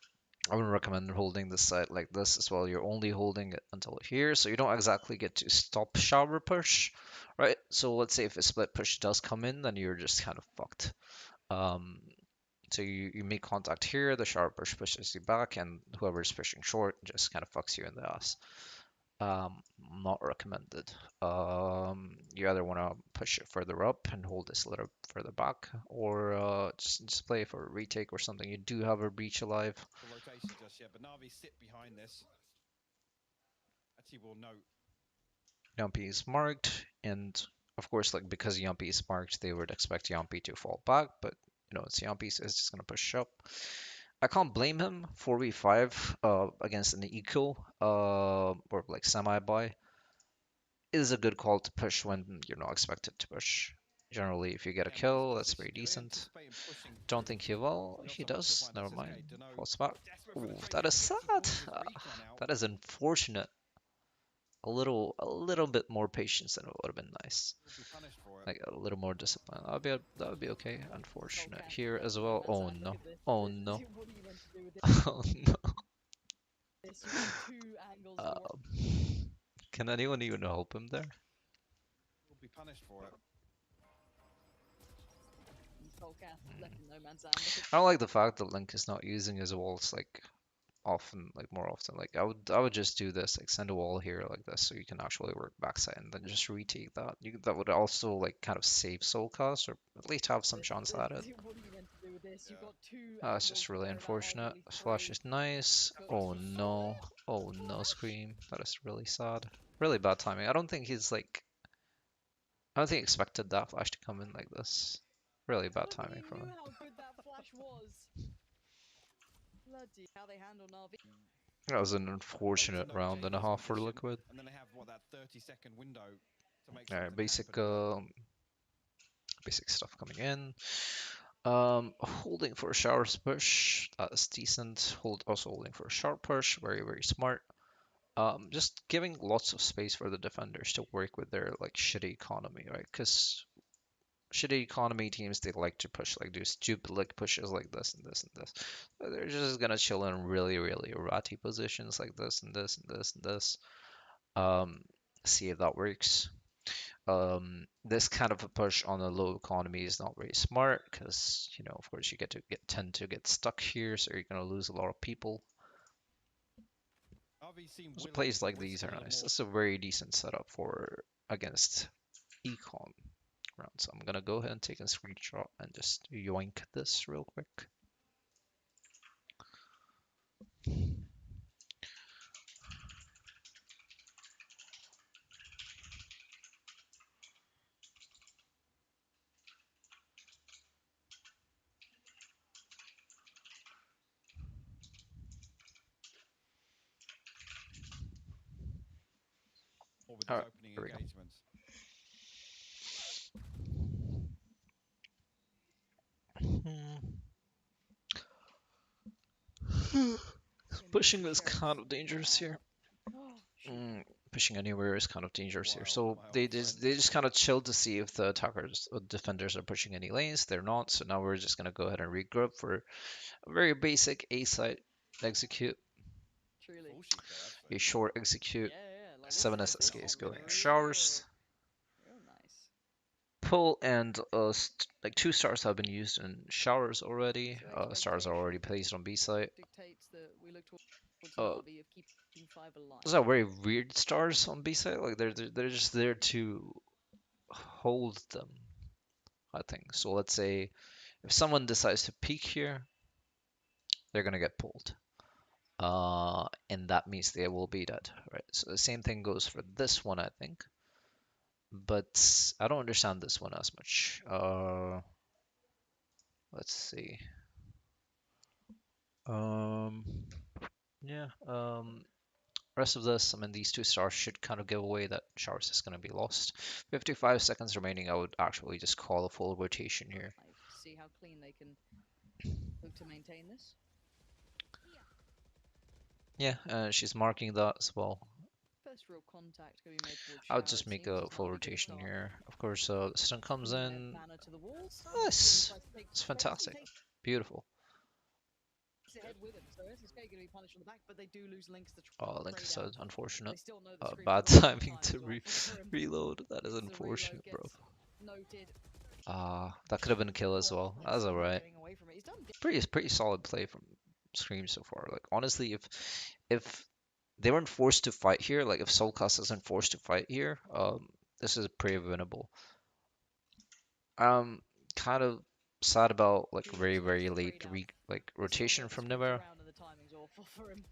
S1: I wouldn't recommend holding this side like this as well. You're only holding it until here, so you don't exactly get to stop shower push, right? So let's say if a split push does come in, then you're just kind of fucked. Um, so you make contact here, the shower push pushes you back, and whoever's pushing short just kind of fucks you in the ass. Not recommended. You either want to push it further up and hold this a little further back, or just play for a retake or something. You do have a breach alive.
S3: The rotation just yet, but Navi sit behind this. Actually, will note.
S1: Yumpy is marked, and of course, like because Yumpy is marked, they would expect Yumpy to fall back, but you know, it's Yumpy, so it's just gonna push up. I can't blame him. 4v5 against an eco or like semi-buy is a good call to push when you're not expected to push. Generally, if you get a
S3: Yampy's
S1: kill, that's very
S3: position. Do they
S1: decent.
S3: anticipate him pushing
S1: Don't
S3: through?
S1: think he will.
S3: Not
S1: He
S3: so much to
S1: does.
S3: find
S1: Never mind.
S3: SSK. Dunno.
S1: False back.
S3: Desperate for the
S1: Ooh,
S3: trade.
S1: that is
S3: Gets the
S1: sad.
S3: point with recon out.
S1: That is unfortunate. A little bit more patience and it would have been nice.
S3: Will be punished for it.
S1: Like a little more discipline. That would be okay. Unfortunate
S2: Soulcast
S1: here
S2: left
S1: as
S2: no
S1: well.
S2: man's
S1: Oh
S2: land. Look
S1: no.
S2: at this.
S1: Oh no.
S2: What are you meant to do with
S1: Oh no.
S2: this? You've got two angles to work.
S1: Can anyone even help him there?
S3: Will be punished for it.
S2: Soulcast left in no man's land. Look at
S1: I don't like the fact that Link is not using his walls like often, like more often. Like I would just do this, like send a wall here like this, so you can actually work backside and then just retake that. That would also like kind of save soul cost or at least have some chance at it.
S2: What are you meant to do with this? You've
S3: Yeah.
S2: got two
S1: That's
S2: angles
S1: just
S2: to
S1: really
S2: worry about,
S1: unfortunate.
S2: arguably
S1: Flash
S2: three.
S1: is nice.
S2: But
S1: Oh no. Oh no, Scream. That is really sad. Really bad timing. I don't think he's like. I don't think he expected that flash to come in like this. Really
S2: I
S1: bad
S2: don't think
S1: timing
S2: he
S1: from
S2: knew
S1: him.
S2: how good that flash was. Bloody how they handle Navi.
S1: That was an
S3: Wait to
S1: unfortunate
S3: note
S1: round and a
S3: Chamber's
S1: half for
S3: position,
S1: Liquid.
S3: and then they have what that 30-second window to make
S1: Alright,
S3: something happen here.
S1: basic stuff coming in. Holding for a shower push, that's decent. Also holding for a sharp push, very, very smart. Just giving lots of space for the defenders to work with their like shitty economy, right? Because shitty economy teams, they like to push, like do stupid like pushes like this and this and this. They're just gonna chill in really, really ratty positions like this and this and this and this. Um, See if that works. This kind of a push on a low economy is not very smart because, you know, of course you tend to get stuck here, so you're gonna lose a lot of people.
S3: RV seem
S1: So
S3: willing
S1: plays
S3: to
S1: like
S3: risk
S1: these
S3: a
S1: are
S3: little
S1: nice.
S3: more.
S1: This is a very decent setup for against econ round. So I'm gonna go ahead and take a screenshot and just yoink this real quick.
S3: his
S1: Alright,
S3: opening
S1: here we go.
S3: engagements.
S1: Pushing is kind of dangerous here.
S2: Oh, shoot.
S1: Pushing anywhere is kind of dangerous here.
S3: Wow,
S1: So
S3: my
S1: they
S3: old
S1: just
S3: friend.
S1: they just kind of chill to see if the attackers or defenders are pushing any lanes. They're not. So now we're just gonna go ahead and regroup for a very basic A site execute,
S2: Truly.
S3: Full shift there,
S1: a
S3: actually.
S1: short execute.
S2: Yeah, like this
S1: 7
S2: is
S1: SSK is going
S3: real,
S1: showers.
S2: real nice.
S1: Pull and like 2 stars have been used in showers already.
S2: So
S1: Stars are already
S2: expectation
S1: placed on B site.
S2: dictates that we look towards
S1: Uh,
S2: Navi of keeping 5 alive.
S1: those are very weird stars on B site. Like they're just there to hold them, I think. So let's say if someone decides to peek here, they're gonna get pulled. And that means they will be dead, right? So the same thing goes for this one, I think. But I don't understand this one as much. Let's see. Um, yeah. Rest of this, I mean, these 2 stars should kind of give away that showers is gonna be lost. 55 seconds remaining. I would actually just call a full rotation here.
S2: See how clean they can look to maintain this.
S1: Yeah, she's marking that as well.
S2: First real contact going to be made towards
S1: I
S2: Shower.
S1: would just
S2: It
S1: make
S2: seems
S1: a
S2: as
S1: full
S2: Navi get
S1: rotation
S2: started.
S1: here. Of course, the stun comes
S2: Their
S1: in.
S2: banner to the wall.
S1: Yes, it's fantastic. Beautiful.
S2: Ahead with him. So SSK going to be punished on the back, but they do lose links to
S1: Oh, Link
S2: trade
S1: is
S2: out.
S1: unfortunate.
S2: They still know the screams
S1: Bad
S2: are running out of
S1: timing
S2: time
S1: to
S2: as well for him.
S1: reload. That is
S2: As the reload
S1: unfortunate, bro.
S2: gets noted.
S1: That could have been a kill as well. That's alright.
S2: Getting away from it. He's done
S1: Pretty solid play from Scream so far. Like honestly, if they weren't forced to fight here, like if Soulcast isn't forced to fight here, this is pretty winnable. Kind of sad about like very late like rotation from Nivera,
S2: around and the timing's awful for him.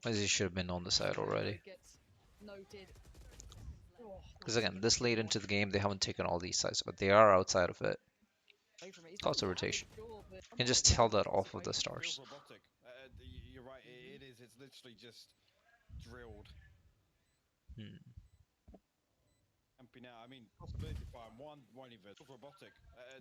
S1: as he should have been on the side already.
S2: Gets noted.
S1: Because again, this late into the game, they haven't taken all these sides, but they are outside of it. Lots of rotation. You can just tell that off of the stars.
S3: Real robotic. You're right, it is. It's literally just drilled. Now, I mean, possibility for one even robotic.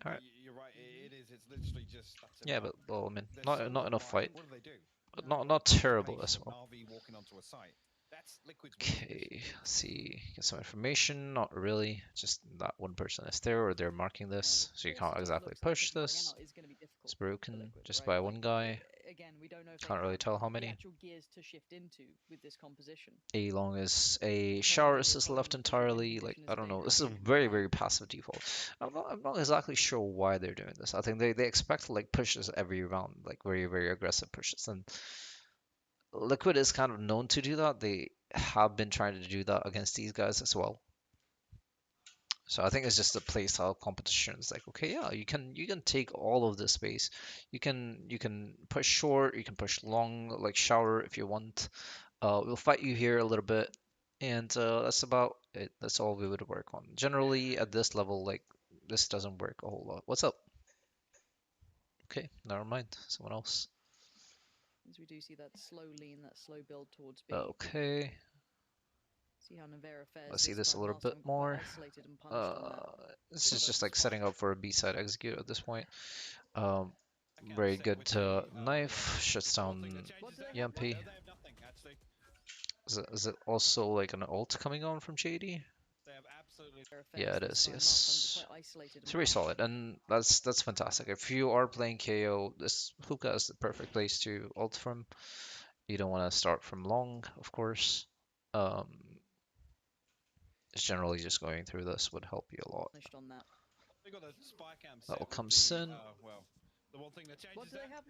S1: Alright.
S3: You're right, it is. It's literally just.
S1: Yeah, but well, I mean,
S3: They're
S1: not
S3: so
S1: enough
S3: reliant.
S1: fight,
S3: What do they do?
S1: but not terrible as
S3: Anticipation
S1: well.
S3: of Navi walking onto a site. That's Liquid's weakness.
S1: Okay, let's see. Get some information. Not really. Just that one person is there, or they're marking this, so you can't exactly push this. It's broken just by one guy.
S2: Again, we don't know if
S1: Can't really tell how many.
S2: actual gears to shift into with this composition.
S1: A long as a shower assist left entirely. Like I don't know. This is a very passive default. I'm not exactly sure why they're doing this. I think they expect like pushes every round, like very aggressive pushes, and Liquid is kind of known to do that. They have been trying to do that against these guys as well. So I think it's just a playstyle competition. It's like, okay, yeah, you can take all of this space. You can push short, you can push long, like shower if you want. We'll fight you here a little bit, and that's about it. That's all we would work on. Generally, at this level, like this doesn't work a whole lot. What's up? Okay, never mind. Someone else.
S2: As we do see that slow lean, that slow build towards B.
S1: Okay.
S2: See how Nivera fares.
S1: Let's see this a little bit more. This is just like setting up for a B-side execute at this point. Very good knife, shuts down Yampi. Is it also like an ult coming on from JD? Yeah, it is, yes. It's very solid, and that's fantastic. If you are playing KO, this hookah is the perfect place to ult from. You don't want to start from long, of course. Just generally just going through this would help you a lot. That will come soon.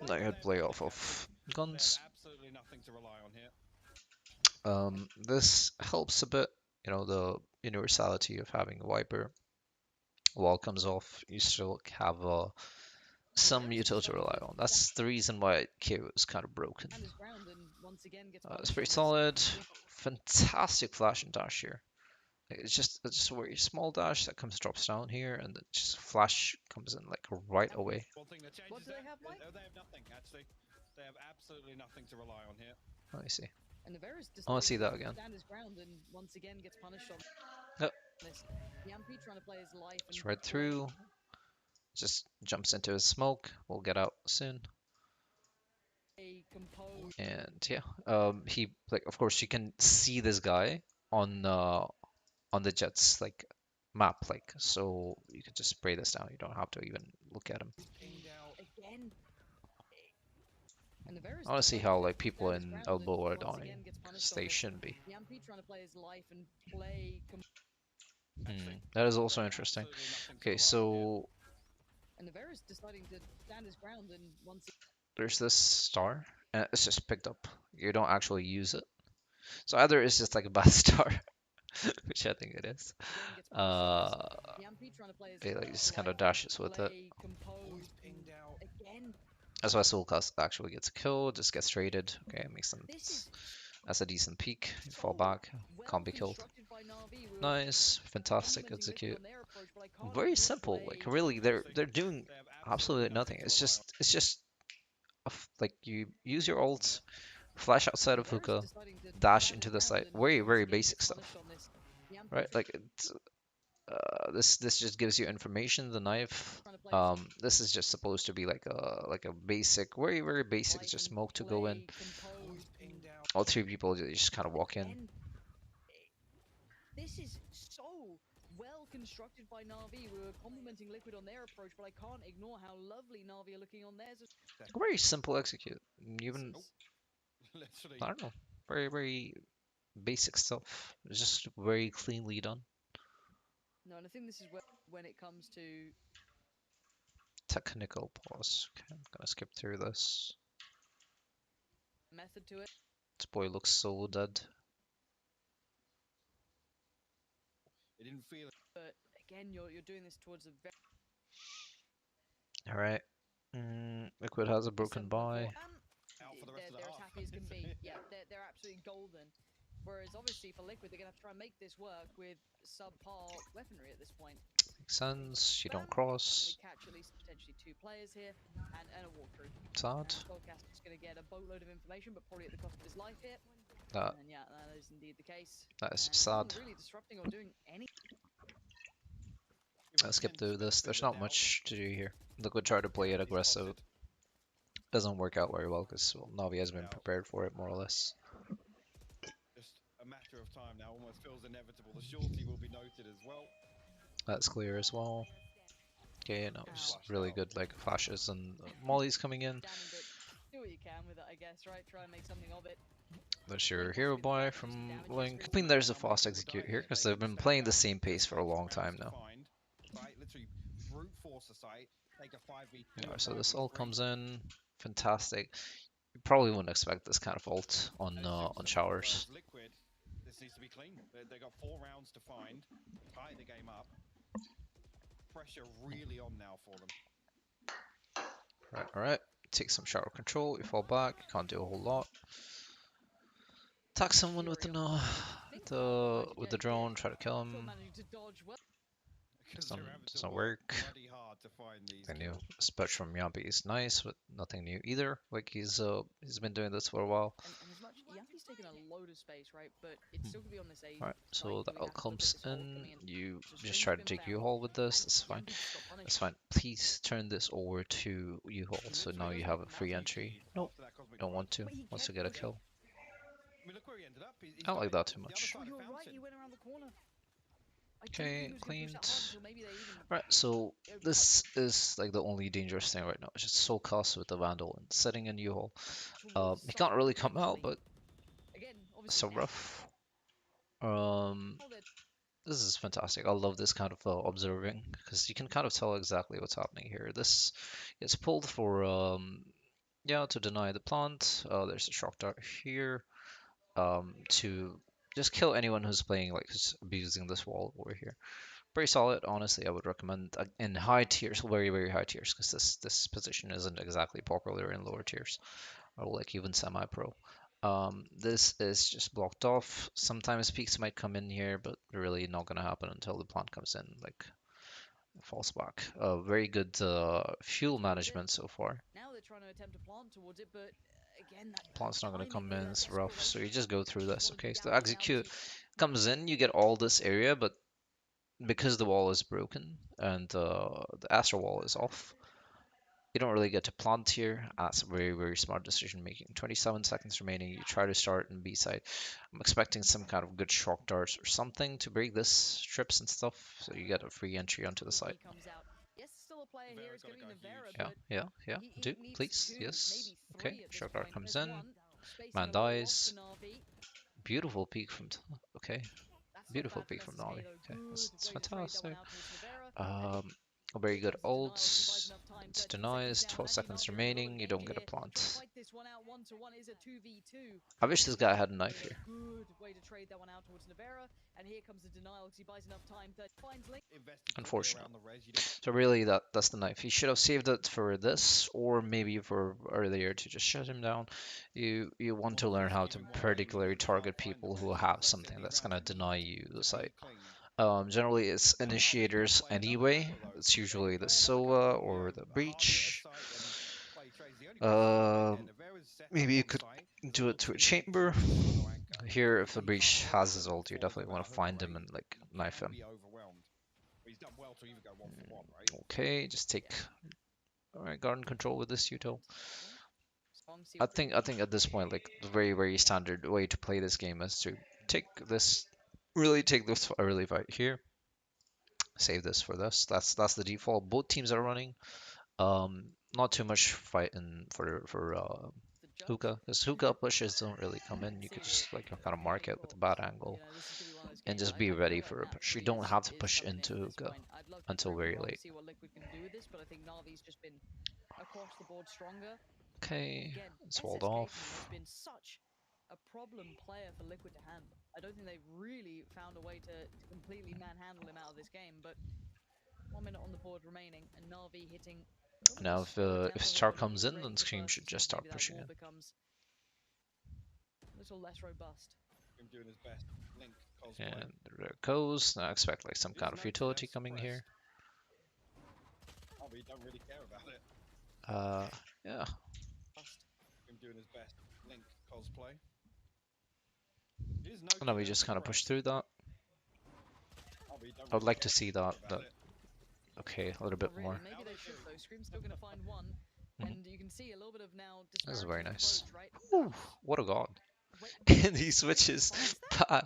S1: Now you play off of guns. This helps a bit, you know, the universality of having a wiper. Wall comes off, you still have some utility to rely on. That's the reason why KO is kind of broken. It's pretty solid. Fantastic flash and dash here. It's just a very small dash that drops down here, and then just flash comes in like right away.
S2: What do they have, Mike?
S3: They have nothing, actually. They have absolutely nothing to rely on here.
S1: Let me see.
S2: And Navarro's
S1: I want to
S2: deciding
S1: see
S2: to
S1: that again.
S2: stand his ground and once again gets punished on
S1: Yep.
S2: this. Yampi trying to play his life and
S1: It's right through. Just jumps into his smoke. We'll get out soon.
S2: play composed.
S1: And yeah, he like of course you can see this guy on the Jets like map like so you can just spray this down. You don't have to even look at him.
S3: Pinged out.
S2: Again. And Navarro's
S1: I want to see
S2: deciding
S1: how
S2: to
S1: like people
S2: stand his
S1: in
S2: ground and
S1: elbow are
S2: once
S1: dying
S2: again gets
S1: because
S2: punished on
S1: they
S2: this.
S1: shouldn't be.
S2: Yampi trying to play his life and play
S1: That is also
S3: Saying
S1: interesting.
S3: absolutely nothing to
S1: Okay,
S3: the line here.
S1: so
S2: and Navarro's deciding to stand his ground and once
S1: there's this star and it's just picked up. You don't actually use it. So either it's just like a bad star, which I think it is.
S2: again gets punished on this.
S1: Uh,
S2: Yampi trying to play his
S1: it like just kind
S2: life
S1: of dashes
S2: and
S1: with it.
S2: play composed.
S3: Pinged out.
S2: Again.
S1: That's why Soulcast actually gets killed, just gets traded. Okay, it makes
S2: This
S1: sense.
S2: is
S1: That's a decent peak. You fall
S2: so
S1: back,
S2: well
S1: can't be killed.
S2: constructed by Navi. We were
S1: Nice, fantastic
S2: complimenting Liquid
S1: execute.
S2: on their approach, but I can't
S1: Very
S2: ignore
S1: simple. Like
S2: play.
S1: really, they're
S3: Honestly,
S1: they're doing
S3: they have
S1: absolutely nothing.
S3: to
S1: It's
S3: rely on.
S1: just like you use your ult, flash outside of
S2: Navarro's
S1: hookah,
S2: deciding to
S1: dash
S2: stand
S1: into
S2: his
S1: the
S2: ground
S1: site.
S2: and
S1: Very
S2: once
S1: very
S2: again
S1: basic
S2: gets punished
S1: stuff,
S2: on this. Yampi
S1: right? Like it's, this just gives you information. The knife.
S2: trying to play his
S1: This is just supposed to be like a basic, very very basic,
S2: life
S1: just
S2: and
S1: smoke to go in.
S2: play composed.
S3: Pinged out.
S1: All three people just kind of walk in.
S2: Again, this is so well constructed by Navi. We were complimenting Liquid on their approach, but I can't ignore how lovely Navi are looking on theirs.
S1: Very simple execute. Even
S3: Literally.
S1: I don't know, very very basic stuff. It's just very cleanly done.
S2: No, and I think this is where when it comes to
S1: Technical pause. Okay, I'm gonna skip through this.
S2: method to it.
S1: This boy looks so dead.
S3: It didn't feel it.
S2: But again, you're doing this towards a very
S1: All right. Liquid has a broken
S2: 7.4.
S1: buy.
S3: Out for the rest of the
S2: They're as
S3: half.
S2: happy as can be. Yeah, they're absolutely golden. Whereas obviously for Liquid, they're gonna have to try and make this work with subpar weaponry at this point.
S1: Makes sense. You don't
S2: We
S1: cross.
S2: catch at least potentially 2 players here and a walkthrough.
S1: Sad.
S2: Podcast is going to get a boatload of information, but probably at the cost of his life here.
S1: That
S2: And yeah, that is indeed the case.
S1: that is
S2: And
S1: sad.
S2: really disrupting or doing any.
S1: Let's skip through this. There's not much to do here. Liquid try to play it aggressive. Doesn't work out very well because well, Navi has been prepared for it more or less.
S3: Just a matter of time now. Almost feels inevitable. The shorty will be noted as well.
S1: That's clear as well. Okay, no, it's really good like flashes and Molly's coming in.
S2: Damning, but do what you can with it, I guess, right? Try and make something of it.
S1: There's your hero boy from Link. I mean, there's a fast execute here because they've been playing the same pace for a long time now.
S3: Right, literally brute force the site. Take a 5v2.
S1: Yeah, so this ult comes in, fantastic. You probably wouldn't expect this kind of ult on showers.
S3: Liquid, this needs to be clean. They got 4 rounds to find. Tie the game up. Pressure really on now for them.
S1: All right. Take some shower control. You fall back. You can't do a whole lot. Attack someone with the drone. Try to kill him.
S2: Managing to dodge well.
S1: Doesn't work.
S3: Bloody hard to find these
S1: Nothing new.
S3: kills.
S1: Especially from Yampi is nice, but nothing new either. Like he's been doing this for a while.
S2: And as much Yampi's taken a load of space, right? But it's still gonna be on this A.
S1: Alright, so the
S2: we have
S1: ult
S2: to look at
S1: comes
S2: this ult
S1: in.
S2: coming in.
S1: You
S2: So
S1: just
S2: Stream's
S1: try to
S2: been
S1: take
S2: found,
S1: U-haul with this.
S2: and
S1: That's fine.
S2: Yampi just got punished.
S1: That's fine. Please turn this over to U-haul. So now you have a free entry. Nope, don't want to. Wants to get a kill.
S3: I mean, look where he ended up. He's
S1: I don't
S3: got
S1: like
S3: it
S1: that too
S3: the other
S1: much.
S3: side
S2: Oh,
S3: of
S2: you're right.
S3: Fountain.
S2: He went around the corner. I don't
S1: Okay,
S2: think he was gonna push that hard
S1: cleaned.
S2: until maybe they even
S1: Right, so this is like the only dangerous thing right now. It's just Soul Cast with the Vandal and setting in U-haul.
S2: towards
S1: He can't really come out,
S2: eventually.
S1: but
S2: Again,
S1: it's so
S2: obviously,
S1: rough.
S2: now that
S1: This is fantastic. I love this kind of observing because you can kind of tell exactly what's happening here. This gets pulled for yeah, to deny the plant. There's a shock dart here to just kill anyone who's playing like who's abusing this wall over here. Pretty solid, honestly. I would recommend in high tiers, very very high tiers, because this position isn't exactly popular in lower tiers or like even semi-pro. This is just blocked off. Sometimes peaks might come in here, but really not gonna happen until the plant comes in, like falls back. Very good fuel management so far.
S2: now they're trying to attempt to plant towards it, but again, that
S1: Plant's not gonna
S2: timing
S1: come
S2: here,
S1: in,
S2: that
S1: it's rough, so you
S2: desperation
S1: just go through this.
S2: would
S1: Okay,
S2: be
S1: so
S2: down
S1: the
S2: to now
S1: execute
S2: to
S1: comes in, you get all this area, but because the wall is broken and the Astro wall is off, you don't really get to plant here. That's a very, very smart decision making. 27 seconds remaining. You try to start in B side. I'm expecting some kind of good shock darts or something to break this strips and stuff, so you get a free entry onto the site.
S2: he comes out. Yes, still a player here. It's going to be Navera,
S1: Yeah,
S2: but
S1: yeah, yeah.
S2: he
S1: Do
S2: needs
S1: please,
S2: two,
S1: yes.
S2: maybe
S1: Okay,
S2: three at this
S1: shock dart
S2: point.
S1: comes
S2: There's
S1: in.
S2: one spacing
S1: Man
S2: a little off for
S1: dies.
S2: Navi.
S1: Beautiful peek from. Okay,
S2: That's not
S1: beautiful
S2: bad from
S1: peek from Navi.
S2: SSK though.
S1: Okay,
S2: Good
S1: that's
S2: way to trade that one
S1: fantastic.
S2: out towards Navera. And
S1: Um, a very
S2: here
S1: good
S2: comes the denial as he buys
S1: ult.
S2: enough time.
S1: It
S2: 13 seconds
S1: denies.
S2: down.
S1: 12
S2: Actually,
S1: seconds
S2: Navi in a lot of
S1: remaining. You don't
S2: danger
S1: get a
S2: here. Trying to
S1: plant.
S2: fight this one out 1-to-1 is a 2v2.
S1: I wish this guy had a knife
S2: Here,
S1: here.
S2: good way to trade that one out towards Navera. And here comes the denial because he buys enough time. Finds Link.
S1: Unfortunate. So really, that's the knife. He should have saved it for this, or maybe for earlier to just shut him down. You want to learn how to particularly target people who have something that's gonna deny you the site. Generally, it's initiators anyway. It's usually the Sova or the Breach. Uh, Maybe you could do it to a chamber. Here, if the Breach has his ult, you definitely want to find him and like knife him. Okay, just take alright garden control with this Uto. I think at this point, like the very very standard way to play this game is to take this, really take this early fight here. Save this for this. That's the default. Both teams are running. Not too much fighting for hookah, because hookah pushes don't really come in. You could just like kind of mark it with a bad angle and just be ready for a push. You don't have to push into hookah until very late.
S2: See what Liquid can do with this, but I think Navi's just been across the board stronger.
S1: Okay,
S2: Again,
S1: it's walled
S2: SSK team
S1: off.
S2: has been such a problem player for Liquid to handle. I don't think they've really found a way to completely manhandle him out of this game, but 1 minute on the board remaining, and Navi hitting a little bit
S1: Now,
S2: of slower
S1: if
S2: tempo here,
S1: Star
S2: but
S1: comes in,
S2: ready
S1: then
S2: to
S1: Scream
S2: burst
S1: should
S2: as soon
S1: just
S2: as
S1: start
S2: maybe that
S1: pushing
S2: wall
S1: in.
S2: becomes a little less robust.
S3: Doing his best. Link,
S1: And there it goes. Now I expect like some kind of utility coming here.
S3: Oh, but you don't really care about it.
S1: Yeah.
S3: Him doing his best. Link cosplay.
S1: Now we just kind of push through that. I would like to see that. Okay, a little bit
S2: Really,
S1: more.
S2: maybe they should though. Scream's still going to find one, and you can see a little bit of now.
S1: This is very nice.
S2: Approach, right?
S1: Ooh, what a god!
S2: Wait,
S1: And he switches back.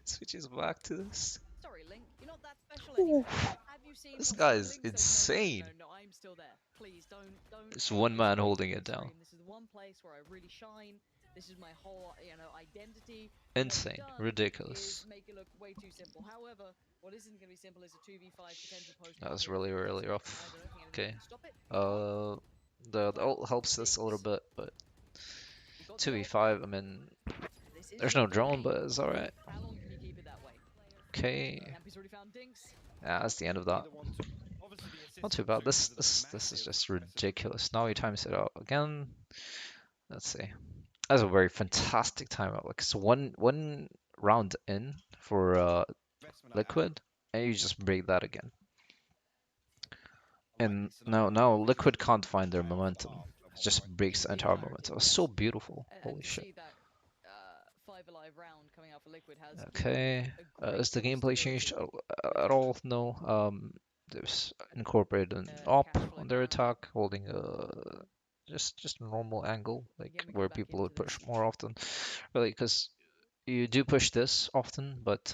S1: Switches back to this.
S2: sorry, Link, you're not that special
S1: Ooh,
S2: anymore. Have you seen
S1: this
S2: what
S1: guy
S2: Link
S1: is
S2: says?
S1: insane.
S2: No, I'm still there. Please don't.
S1: It's one man
S2: Scream,
S1: holding it
S2: Scream.
S1: down.
S2: This is the one place where I really shine. This is my whole, identity.
S1: Insane,
S2: What
S1: ridiculous.
S2: is make it look way too simple. However, what isn't going to be simple is a 2v5 potential post.
S1: That was really, really rough. Okay.
S2: Stop it.
S1: The ult helps this a little bit, but 2v5, I mean, there's no drone, but it's alright.
S2: How long can you keep it that way?
S1: Okay.
S2: Campy's already found Dinks.
S1: Yeah, that's the end of that. Not too bad. This is just ridiculous. Now he times it out again. Let's see. That's a very fantastic timeout. Like it's one round in for Liquid, and you just break that again. And now Liquid can't find their momentum. It just breaks the entire momentum. It was so beautiful. Holy shit.
S2: See that 5 alive round coming out for Liquid has
S1: Okay.
S2: a great
S1: Is the gameplay changed
S2: possibility.
S1: at all? No. There's incorporated an op on their attack, holding just a normal angle, like where people would push more often. Really, because you do push this often, but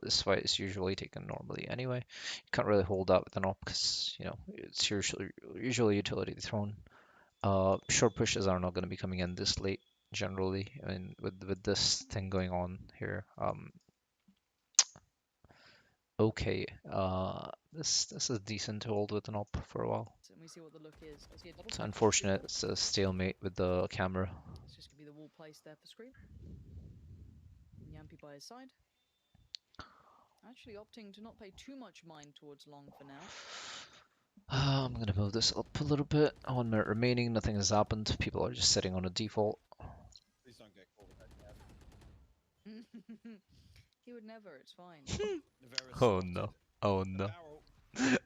S1: this fight is usually taken normally anyway. You can't really hold that with an op because it's usually utility thrown. Short pushes are not going to be coming in this late generally. I mean, with this thing going on here. Okay. This is decent to hold with an op for a while.
S2: And we see what the look is.
S1: It's unfortunate. It's a stalemate with the camera.
S2: It's just gonna be the wall placed there for Scream. Yampi by his side. Actually opting to not pay too much mind towards long for now.
S1: I'm gonna move this up a little bit. 1 minute remaining. Nothing has happened. People are just sitting on a default.
S3: Please don't get caught with that jab.
S2: He would never, it's fine.
S1: Oh no. Oh no.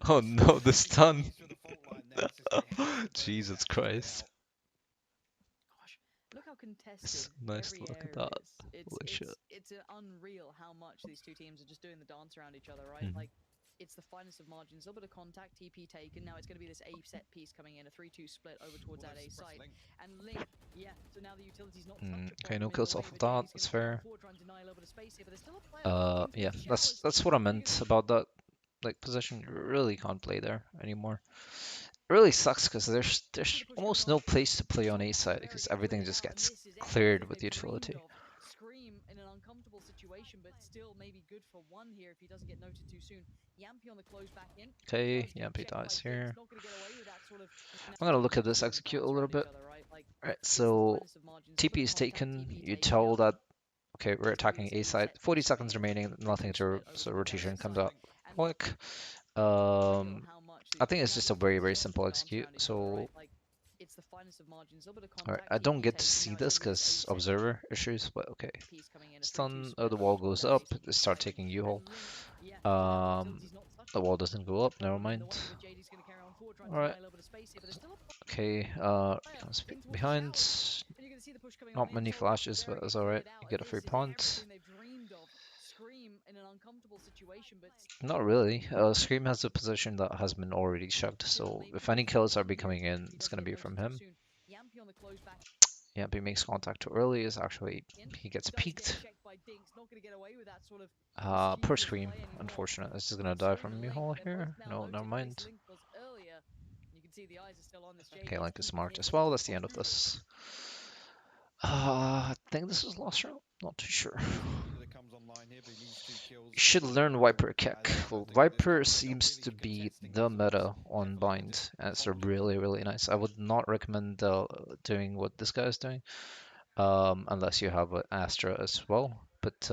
S1: Oh no, the stun. Jesus Christ.
S2: contested
S1: nice to
S2: every
S1: look at
S2: area
S1: that.
S2: is. It's
S1: Holy shit.
S2: it's unreal how much these two teams are just doing the dance around each other, right?
S1: Mhm.
S2: Like it's the finest of margins. A little bit of contact, TP taken. Now it's going to be this A set piece coming in, a 3-2 split over towards
S3: Well,
S2: that
S3: they've
S2: A
S3: suppressed
S2: site.
S3: Link.
S2: And Link, yeah. So now the utility's not touch
S1: Okay,
S2: upon
S1: no
S2: them in the
S1: kills
S2: way,
S1: off of
S2: but
S1: that.
S2: JD's going
S1: That's
S2: to carry on
S1: fair.
S2: forward, trying to deny a little bit of space here. But there's still a player into
S1: Yeah,
S2: the showers.
S1: that's what I meant about that. Like position, you really can't play there anymore. It really sucks because there's almost no place to play on A side because everything just gets cleared with utility.
S2: Scream in an uncomfortable situation, but still maybe good for one here if he doesn't get noted too soon. Yampy on the close back in.
S1: Okay,
S2: Does get
S1: Yampy
S2: checked by
S1: dies
S2: Dinks.
S1: here.
S2: Not going to get away with that sort of.
S1: I'm gonna look at
S2: They're
S1: this
S2: just doing the
S1: execute a
S2: dance
S1: little
S2: around each
S1: bit.
S2: other, right? Like
S1: Alright,
S2: it's the
S1: so
S2: finest of margins. A little
S1: TP
S2: bit
S1: is
S2: of contact,
S1: taken.
S2: TP
S1: You
S2: taken.
S1: tell
S2: Now
S1: that okay, we're
S2: it's going to be
S1: attacking
S2: this
S1: A
S2: A
S1: side.
S2: set
S1: 40
S2: piece coming
S1: seconds
S2: in,
S1: remaining,
S2: 3-2
S1: nothing to
S2: split over
S1: so
S2: towards that A
S1: rotation comes
S2: site.
S1: out
S2: And look,
S1: quick.
S2: unreal how much
S1: I
S2: these
S1: think
S2: two
S1: it's
S2: teams
S1: just a very, very
S2: just doing
S1: simple
S2: the dance
S1: execute.
S2: around each other, right?
S1: So
S2: Like it's the finest of margins. A little bit of
S1: alright,
S2: contact,
S1: I don't
S2: TP
S1: get to
S2: taken.
S1: see
S2: Now it's
S1: this
S2: going to be this A
S1: because
S2: set
S1: observer issues, but okay.
S2: piece coming in, a 3-2
S1: Stun,
S2: split
S1: the
S2: over
S1: wall
S2: towards
S1: goes
S2: that A
S1: up.
S2: site.
S1: They start taking U-hole.
S2: And Link, yeah. So now the utility's not touched
S1: The wall doesn't go up. Never
S2: upon them in
S1: mind.
S2: the way, but JD's going to carry on forward, trying to
S1: Alright.
S2: deny a little bit of space here. But there's still a
S1: Okay.
S2: player
S1: Comes
S2: in towards the
S1: behind.
S2: showers. And you're going to see the push coming on
S1: Not
S2: in.
S1: many
S2: Solar
S1: flashes, but
S2: Barrier
S1: it's
S2: get
S1: alright.
S2: cleared out,
S1: You
S2: and
S1: get a free
S2: this is
S1: punt.
S2: everything they've dreamed of. Scream in an uncomfortable situation, but
S1: Not really. Scream has a position that has been already shoved,
S2: still
S1: so
S2: maybe
S1: if
S2: good
S1: any
S2: for
S1: kills are
S2: one
S1: be
S2: here
S1: coming in,
S2: if he
S1: it's
S2: doesn't
S1: gonna
S2: get
S1: be from
S2: noted too
S1: him.
S2: soon. Yampy on the close back
S1: Yeah, he makes contact too early. Is actually
S2: in.
S1: he gets
S2: Does get
S1: peeked.
S2: checked by Dinks. Not going to get away with that sort of
S1: Per
S2: mischievous
S1: Scream.
S2: play anymore.
S1: Unfortunate. This is
S2: But
S1: gonna die
S2: Scream
S1: from
S2: and
S1: me
S2: Link,
S1: hole
S2: they're both
S1: here.
S2: now
S1: No, never
S2: noted. At least
S1: mind.
S2: Link was earlier. You can see the eyes are still on this
S1: Okay,
S2: JD. It's
S1: Link is
S2: keeping
S1: marked
S2: him,
S1: as
S2: but he's
S1: well.
S2: got
S1: That's the end of
S2: two.
S1: this. I think this is last round. Not too sure.
S3: That comes online here, but he needs 2 kills.
S1: You should learn Viper kick. Well,
S3: Interesting.
S1: Viper
S3: They're not
S1: seems
S3: really
S1: to be
S3: contesting
S1: the
S3: these ones.
S1: meta on
S3: Definitely
S1: bind,
S3: just
S1: and it's
S3: holding
S1: really, really nice. I would not recommend doing what this guy is doing, unless you have an Astra as well. But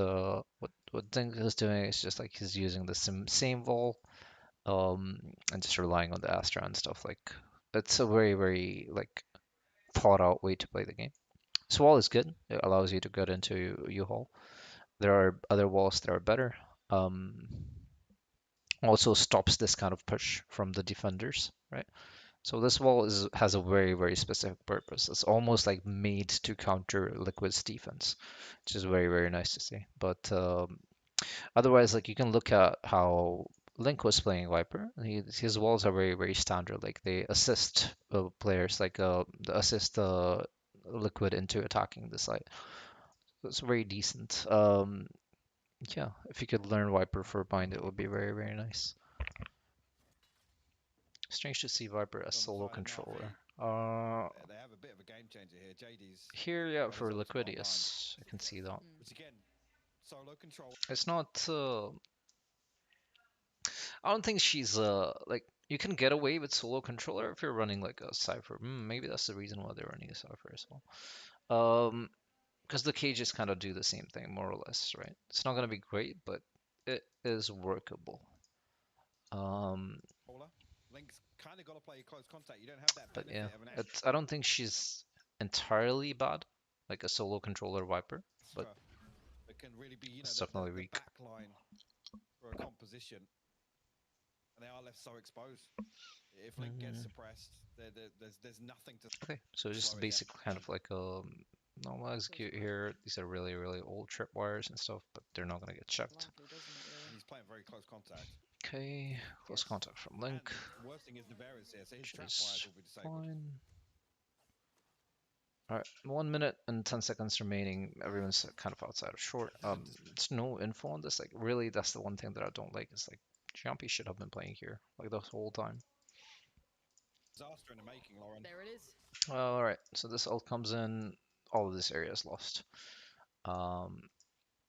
S1: what Dink is doing is just like he's using the same vol, and just relying on the Astra and stuff. Like it's a very, very like thought out way to play the game. So wall is good. It allows you to get into U-Haul. There are other walls that are better. Um, Also stops this kind of push from the defenders, right? So this wall has a very, very specific purpose. It's almost like made to counter Liquid's defense, which is very, very nice to see. But otherwise, like you can look at how Link was playing Viper. His walls are very, very standard. Like they assist players, like they assist Liquid into attacking the site. So it's very decent. Yeah, if you could learn Viper for bind, it would be very, very nice. Strange to see Viper as
S3: on the
S1: solo
S3: side of Navi.
S1: controller.
S3: They have a bit of a game changer here. JD's
S1: Here, yeah,
S3: got his
S1: for
S3: ultimate online.
S1: Liquidius, I can see that.
S3: Which again, solo control.
S1: It's not. I don't think she's like you can get away with solo controller if you're running like a Cypher. Maybe that's the reason why they're running a Cypher as well. Because the cages kind of do the same thing more or less, right? It's not gonna be great, but it is workable. Um,
S3: Link's kind of got to play close contact. You don't have that
S1: but
S3: benefit
S1: yeah,
S3: of an
S1: I don't think she's entirely bad, like a solo controller Viper, but
S3: extra that can really be,
S1: it's definitely
S3: the
S1: weak.
S3: back line for a composition. And they are left so exposed. If Link gets suppressed, there's nothing to.
S1: Okay, so just basic kind of like normal execute here. These are really, really old tripwires and stuff, but they're not gonna get checked.
S3: He's playing very close contact.
S1: Okay, close contact from Link.
S3: And worst thing is Navarre's here, so his
S1: Which
S3: trapwires
S1: is
S3: will be disabled.
S1: fine. Alright, 1 minute and 10 seconds remaining. Everyone's kind of outside of short. There's no info on this. Like, really, that's the one thing that I don't like. Is like, Jumpy should have been playing here like the whole time.
S3: Disaster in the making, Lauren.
S2: There it is.
S1: Alright, so this ult comes in. All of this area is lost.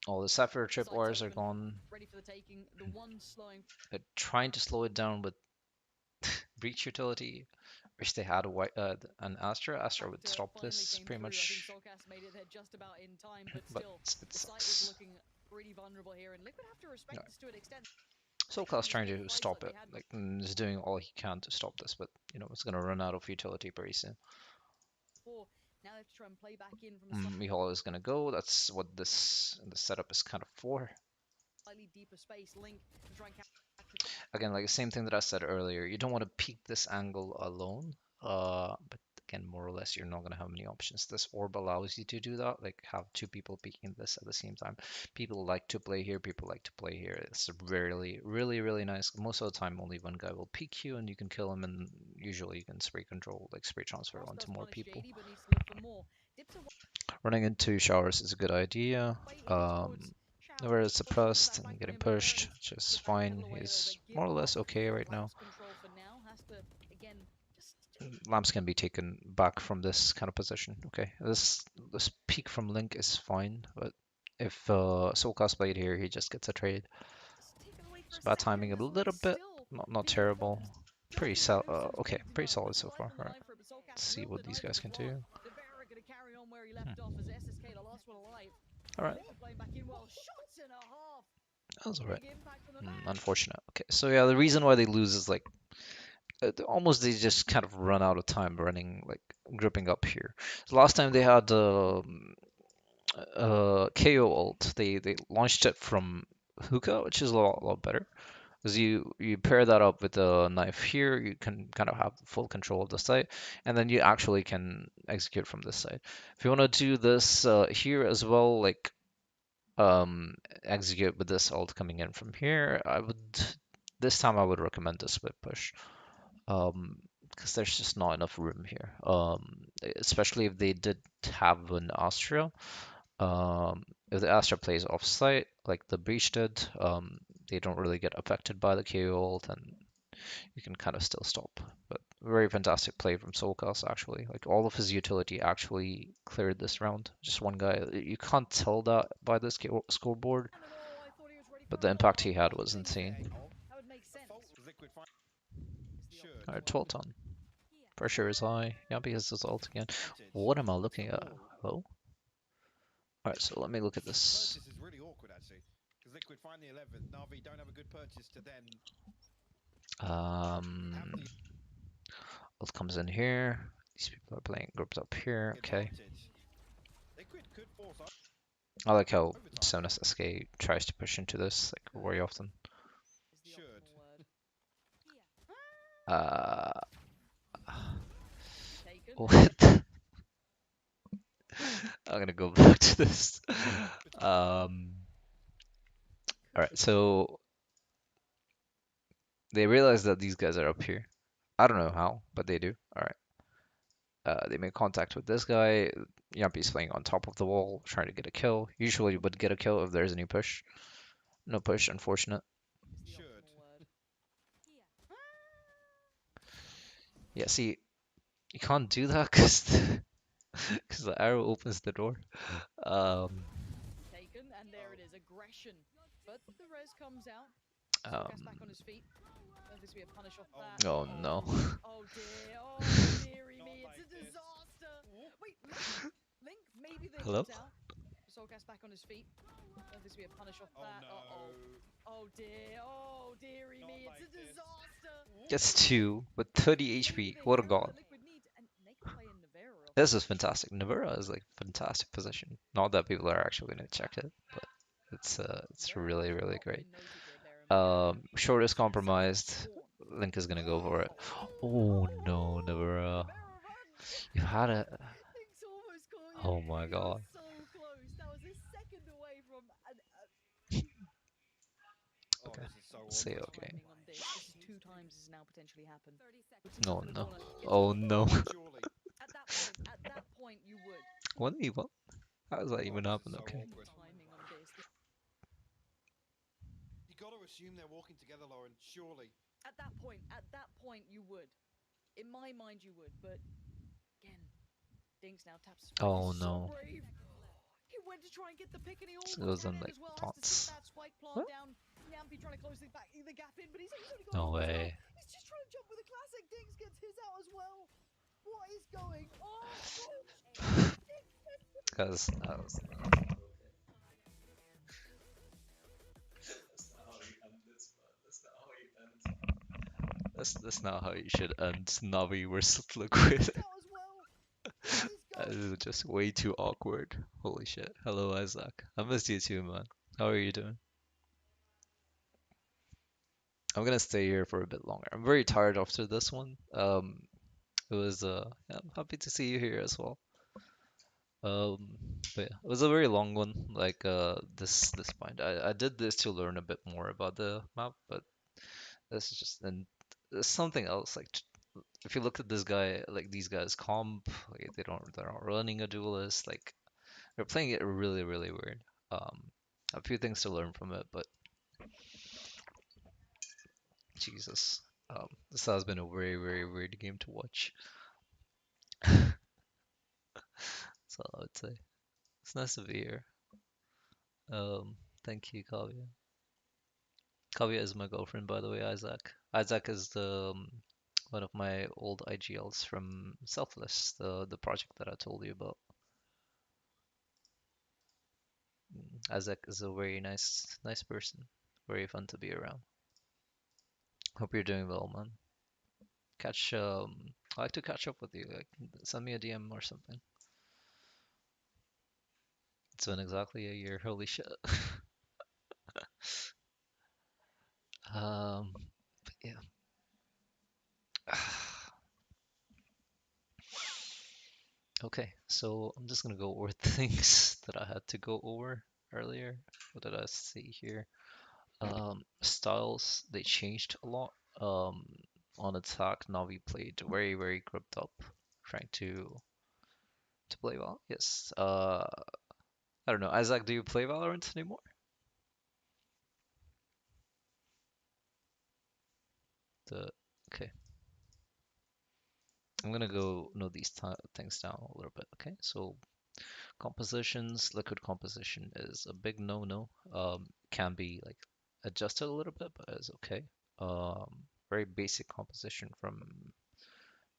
S1: All the Sapphire tripwires are gone.
S2: Ready for the taking. The one slowing.
S1: They're trying to slow it down with breach utility. Wish they had an Astra. Astra would stop this pretty much.
S2: I think Solcast made it there just about in time, but
S1: But
S2: still,
S1: it
S2: the site is
S1: sucks.
S2: looking pretty vulnerable here, and Liquid have to respect this to an extent.
S1: Soulcast trying to stop it, like is doing all he can to stop this, but you know it's gonna run out of utility pretty soon.
S2: Now they have to try and play back in from
S1: Mihal is gonna go. That's what the setup is kind of for.
S2: Slightly deeper space. Link to try and
S1: Again, like the same thing that I said earlier. You don't want to peek this angle alone. But again, more or less. this, you're not gonna have many options. This orb allows you to do that, like have two people peeking this at the same time. People like to play here, people like to play here. It's really nice. Most of the time, only one guy will peek you, and you can kill him, and usually you can spray control, like spray transfer
S2: Ross
S1: onto
S2: does
S1: more
S2: punish
S1: people.
S2: JD, but needs to look for more. Dips
S1: Running into showers is a good idea.
S2: away looking towards
S1: Where
S2: showers.
S1: it's
S2: Wants to look for
S1: suppressed
S2: that
S1: and
S2: back
S1: getting
S2: line, but
S1: pushed,
S2: Valorant
S1: which is
S2: just
S1: fine.
S2: backpedal away a little
S1: He's
S2: bit. Give
S1: more or less
S2: up
S1: okay right now.
S2: lamps control for now. Has to again just
S1: Lamps can be taken back from this kind of position. Okay, this peak from Link is fine, but if Soulcast played here, he just gets a trade.
S2: taken away for
S1: So
S2: a
S1: bad
S2: second
S1: timing a
S2: as
S1: little
S2: Link
S1: bit,
S2: still
S1: not
S2: being
S1: terrible.
S2: informed.
S1: Pretty
S2: Just
S1: okay,
S2: waiting to
S1: pretty
S2: go.
S1: solid
S2: There's
S1: so
S2: life
S1: far.
S2: on the
S1: All right,
S2: line for it, but Soulcast
S1: let's see
S2: will
S1: what these
S2: deny
S1: guys
S2: the
S1: can
S2: reply.
S1: do.
S2: Devera gonna carry on where he left off as SSK, the last one alive.
S1: All right,
S2: Playing back in well, shots and a half.
S1: that was all right.
S2: Big impact on the map.
S1: Unfortunate. Okay, so yeah, the reason why they lose is like almost they just kind of run out of time running like gripping up here. So last time they had KO ult, they launched it from hookah, which is a lot better. Because you pair that up with a knife here, you can kind of have full control of the site, and then you actually can execute from this side. If you want to do this here as well, like execute with this ult coming in from here, I would this time I would recommend the split push. Because there's just not enough room here. Especially if they did have an Astra. If the Astra plays off-site, like the Breach did, they don't really get affected by the KO ult, and you can kind of still stop. But very fantastic play from Soulcast, actually. Like, all of his utility actually cleared this round. Just one guy. You can't tell that by the scoreboard,
S2: And all, I thought he was ready for
S1: but
S2: a
S1: the impact
S2: follow-up.
S1: he had was
S2: Wondering
S1: insane.
S2: that would make sense.
S3: Liquid
S2: Is the
S3: should
S1: Alright,
S2: optimal
S1: 12 ton. Pressure is high. Yappy has his ult again. What am I looking at? Hello? Alright, so let me look at this.
S3: Purchase is really awkward actually, because Liquid find the 11th. Navi don't have a good purchase to then have the
S1: Ult comes in here. These people are playing groups up here. Okay.
S3: advantage. Liquid could force
S1: I like how
S3: overtime.
S1: Sonus SK tries to push into this like very often.
S2: Is the
S3: Should.
S2: optimal word.
S1: Uh,
S2: Taken.
S1: what? I'm gonna go back to this. Alright, so they realize that these guys are up here. I don't know how, but they do. Alright. They make contact with this guy. Yumpy's playing on top of the wall, trying to get a kill. Usually would get a kill if there's any push. No push, unfortunate.
S2: Is the
S3: Should.
S2: optimal word.
S1: Yeah, see, you can't do that because the arrow opens the door.
S2: Taken, and there it is, aggression. But the res comes out.
S1: Um,
S2: Soulcast back on his feet. Don't this be a punish off
S3: Oh,
S2: that?
S1: oh no.
S2: Oh dear, oh dearie
S3: Not
S2: me, it's
S3: like
S2: a
S3: this.
S2: disaster. Wait, Link maybe they
S1: Hello?
S2: comes out. Soulcast back on his feet. Don't this be a punish off
S3: Oh
S2: that?
S3: no.
S2: Oh dear, oh dearie
S3: Not
S2: me,
S3: like
S2: it's a
S3: this.
S2: disaster.
S1: Gets two with 30 HP.
S2: Maybe they
S1: What a
S2: have
S1: god.
S2: what Liquid needs, and they can play in Navarro.
S1: This is fantastic. Navera is like fantastic position. Not that people are actually gonna check it, but it's really great. Short is compromised. Link is gonna go for it. Oh no, Navera. You had it.
S2: Link's almost caught you.
S1: Oh my
S2: He
S1: god.
S2: was so close. That was a second away from an.
S3: Oh,
S1: Okay.
S3: this is so
S1: Say
S3: awkward.
S1: okay.
S2: Timing on this. This is two times has now potentially happened.
S1: Oh
S2: Into the
S1: no.
S2: corner, gets
S1: Oh
S2: caught.
S1: no.
S3: Surely.
S2: At that point, you would.
S1: What? What? How does that
S3: Oh,
S1: even
S3: this is
S1: happen?
S3: so
S1: Okay.
S3: awkward.
S2: Timing on this.
S3: You got to assume they're walking together, Lauren. Surely.
S2: At that point, you would. In my mind, you would. But again, Dinks now taps.
S1: Oh
S2: He's
S1: no.
S2: so brave. He went to try and get the pick, and he
S1: So
S2: almost
S1: those
S2: had
S1: are
S2: it
S1: like
S2: as well. Has to
S1: taunts.
S2: sit that spike plant
S1: What?
S2: down. Yampy trying to close the gap in, but he's only got
S1: No
S2: one as well.
S1: way.
S2: He's just trying to jump with a classic. Dinks gets his out as well. What is going on?
S1: Because that's not how you should end Navi versus Liquid.
S2: Out as well. What is
S1: That
S2: going
S1: is just way too awkward. Holy shit. Hello, Isaac. I missed you too, man. How are you doing? I'm gonna stay here for a bit longer. I'm very tired after this one. It was yeah, I'm happy to see you here as well. Um, but yeah, it was a very long one. Like this point, I did this to learn a bit more about the map, but this is just and there's something else. Like if you look at this guy, like these guys comp, like, they're not running a duelist. Like they're playing it really weird. Um, a few things to learn from it, but Jesus, this has been a very weird game to watch. So I would say it's nice to be here. Thank you, Kavya. Kavya is my girlfriend, by the way, Isaac. Isaac is the one of my old IGLs from Selfless, the project that I told you about. Isaac is a very nice person, very fun to be around. Hope you're doing well, man. Catch I like to catch up with you. Like, send me a DM or something. It's been exactly a year. Holy shit. But yeah. Okay, so I'm just gonna go over things that I had to go over earlier. What did I see here? Styles, they changed a lot. Um, on attack, Navi played very grouped up, trying to play well. Yes. I don't know. Isaac, do you play Valorant anymore? The Okay, I'm gonna go note these things down a little bit. Okay, so compositions, liquid composition is a big no-no. Can be like adjusted a little bit, but it's okay. Very basic composition from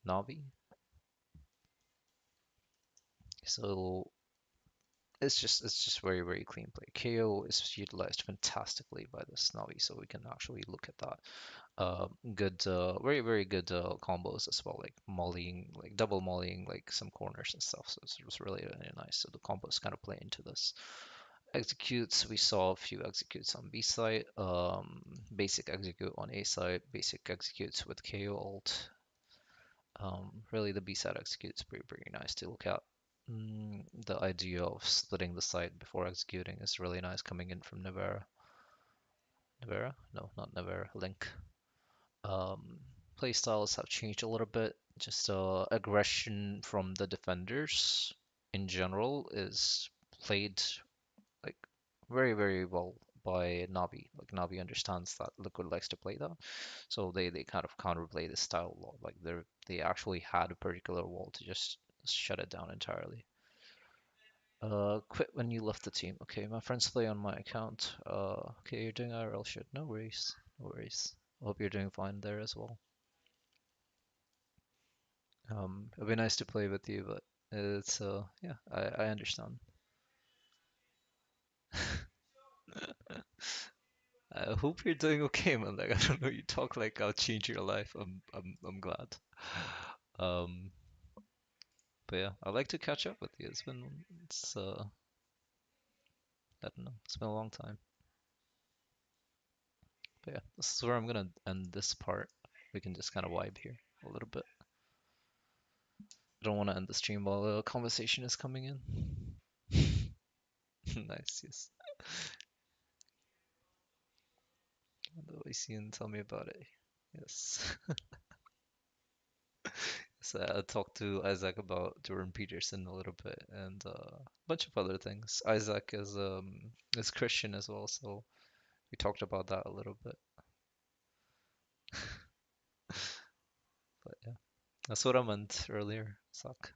S1: Navi. So it's just very clean play. KO is utilized fantastically by this Navi, so we can actually look at that. Good, very good combos as well, like mollying, like double mollying, like some corners and stuff. So it was really nice. So the combos kind of play into this. Executes, we saw a few executes on B side, basic execute on A side, basic executes with KO ult. Really, the B side executes pretty nice to look at. The idea of splitting the site before executing is really nice coming in from Nevera. Nevera? No, not Nevera. Link. Um, Playstyles have changed a little bit. Just aggression from the defenders in general is played like very well by Navi. Like Navi understands that Liquid likes to play that, so they kind of counterplay this style a lot. Like they actually had a particular wall to just shut it down entirely. Quit when you left the team. Okay, my friends play on my account. Okay, you're doing IRL shit. No worries, no worries. Hope you're doing fine there as well. It'd be nice to play with you, but it's yeah, I understand. I hope you're doing okay, man. Like I don't know, you talk like I'll change your life. I'm glad. Um, but yeah, I'd like to catch up with you. It's I don't know, it's been a long time. But yeah, this is where I'm gonna end this part. We can just kind of vibe here a little bit. I don't want to end the stream while the conversation is coming in. Nice, yes. The way you can tell me about it. Yes. So I talked to Isaac about Jordan Peterson a little bit and a bunch of other things. Isaac is Christian as well, so we talked about that a little bit. But yeah, that's what I meant earlier. Suck.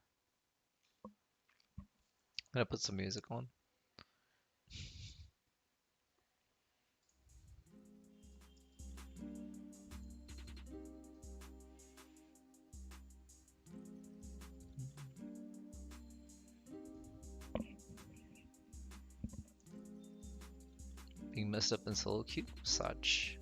S1: I'm gonna put some music on. Being messed up in solo queue, such.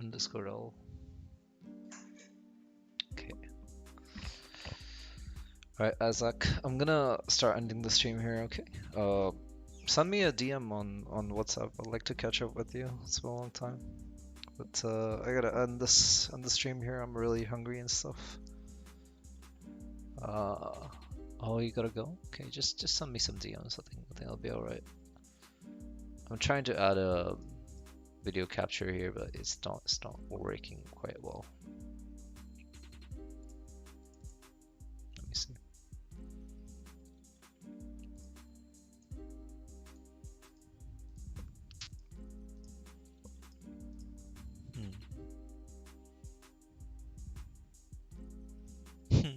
S1: underscore L. Okay. Alright, Isaac, I'm gonna start ending the stream here, okay? Send me a DM on WhatsApp. I'd like to catch up with you. It's been a long time. But I gotta end the stream here. I'm really hungry and stuff. Oh, you gotta go? Okay, just send me some DMs. I think I'll be alright. I'm trying to add a video capture here, but it's not working quite well. Let me see. Hmm.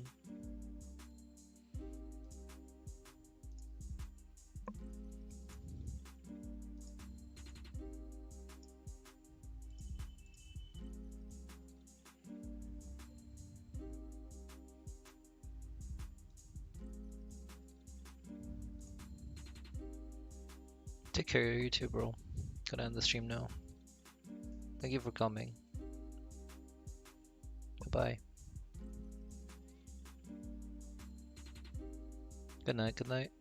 S1: Take care, you too, bro. Gotta end the stream now. Thank you for coming. Goodbye. Good night, good night.